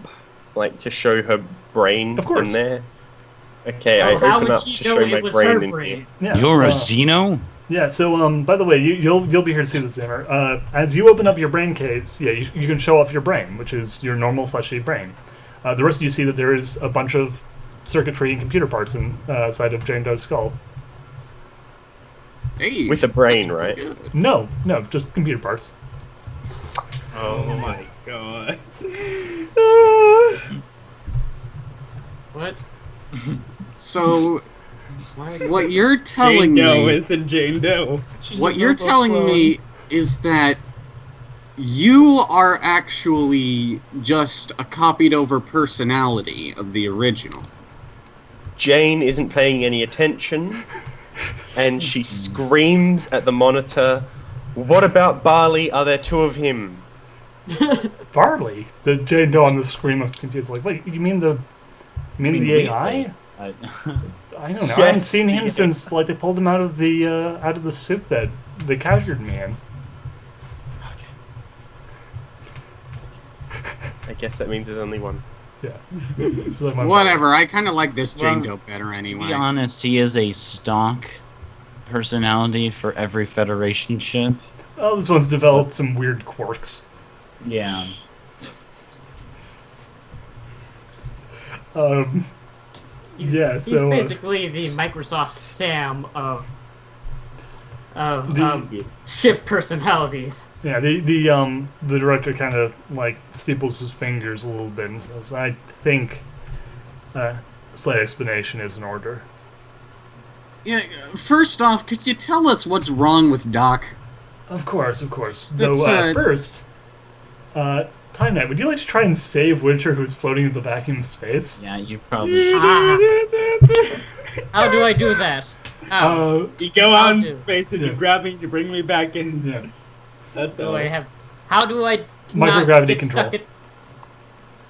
like, to show her brain Of course. in there? Okay, I Oh, how open would up she to know show it my was brain her in brain? here. Yeah. You're a Xeno? Yeah. So, by the way, you'll be here to see this, Zimmer. As you open up your brain case, yeah, you can show off your brain, which is your normal fleshy brain. The rest of you see that there is a bunch of circuitry and computer parts inside of Jane Doe's skull. Hey, With a brain, that's right? pretty good. No, just computer parts. Oh my god. What? So, Why? what you're telling Jane Doe me, isn't Jane Doe. what you're telling me is that you are actually just a copied over personality of the original. Jane isn't paying any attention, and she screams at the monitor, "What about Barley? Are there two of him?" Barley. The Jane Doe on the screen looks confused. Like, wait, you mean the AI? I, I don't know. I Yeah, haven't seen him yeah. since like they pulled him out of the suit that they captured me in. I guess that means there's only one. Yeah. It's like my Whatever, I kind of like this Jane Well, Doe better to be anyway. honest, he is a stock personality for every Federation ship. Oh, this one's developed some weird quirks. Yeah. Yeah, He's so basically the Microsoft Sam of The- ship personalities. yeah, the director kind of like steeples his fingers a little bit and says, "I think slight explanation is in order." Yeah, first off, could you tell us what's wrong with Doc? Of course, of course. That's, Though first, Time Knight, would you like to try and save Winter, who's floating in the vacuum of space? Yeah, you probably should. How do I do that? How? You go out I'll into do. space and Yeah. you grab me, you bring me back in. Yeah. That's do all. I have? How do I Microgravity not get control. stuck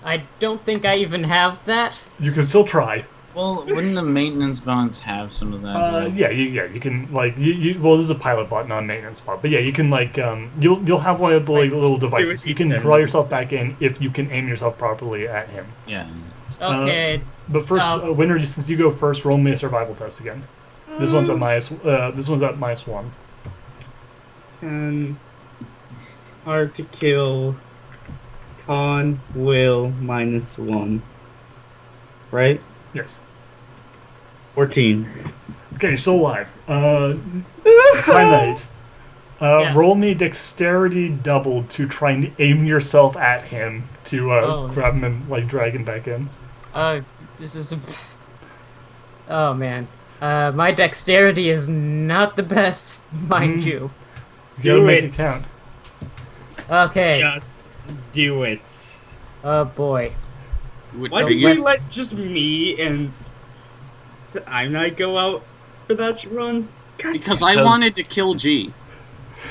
I don't think I even have that. You can still try. Well, wouldn't the maintenance bots have some of that? You can like you. Well, this is a pilot bot, not a maintenance bot. But yeah, you can like you'll have one of the like, little devices. You can draw yourself back in if you can aim yourself properly at him. Yeah. Okay. But first, Winter, since you go first, roll me a survival test again. This one's at minus. This one's at -1. 10. Hard to kill. Con will -1. Right? Yes. 14. Okay, you're still alive. Time Knight. Yes. Roll me dexterity doubled to try and aim yourself at him to grab him and like drag him back in. This is. Oh man. My dexterity is not the best, mind you. You gotta Do make it. it count. Okay. Just do it. Oh boy. Why So did you- we let just me and I'm not go out for that run? God, Because I Because- wanted to kill G.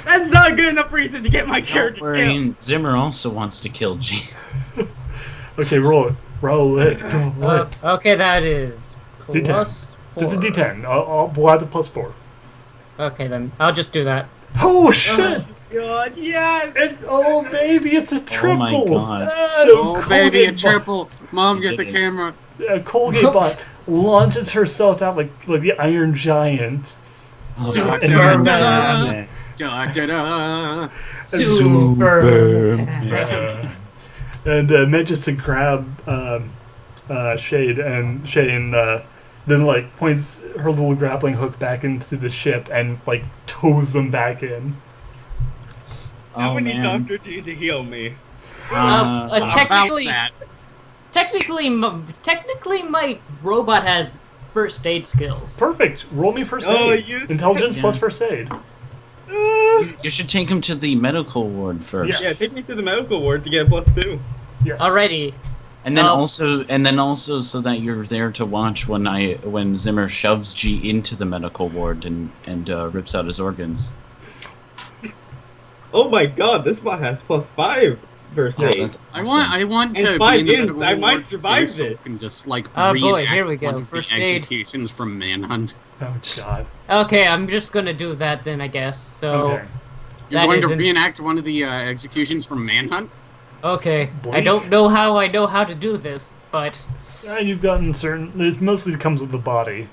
that's not a good enough reason to get my Don't character worry, killed. Zimmer also wants to kill G. Okay, roll it. Roll it. Roll it. Okay, that is D10. plus 4. This is D10. We'll add the +4. Okay then, I'll just do that. Oh shit! God, yes! It's baby, it's a triple. Oh my god. So Oh, baby, a Colgate triple. Mom, You get the did it. camera. Colgate Bot launches herself out like the Iron Giant. Oh, Da, and da, then- da, da, da, da. Superman. and manages to grab Shade, and Shane then like points her little grappling hook back into the ship and like tows them back in. How Oh, many man. Dr. G to heal me? About Technically, that. technically, my robot has first aid skills. Perfect. Roll me first Oh, aid. you- Intelligence Yeah. plus first aid. You should take him to the medical ward first. Yeah, take me to the medical ward to get +2. Yes. Alrighty. And then Oh. also so that you're there to watch when Zimmer shoves G into the medical ward and rips out his organs. Oh my god, this bot has +5 versus Yes. aid. That's I awesome. want And to be 5 in the ins, medical I might ward survive too, so we this. can just like Oh, boy, reenact here we go. one of First the aid. executions from Manhunt. Oh god. Okay, I'm just gonna do that then, I guess. So, Okay. You're That going to isn't- reenact one of the executions from Manhunt? okay. I Bleak. don't know how I know how to do this, but You've gotten certain. It mostly comes with the body.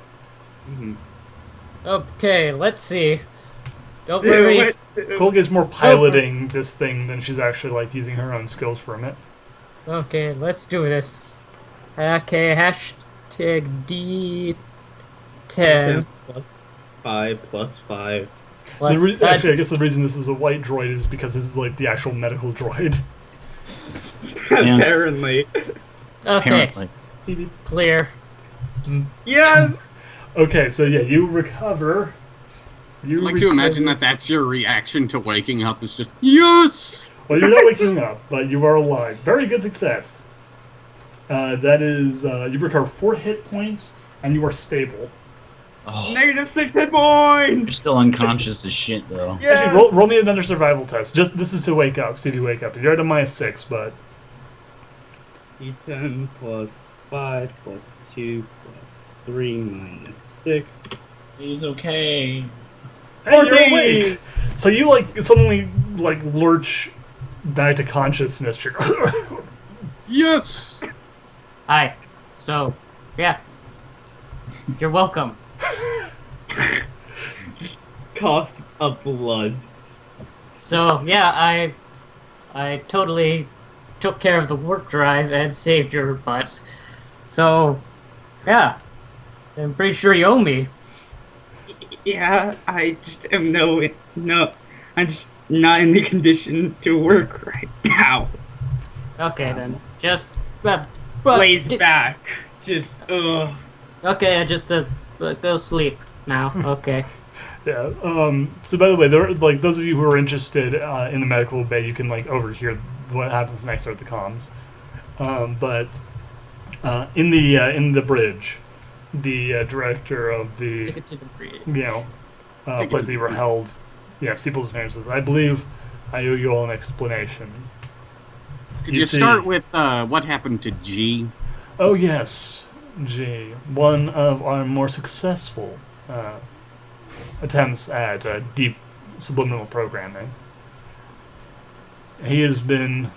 okay. Let's see. Don't worry. Colgate's more piloting this thing than she's actually like using her own skills from it. Okay, let's do this. Okay, hashtag D10. 10 +5 +5. Actually, I guess the reason this is a white droid is because this is like the actual medical droid. Apparently. Okay, Apparently. clear. Yes! Okay, so yeah, you recover. You I'd like to imagine that that's your reaction to waking up is just, yes! Well, you're not waking up, but you are alive. Very good success. That is, you recover 4 hit points, and you are stable. Oh, -6 hit points! you're still unconscious as shit though. Yes! Actually, roll me another survival test. Just this is to wake up. See if you wake up. You're at a -6, but D10 +5 +2 +3 -6. He's okay. hey, you're 14! awake. So you like suddenly like lurch back to consciousness. You're Yes! Hi. So, yeah. You're welcome. Coughed up blood. So, yeah, I totally took care of the warp drive and saved your butt. So, yeah. I'm pretty sure you owe me. Yeah, I just am no, I'm just not in the condition to work right now. Okay, then. Just... Lays back. Just, ugh. Okay, just go sleep now. Okay. yeah. So by the way, there are, like those of you who are interested in the medical bay, you can like overhear what happens next at the comms. But in the bridge, the director of the Take it to the bridge. place that you were held, Steeple's Fame says, I believe I owe you all an explanation. Could You you see- start with what happened to G? Oh yes, G. One of our more successful attempts at deep subliminal programming. He has been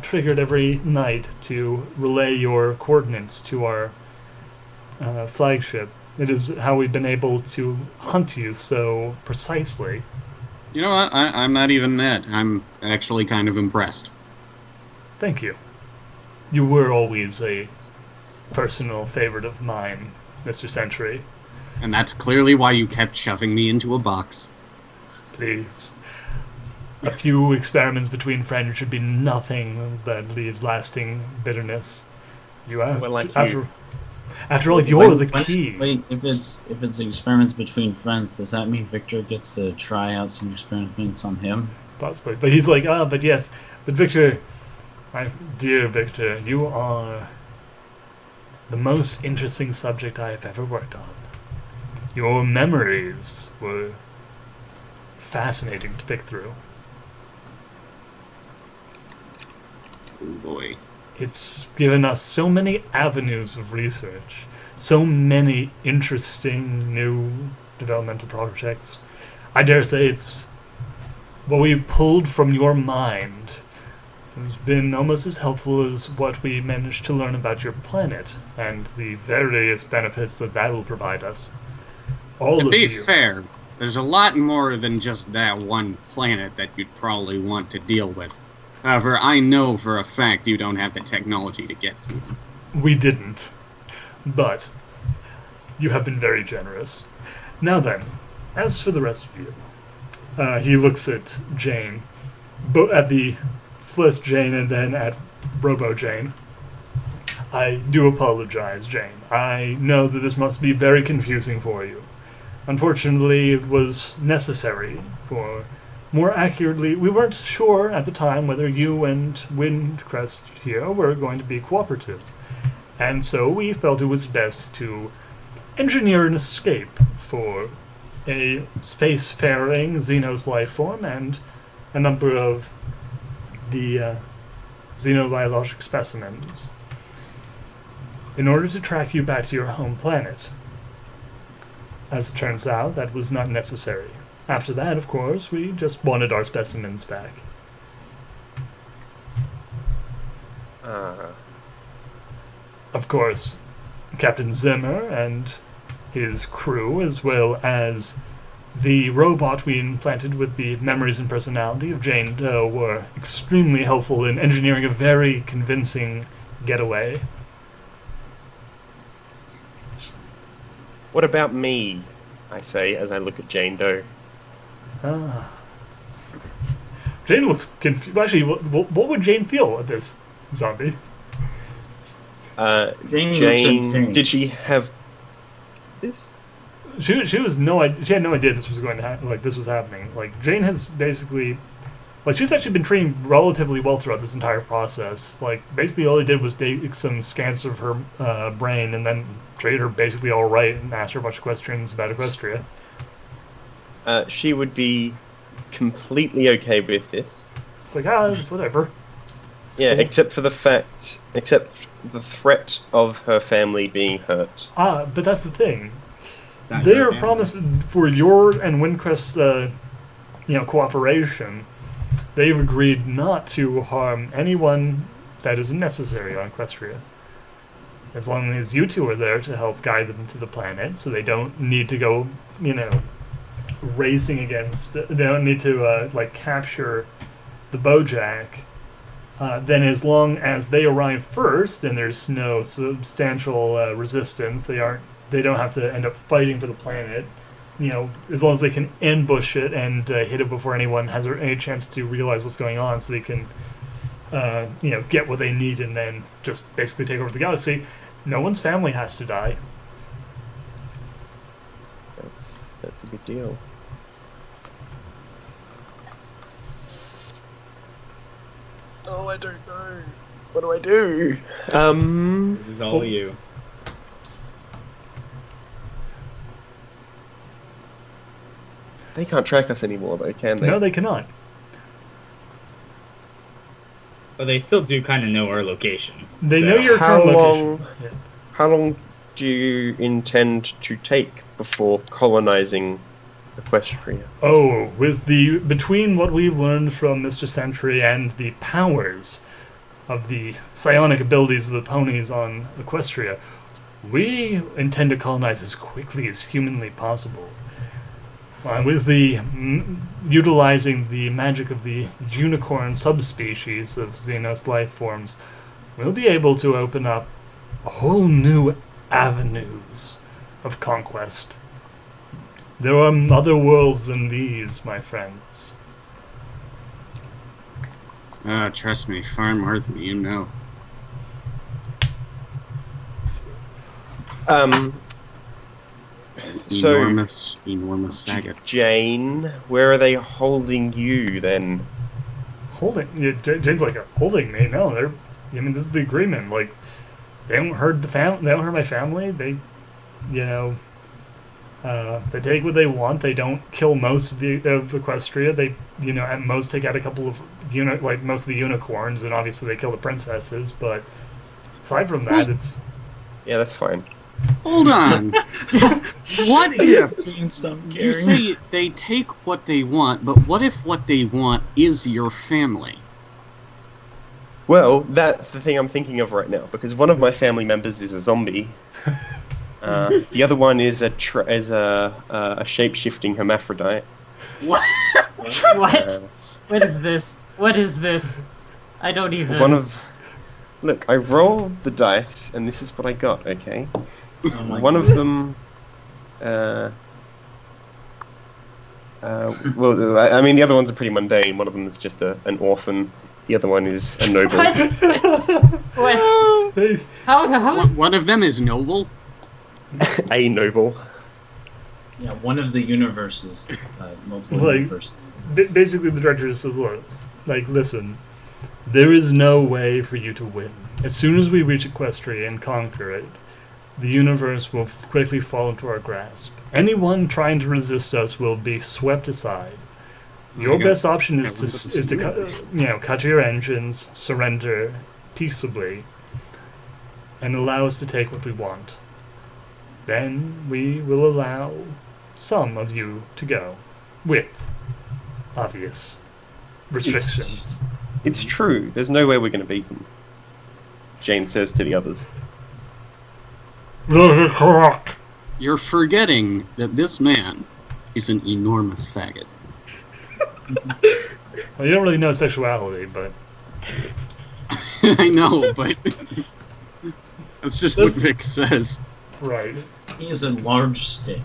triggered every night to relay your coordinates to our flagship. It is how we've been able to hunt you so precisely. You know what? I'm not even mad. I'm actually kind of impressed. Thank you. You were always a personal favorite of mine, Mr. Sentry. And that's clearly why you kept shoving me into a box. Please. A few experiments between friends should be nothing that leaves lasting bitterness. You have, Well, like after all, you're the Wait, key. Wait, if it's experiments between friends, does that mean Victor gets to try out some experiments on him? Possibly. But he's like, but yes. But Victor, my dear Victor, you are the most interesting subject I have ever worked on. Your memories were fascinating to pick through. Oh boy. It's given us so many avenues of research, so many interesting new developmental projects. I dare say it's what we pulled from your mind has been almost as helpful as what we managed to learn about your planet and the various benefits that that will provide us. All To of be you. fair, there's a lot more than just that one planet that you'd probably want to deal with. However, I know for a fact you don't have the technology to get to them. We didn't. But you have been very generous. Now then, as for the rest of you, he looks at Jane, at the first Jane and then at Robo Jane. I do apologize, Jane. I know that this must be very confusing for you. Unfortunately, it was necessary for... More accurately, we weren't sure at the time whether you and Windcrest here were going to be cooperative. And so we felt it was best to engineer an escape for a spacefaring Xenos life form and a number of the xenobiologic specimens in order to track you back to your home planet. As it turns out, that was not necessary. After that, of course, we just wanted our specimens back. Of course, Captain Zimmer and his crew, as well as the robot we implanted with the memories and personality of Jane Doe, were extremely helpful in engineering a very convincing getaway. What about me? I say as I look at Jane Doe. Jane looks confused. Actually, what would Jane feel at this zombie? Jane, did she have this? She was no idea. She had no idea this was going to happen. Like this was happening. Like Jane has basically, like she's actually been trained relatively well throughout this entire process. Like basically all they did was take some scans of her brain and then treated her basically all right and asked her a bunch of questions about Equestria. She would be completely okay with this. It's like whatever. It's yeah, cool. except the threat of her family being hurt. But that's the thing. not They your are family. promising for your and Windcrest's, cooperation. They've agreed not to harm anyone that isn't necessary on Equestria. As long as you two are there to help guide them to the planet, so they don't need to go, racing against. They don't need to capture the Bojack. Then, as long as they arrive first and there's no substantial resistance, they don't have to end up fighting for the planet. As long as they can ambush it and hit it before anyone has any chance to realize what's going on, so they can, get what they need and then just basically take over the galaxy. No one's family has to die. That's a good deal. Oh, I don't know. What do I do? This is all you. They can't track us anymore, though, can they? No, they cannot. But they still do kind of know our location. They so- know your How current long? location. Yeah. How long do you intend to take before colonizing Equestria? Oh, between what we've learned from Mr. Sentry and the powers of the psionic abilities of the ponies on Equestria, we intend to colonize as quickly as humanly possible. With utilizing the magic of the unicorn subspecies of Xenos life forms, we'll be able to open up whole new avenues of conquest. There are other worlds than these, my friends. Trust me, far more than you know. So, Enormous faggot. Jane, where are they holding you then? Holding? Yeah, Jane's like, holding me? No, this is the agreement. Like, they don't hurt They don't hurt my family. They, they take what they want. They don't kill most of Equestria. They, at most take out a couple of most of the unicorns, and obviously they kill the princesses. But aside from that, it's Yeah, that's fine. Hold on. What if Can't stop you caring. say they take what they want, but what if what they want is your family? Well, that's the thing I'm thinking of right now, because one of my family members is a zombie. The other one is a shape-shifting hermaphrodite. What? What? What is this? What is this? I don't even. Look, I rolled the dice, and this is what I got. Okay, Oh my one God. of them. Well, I mean, the other ones are pretty mundane. One of them is just an orphan. The other one is a noble. What? What? Hey, How? One of them is noble. A noble. Yeah, one of the universes, multiple Like- universes. basically, the director just says, "Look, like, listen, there is no way for you to win. As soon as we reach Equestria and conquer it, the universe will quickly fall into our grasp. Anyone trying to resist us will be swept aside. Your Okay. best option is Yeah, to cut your engines, surrender peaceably, and allow us to take what we want. Then we will allow some of you to go, with obvious restrictions." It's true. There's no way we're going to beat them. Jane says to the others. You're forgetting that this man is an enormous faggot. Well, you don't really know sexuality, but I know, but that's just what Vic says. right. He is a large stick.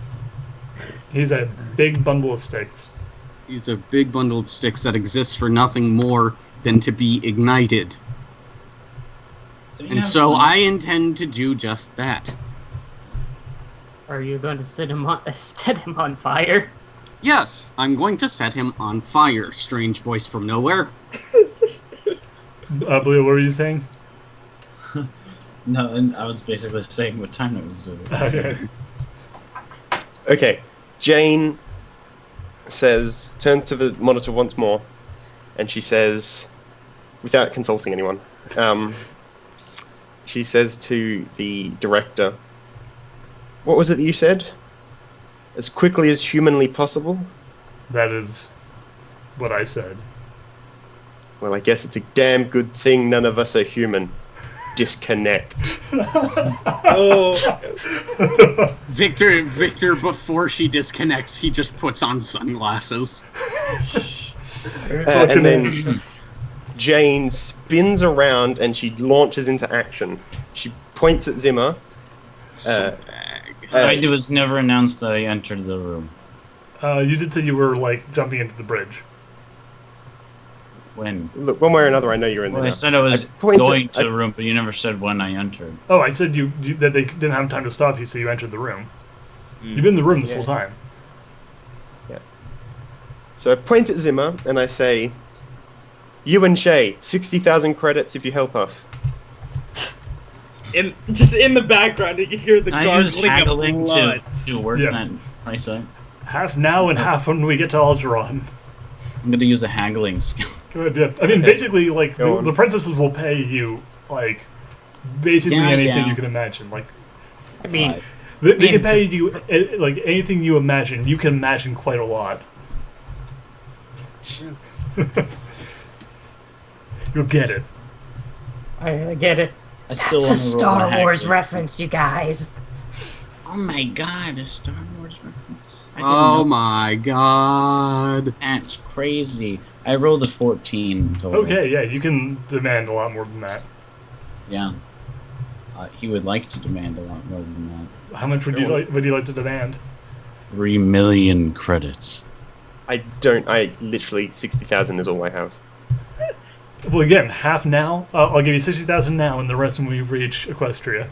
He's a big bundle of sticks. He's a big bundle of sticks that exists for nothing more than to be ignited. Do you And have so one? I intend to do just that. Are you going to set him on fire? Yes, I'm going to set him on fire, strange voice from nowhere. Blue, what were you saying? No, and I was basically saying what time it was doing. Okay. Okay, Jane turns to the monitor once more, and she says, without consulting anyone, she says to the director, "What was it that you said? As quickly as humanly possible?" That is what I said. Well, I guess it's a damn good thing none of us are human. Disconnect. Oh, Victor, before she disconnects, he just puts on sunglasses. And then Jane spins around and she launches into action. She points at Zimmer. Swag. What I do is never announce that I entered the room. You did say you were, like, jumping into the bridge. When? Look, one way or another, I know you're in there. Well, I now. said I was pointed- going to the room, but you never said when I entered. Oh, I said you that they didn't have time to stop you, so you entered the room. You've been in the room this whole time. So I point at Zimmer and I say, "You and Shay, 60,000 credits if you help us." just in the background, you can hear the Can I use gargling of haggling blood. to work Yeah. that price out? Half now and half when we get to Algeron. I'm gonna use a haggling skill. Good, yeah. I mean, Okay. basically, like, Go the on. princesses will pay you, like, basically Yeah, anything yeah. you can imagine. Like, I mean, they can pay you, like, anything you imagine. You can imagine quite a lot. You'll get it. I get it. I still It's a want to roll Star a Wars haggling. reference, you guys. Oh my god, a Star Wars reference. I didn't Oh know. my god. That's crazy. I rolled a 14 total. Okay, yeah, you can demand a lot more than that. Yeah. He would like to demand a lot more than that. How much would you like to demand? 3 million credits. I literally 60,000 is all I have. Well, again, half now. I'll give you 60,000 now, and the rest when we reach Equestria.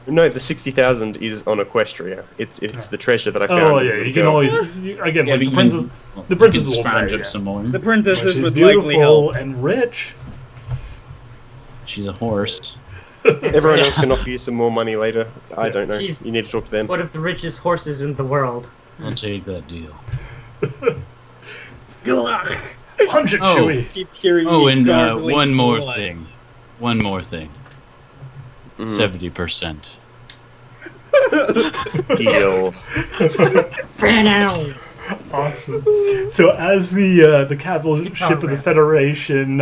No, the 60,000 is on Equestria. It's the treasure that I found. Oh as a yeah, little you can girl. always again. Yeah, like, but the princess, the princess will scrounge pay. up Yeah. some more. The princesses She's would likely beautiful help. and rich. She's a horse. Everyone else can offer you some more money later. I don't know. She's- You need to talk to them. One of the richest horses in the world. I'll take that deal. Punch it, Oh. Chewie. Keep hearing Oh, me and gargling one more blood. thing. One more thing. Mhm. 70%. Deal. Awesome. So as the capital ship of the Federation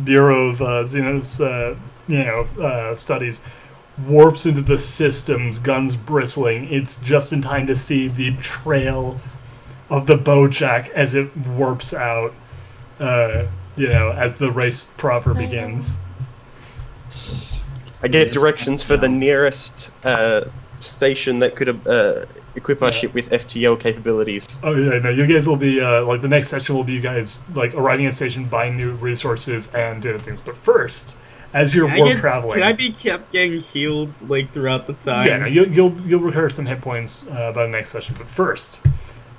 Bureau of Xenos, studies warps into the systems, guns bristling, it's just in time to see the trail of the Bojack as it warps out. As the race proper begins. I get directions for the nearest station that could equip our ship with FTL capabilities. Oh yeah, no, you guys will be the next session will be you guys arriving at station, buying new resources and doing things. But first, as you're warp traveling, can I be kept getting healed throughout the time? Yeah, no, you'll recover some hit points by the next session. But first,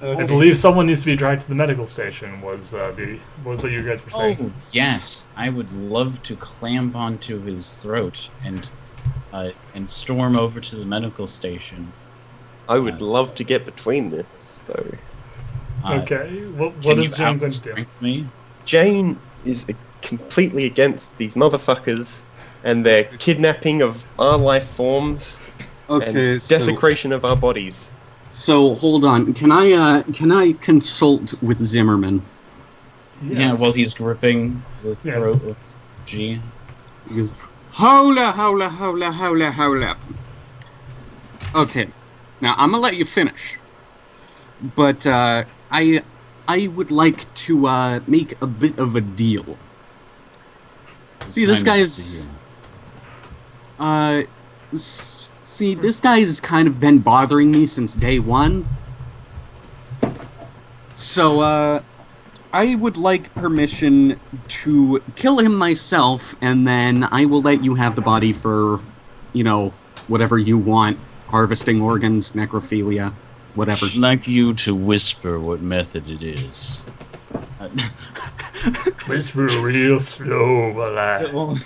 Okay. I believe someone needs to be dragged to the medical station. Was what you guys were saying? Oh yes, I would love to clamp onto his throat and storm over to the medical station. I would love to get between this, though. Okay, what Can is you Jane going to do? outstrength me? Jane is completely against these motherfuckers and their kidnapping of our life forms and desecration of our bodies. So hold on. Can I consult with Zimmerman? Yes. Yeah, while he's gripping the throat of G. He goes, hola. Okay, now I'm gonna let you finish, but I would like to make a bit of a deal. See, this guy's this guy's kind of been bothering me since day one. So, I would like permission to kill him myself, and then I will let you have the body for, whatever you want. Harvesting organs, necrophilia, whatever. I'd like you to whisper what method it is. Whisper real slow, Well,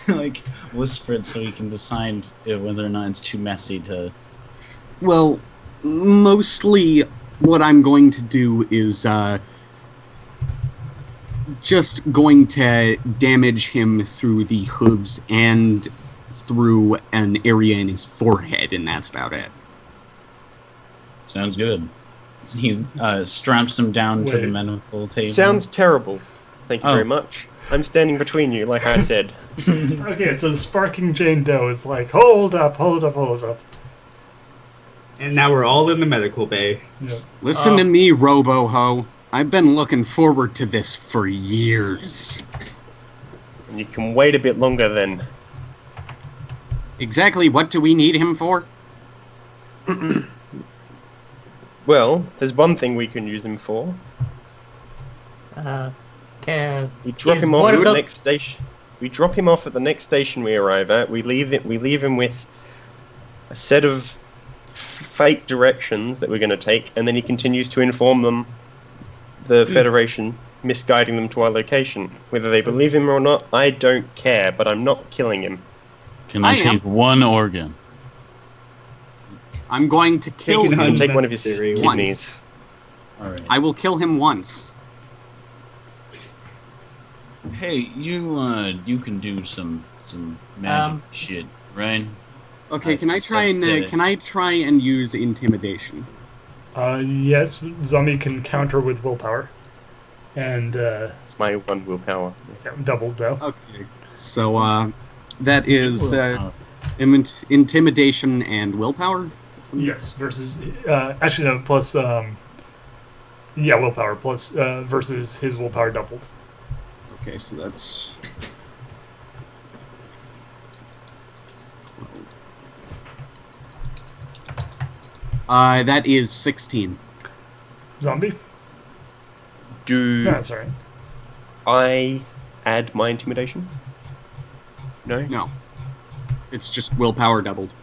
whisper it so you can decide whether or not it's too messy to... Well, mostly what I'm going to do is, just going to damage him through the hooves and through an area in his forehead, and that's about it. Sounds good. He straps him down to the medical table. Sounds terrible. Thank you very much. I'm standing between you, like I said. Okay, so Sparking Jane Doe is like, hold up. And now we're all in the medical bay. Yeah. Listen to me, Robo-Ho. I've been looking forward to this for years. And you can wait a bit longer then. Exactly what do we need him for? Well, there's one thing we can use him for. We drop him off at the next station. We drop him off at the next station we arrive at. We leave him with a set of fake directions that we're going to take, and then he continues to inform them, the Federation, misguiding them to our location. Whether they believe him or not, I don't care, but I'm not killing him. Can I take one organ? I'm going to kill him. You can take one of his kidneys. All right. I will kill him once. Hey, you can do some magic shit, right? Okay, can I try and use intimidation? Yes, zombie can counter with willpower, and My one willpower. doubled though. Okay, so that is intimidation and willpower. Yes, versus actually no, plus willpower plus versus his willpower doubled. Okay, so that's 12. That is 16. Zombie? Do No, sorry. I add my intimidation? No? No. It's just willpower doubled.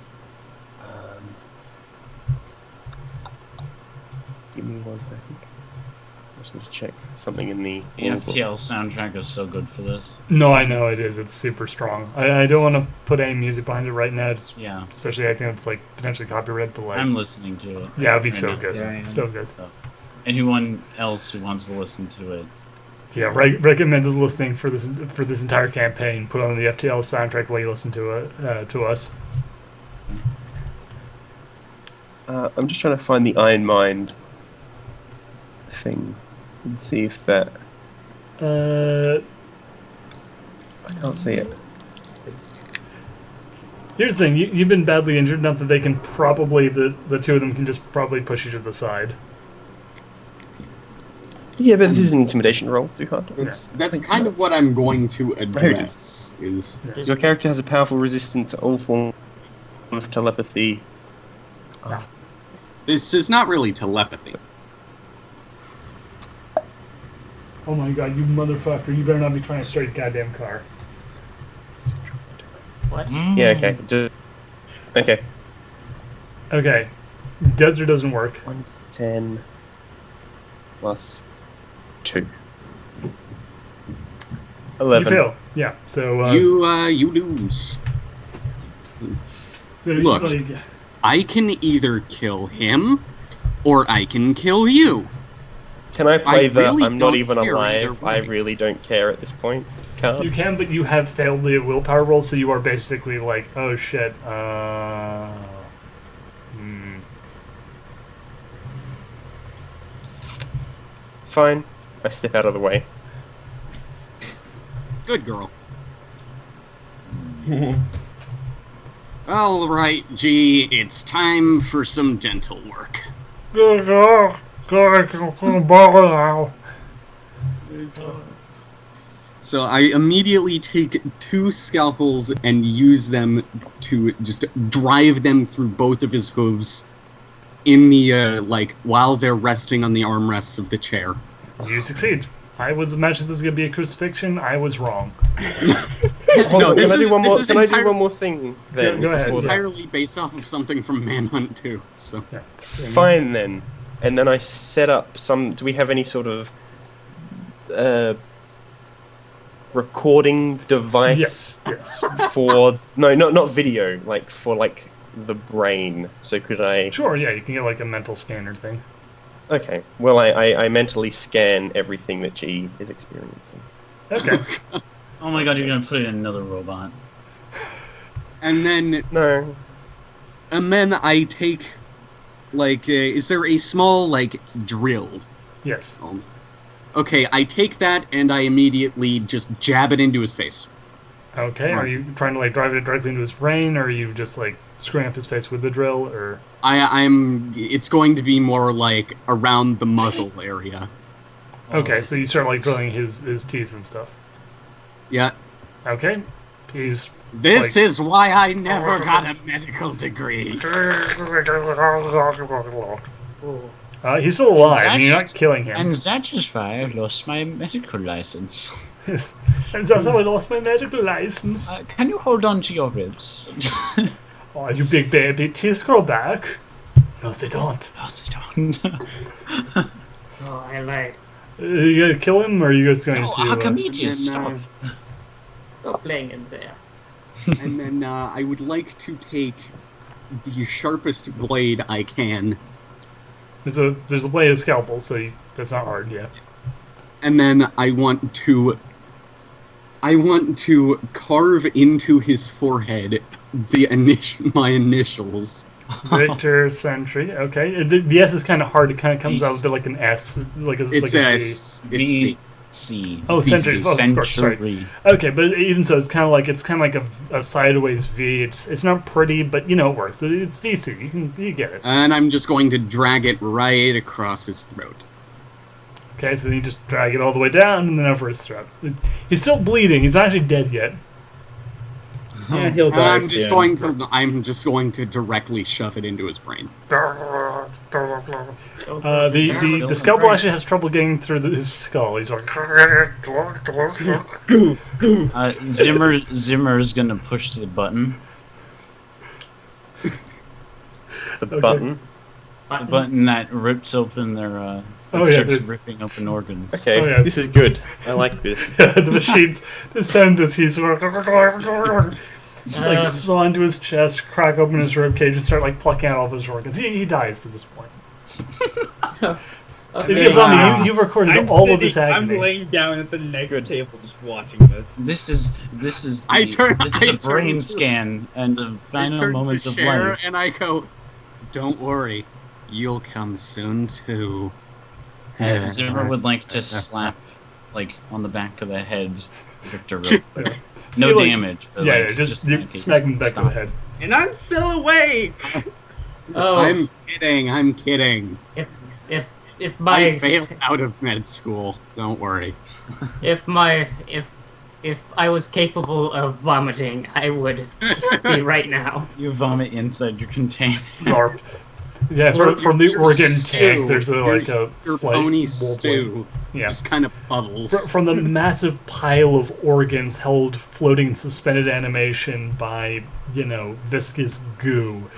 Give me 1 second. I just need to check something in the... The FTL soundtrack is so good for this. No, I know it is. It's super strong. I don't want to put any music behind it right now. Yeah. Especially, I think it's potentially copyrighted. But I'm listening to it. Yeah, it'd be right so now. good. Yeah, So good. So, anyone else who wants to listen to it, Yeah, recommended listening for this entire campaign. Put on the FTL soundtrack while you listen to it to us. I'm just trying to find the Iron Mind thing and see if that. I can't see it. Here's the thing: you've been badly injured enough that they can probably the two of them can just probably push you to the side. Yeah, but this is an intimidation roll, Duhad. That's kind of what I'm going to address. Is Your character has a powerful resistance to all forms of telepathy. this is not really telepathy. Oh my god, you motherfucker! You better not be trying to start your goddamn car. What? Yeah, okay. Okay. Okay, does or doesn't work. 1d10 plus 2. 11. You fail. Yeah. So You lose. so Look. like, I can either kill or I can kill you. Can I play really I'm not don't even care alive? either I way. really don't care at this point. Can't. you can, but you have failed the willpower roll, so you are basically like, oh shit. Fine. I step out of the way. Good girl. All right, G, it's time for some dental work. So I immediately take 2 scalpels and use them to just drive them through both of his hooves in the, while they're resting on the armrests of the chair. You succeed. I was imagining this was gonna be a crucifixion. I was wrong. No, this Can I is, do one this more? is Can I do entire- one more thing then? Go ahead. before the- entirely based off of something from Manhunt 2, so... Yeah. Fine then. And then I set up some. Do we have any sort of recording device Yes. Yes. for? No, not video. Like for the brain. So could I? Sure. Yeah. You can get like a mental scanner thing. Okay. Well, I mentally scan everything that G is experiencing. Okay. Oh my god, you're gonna put in another robot. And then No. I take, is there a small, drill? Yes. Okay, I take that and I immediately just jab it into his face. Okay. Are you trying to drive it directly into his brain, or are you just screwing up his face with the drill, or? It's going to be more around the muzzle area. Okay. So you start drilling his teeth and stuff. Yeah. Okay. He's. This is why I never got a medical degree. He's still alive. And you're not killing him. And that is why I lost my medical license. And that's how I lost my medical license. Can you hold on to your ribs? Oh, you big baby, teeth grow back. No, they don't. No, they don't. Oh, I lied. You gonna kill him, or are you guys going No, to? Archimedes, stop. Stop playing in there. And then I would like to take the sharpest blade I can, There's a blade of scalpel, so that's not hard. Yeah. and then I want to carve into his forehead my initials. Victor Sentry. Okay. The S is kind of hard. It kind of comes out a bit like an S, like a It's C. S. It's C. C. Oh, Sentry. Oh, of course. Sorry. Century. Okay, but even so, it's kind of like a sideways V. It's not pretty, but it works. It's VC. You get it. And I'm just going to drag it right across his throat. Okay, so then you just drag it all the way down and then over his throat. He's still bleeding. He's not actually dead yet. Yeah, he'll die. I'm just going to directly shove it into his brain. The scalpel actually has trouble getting through his skull. He's like. Zimmer's gonna push the button. The button. The button that rips open their. Starts ripping open organs. Okay, Oh, yeah. this is good. I like this. The machines descend as he's saw into his chest, crack open his ribcage, and start plucking out all of his organs. He dies at this point. If you get Wow. you've recorded all of this I'm agony. laying down at the next table just watching this. This is the, I turn this is the to- brain scan and the I final turn moments to of Cher life. and I go, Don't worry. You'll come soon, too. Zimmer would like to slap, like, on the back of the head, Victor real quick. See, No like, damage. But, Yeah, like, just like, smack him back in the stop. head. And I'm still awake. Oh, I'm kidding. if I my failed out of med school. Don't worry. if I was capable of vomiting, I would be right now. You vomit inside your container. Or, yeah, from the Your organ stew, tank, there's your a slight pony bubbling. stew Yeah. just kind of bubbles. From the massive pile of organs held floating in suspended animation by, viscous goo,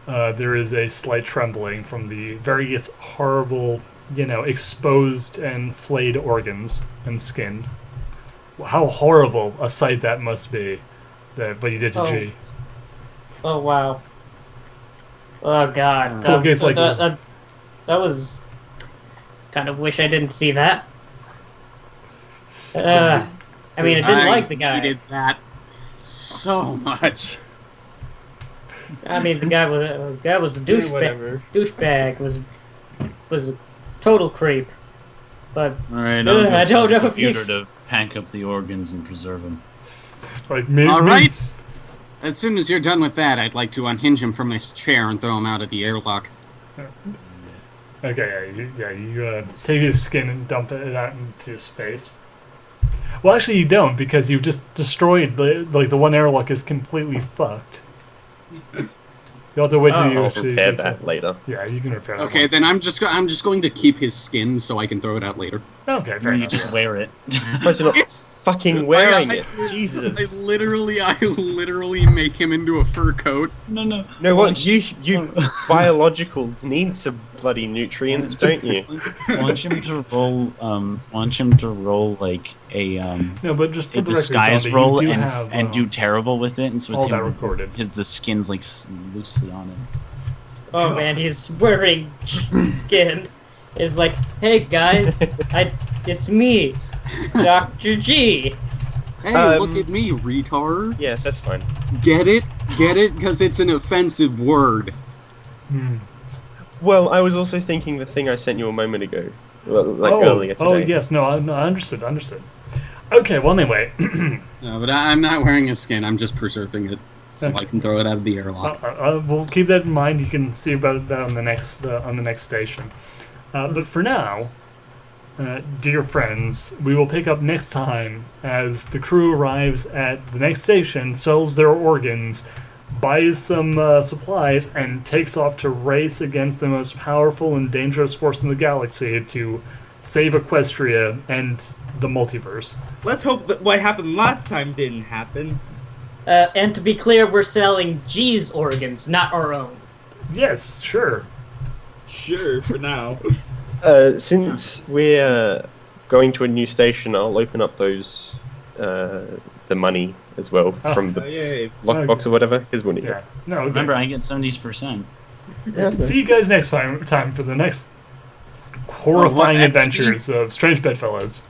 there is a slight trembling from the various horrible, exposed and flayed organs and skin. How horrible a sight that must be, what you did to Oh. G. Oh wow. Oh god. Cool case like- that was. Kind of wish I didn't see that. I mean, I didn't like the guy. He did that so much. I mean, the guy was a douchebag. Whatever. Douchebag was a total creep. But Alright, I don't know if computer you- to pack up the organs and preserve them. Like, All right. As soon as you're done with that, I'd like to unhinge him from his chair and throw him out of the airlock. Okay, you take his skin and dump it out into space. Well, actually, you don't, because you've just destroyed the one airlock is completely fucked. You'll have to wait till you I'll actually repair that later. Yeah, you can repair that. Okay, then I'm just going to keep his skin so I can throw it out later. one. Okay, fair You enough. just wear it. Plus, you're not fucking wearing I it. Jesus. I literally make him into a fur coat. No. No, what you biologicals need some bloody nutrients, don't you? Want him to roll. Want him to roll like a No, but just for a the record, disguise Zombie, roll you do and have, do terrible with it, and so it's all that him- recorded. the skin's like loosely on it. oh man, he's wearing skin. Is like, hey guys, it's me, Dr. G. Hey, look at me, retard. Yes, that's fine. Get it? Because it's an offensive word. Well, I was also thinking the thing I sent you a moment ago, earlier today. Oh, yes, no, I understood. Okay, well, anyway, No, but I'm not wearing his skin. I'm just preserving it so I can throw it out of the airlock. we'll keep that in mind. You can see about that on the next station. But for now, dear friends, we will pick up next time as the crew arrives at the next station, sells their organs, buys some supplies, and takes off to race against the most powerful and dangerous force in the galaxy to save Equestria and the multiverse. Let's hope that what happened last time didn't happen. And to be clear, we're selling G's organs, not our own. Yes, sure. Sure, for now. Since we're going to a new station, I'll open up those the money as well from the Yay. lockbox or whatever, because we'll need Yeah. it. No, okay. Remember, I get 70%. See you guys next time for the next horrifying XP? adventures of Strange Bedfellows.